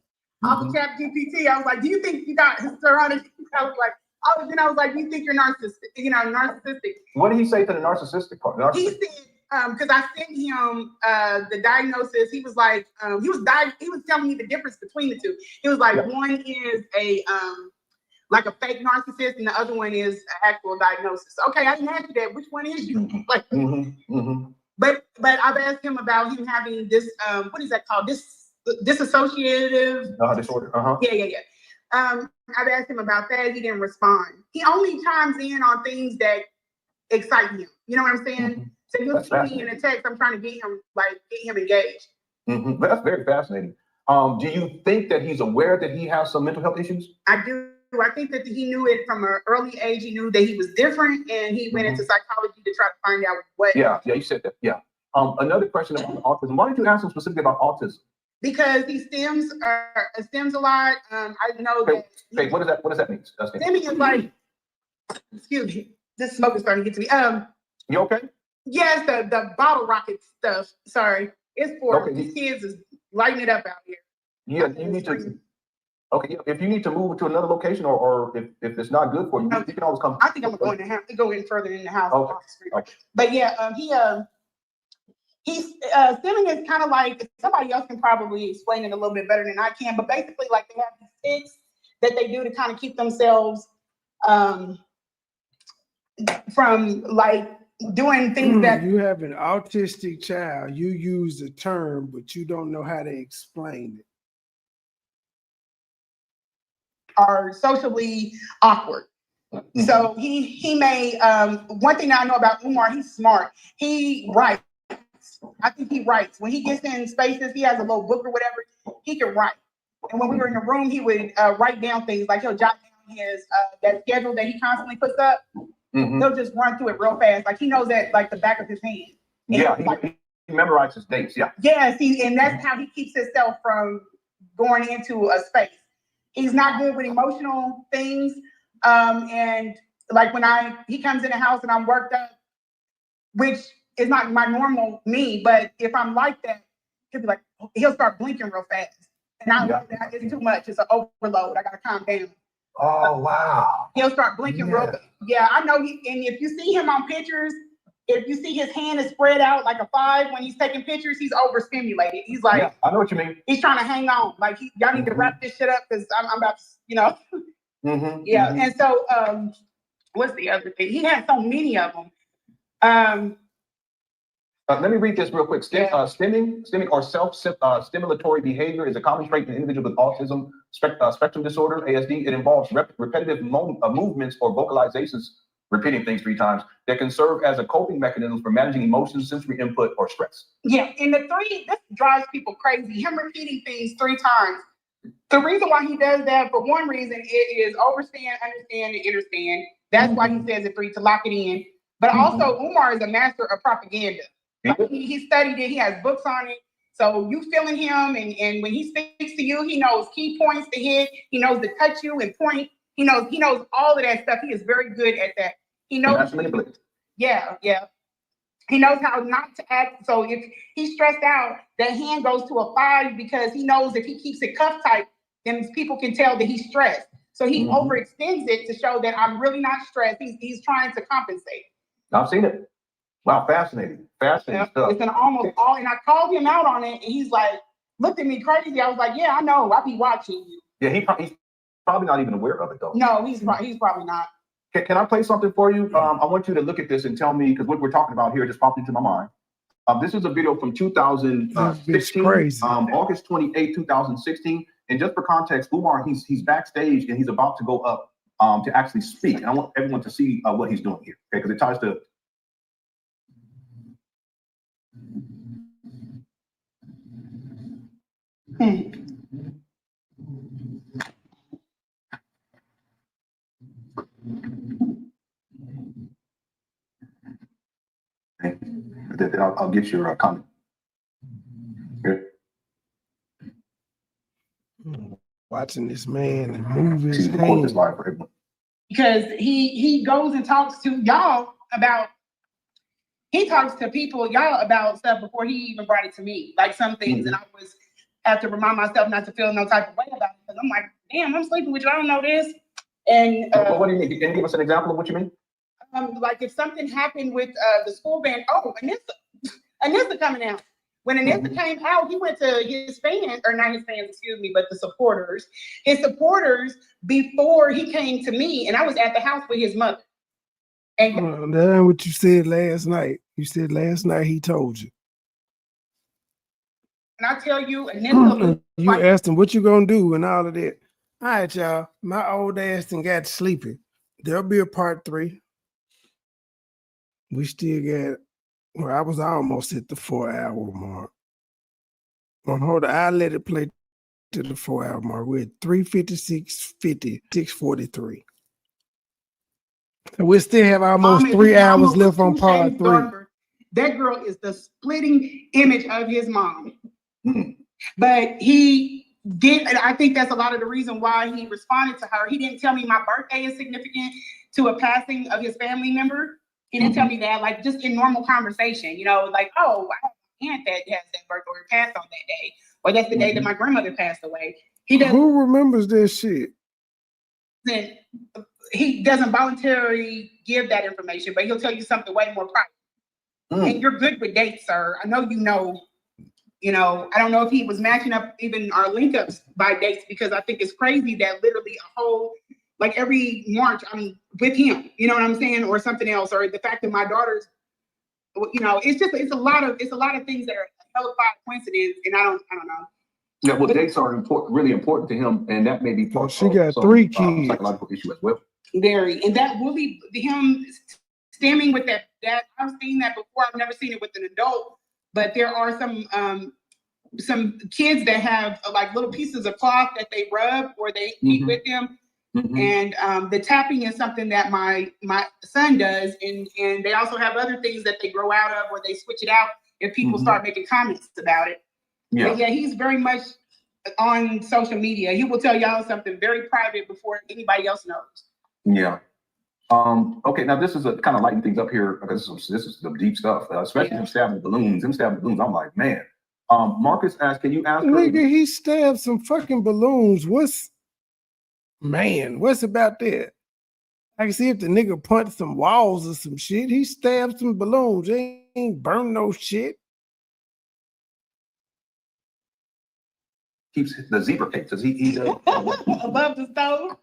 Off of ChatGPT, I was like, do you think you got neurotic? I was like, do you think you're narcissistic? You know, narcissistic. What did he say to the narcissistic part? He said, because I sent him the diagnosis. He was like, he was telling me the difference between the two. He was like, one is a like a fake narcissist, and the other one is an actual diagnosis. Okay, I didn't ask you that. Which one is you? Like, But I've asked him about him having this what is that called? Disassociative disorder. Yeah. I've asked him about that. He didn't respond. He only chimes in on things that excite him. You know what I'm saying? So he'll see me in a text. I'm trying to get him engaged. But that's very fascinating. Do you think that he's aware that he has some mental health issues? I do. I think that he knew it from an early age. He knew that he was different, and he went into psychology to try to find out what. Yeah, you said that. Yeah. Another question about autism. Why did you ask him specifically about autism? Because he stems a lot. I know that. Wait, what does that mean? Stemming is like, excuse me, this smoke is starting to get to me. You okay? Yes, the bottle rocket stuff. Sorry, it's for these kids is lighting it up out here. Yeah, you need to. Okay, if you need to move to another location, or if it's not good for you, you can always come. I think I'm going to have to go in further in the house. Okay. But yeah, he's stemming is kind of like, somebody else can probably explain it a little bit better than I can. But basically, like they have these tics that they do to kind of keep themselves from like doing things that. You have an autistic child. You use the term, but you don't know how to explain it. Are socially awkward. So he may one thing that I know about Umar, he's smart. He writes. I think he writes. When he gets in spaces, he has a little book or whatever, he can write. And when we were in the room, he would write down things, like he'll jot down his that schedule that he constantly puts up. He'll just run through it real fast. Like he knows that like the back of his hand. And he memorizes dates. Yes, and that's how he keeps himself from going into a space. He's not good with emotional things. And like when he comes in the house and I'm worked up, which is not my normal me, but if I'm like that, he'll start blinking real fast. And I know that it's too much. It's an overload. I gotta calm down. Oh wow. He'll start blinking real fast. Yeah, I know. And if you see him on pictures, if you see his hand is spread out like a 5 when he's taking pictures, he's overstimulated. He's like, I know what you mean. He's trying to hang on. Like y'all need to wrap this shit up because I'm about to, you know. And so what's the other thing? He had so many of them. Let me read this real quick. Stimming or self-stimulatory behavior is a common trait in individuals with autism spectrum disorder, ASD. It involves repetitive movements or vocalizations, repeating things 3 times, that can serve as a coping mechanism for managing emotions, sensory input, or stress. Yeah, and this drives people crazy. Him repeating things 3 times. The reason why he does that, for one reason, it is overstand, understand, and understand. That's why he says it 3 to lock it in. But also, Umar is a master of propaganda. Like he studied it. He has books on it. So you feeling him, and when he speaks to you, he knows key points to hit. He knows to touch you and point. He knows all of that stuff. He is very good at that. He knows. Yeah. He knows how not to act. So if he's stressed out, that hand goes to a 5 because he knows if he keeps it cuff tight, then people can tell that he's stressed. So he overextends it to show that I'm really not stressed. He's trying to compensate. I've seen it. Wow, fascinating stuff. It's an almost all, and I called him out on it, and he's like, looked at me crazy. I was like, yeah, I know. I be watching you. Yeah, he's probably not even aware of it, though. No, he's probably not. Can I play something for you? I want you to look at this and tell me, because what we're talking about here just popped into my mind. This is a video from 2016, August 28, 2016. And just for context, Umar, he's backstage and he's about to go up to actually speak. And I want everyone to see what he's doing here, okay? Because it ties to... Okay. I'll get your comment. Here. Watching this man move his Record hand. this live for everyone. Because he goes and talks to y'all about, he talks to people, y'all, about stuff before he even brought it to me. Like some things, and I was have to remind myself not to feel no type of way about it. Because I'm like, damn, I'm sleeping with you. I don't know this. And what do you mean? Can you give us an example of what you mean? Like if something happened with the school band, Anissa coming out. When Anissa came out, he went to his fans, or not his fans, excuse me, but the supporters. His supporters before he came to me, and I was at the house with his mother. And that ain't what you said last night. You said last night he told you. And I tell you, Anissa, you asked him what you gonna do and all of that. All right, y'all. My old ass done got sleepy. There'll be a part 3. We still got. Well, I was almost at the 4-hour mark. Well, hold on, I'll let it play to the 4-hour mark. We're at 3:56:50, 6:43. So we still have almost 3 hours left on part 3. Darker. That girl is the splitting image of his mom. But he did, and I think that's a lot of the reason why he responded to her. He didn't tell me my birthday is significant to a passing of his family member. He didn't tell me that, like just in normal conversation, you know, like, oh, I have an aunt that has that birthday or passed on that day, or that's the day that my grandmother passed away. Who remembers this shit? He doesn't voluntarily give that information, but he'll tell you something way more private. And you're good with dates, sir. I know you know, I don't know if he was matching up even our link ups by dates, because I think it's crazy that literally a whole, like every March, I'm with him, you know what I'm saying, or something else, or the fact that my daughter's, you know, it's a lot of things that are a hell of a coincidence, and I don't know. Yeah, well, dates are really important to him, and that may be part she got 3 kids. Psychological issue as well. Very, and that will be him stemming with that. I've seen that before. I've never seen it with an adult, but there are some kids that have like little pieces of cloth that they rub or they eat with them. And the tapping is something that my son does, and they also have other things that they grow out of, or they switch it out if people start making comments about it. Yeah. But yeah, he's very much on social media. He will tell y'all something very private before anybody else knows. Yeah. Okay, now this is a kind of lighten things up here, because this is the deep stuff, especially him stabbing balloons. I'm like, man. Marcus asked, can you ask her? Nigga, he stabbed some fucking balloons. What's about that? I can see if the nigga punched some walls or some shit. He stabbed some balloons. He ain't burned no shit. Keeps the zebra cake. Does he eat above the stove?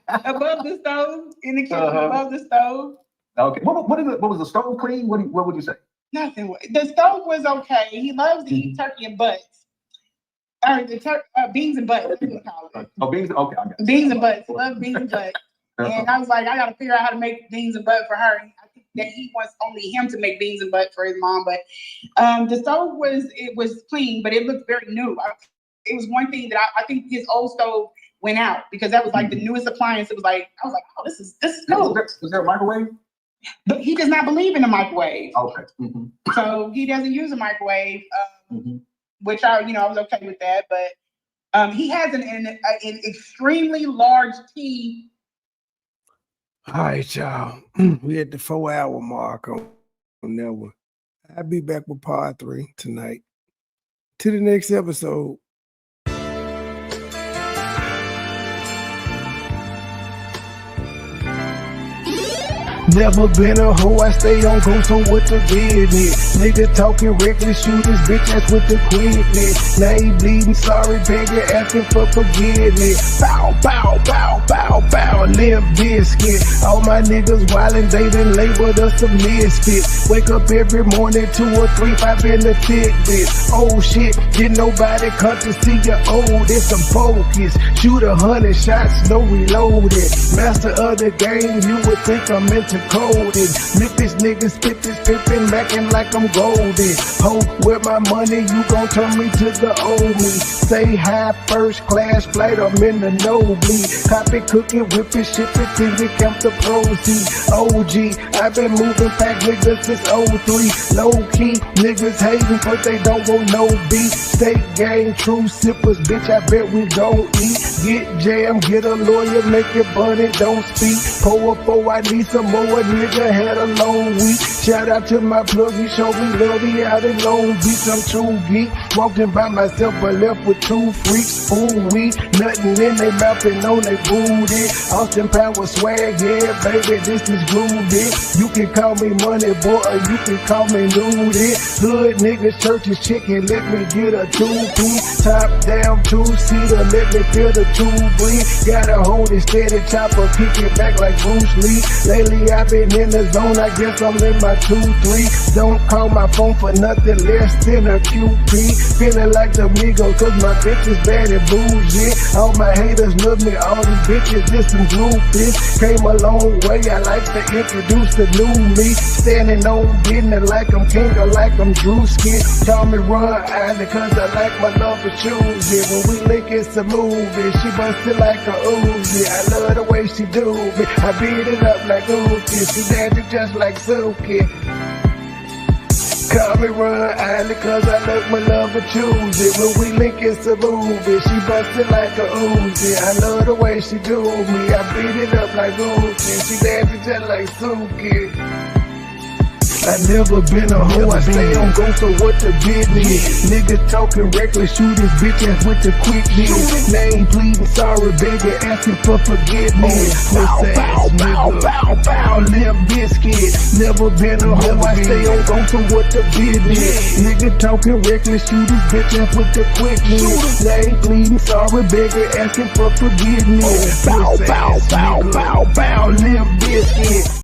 Above the stove, in the kitchen, above the stove. Okay. What was the stove clean? What would you say? Nothing. The stove was okay. He loves to eat turkey and butts. Or beans and butts. That's what we call it. Oh, beans. Okay. I got it. Beans and butts. Love beans and butts. And I was like, I got to figure out how to make beans and butt for her. I think that he wants only him to make beans and butt for his mom. But the stove was clean, but it looked very new. It was one thing that I think his old stove went out, because that was like the newest appliance. It was like, I was like, oh, this is cool. Was there a microwave? But he does not believe in a microwave. Okay. So he doesn't use a microwave, which I was okay with that. But he has an extremely large tea. All right, y'all. We at the 4-hour mark on that one. I'll be back with part 3 tonight. To the next episode. Never been a hoe, I stay on go, so what the business? Nigga talking reckless, shoot this bitch ass with the quickness. Now he bleeding, sorry, begging, asking for forgiveness. Bow, bow, bow, bow, bow, limp biscuit. All my niggas wildin', they done labeled us a misfit. Wake up every morning, 2 or 3, 5 in the Fitbit. Oh shit, didn't nobody come to see you old. It's some focus. Shoot 100 shots, no reloaded. Master of the game, you would think I'm into coding. Memphis niggas spit this pippin', mackin' like I'm golden. Hope with my money, you gon' turn me to the old me. Stay high, first class flight, I'm in the nosebleed. Copy, cooking, whipping, shipping, till we count the proceeds. OG, I've been moving back niggas since 03. Low key, niggas hating, but they don't want no beat. State gang, true sippers, bitch, I bet we gon' eat. Get jammed, get a lawyer, make it bunny, don't speak. Pour up, oh, I need some more, nigga had a long week. Shout out to my plug, he showed me love, he out in Long Beach, I'm true geek. Walking by myself, but left with 2 freaks. Ooh, we, nothing in they mouth and on they booty. Austin Power swag, yeah, baby, this is groovy. You can call me Money Boy, or you can call me Nudie. Hood niggas, churches, chicken, let me get a 2-piece. Top down, 2-seater, let me feel the 2 breathe. Gotta hold it steady, chopper, kick it back like Bruce Lee. Lately I've been in the zone, I guess I'm in my 2-3. Don't call my phone for nothing less than a QP. Feeling like the Migos, cause my bitch is bad and bougie. All my haters love me, all these bitches is some groupies. Came a long way, I like to introduce the new me. Standing on business like I'm king or like I'm Drewski. Call me Ron Island, cause I like my love for choosy. When we link, it's a movie. She bustin' like a Uzi. I love the way she do me. I beat it up like Uzi. She dancing just like Suki. Call me Ron Island, cause I like my love for choosy. When we link, it's a movie. She bustin' like a Uzi. I love the way she do me. I beat it up like Uzi. She dancing just like Suki. I never been a hoe, I stay on go, so what the business? Nigga talking reckless, shoot his bitch ass with the quickness. Name pleading, sorry, begging, asking for forgiveness. Bow, bow, bow, bow, bow, limp biscuit. Never been a hoe, I stay on go, so what the business? Nigga talking reckless, shoot his bitch ass with the quickness. Name pleading, sorry, begging, asking for forgiveness. Bow, bow, bow, bow, bow, limp biscuit.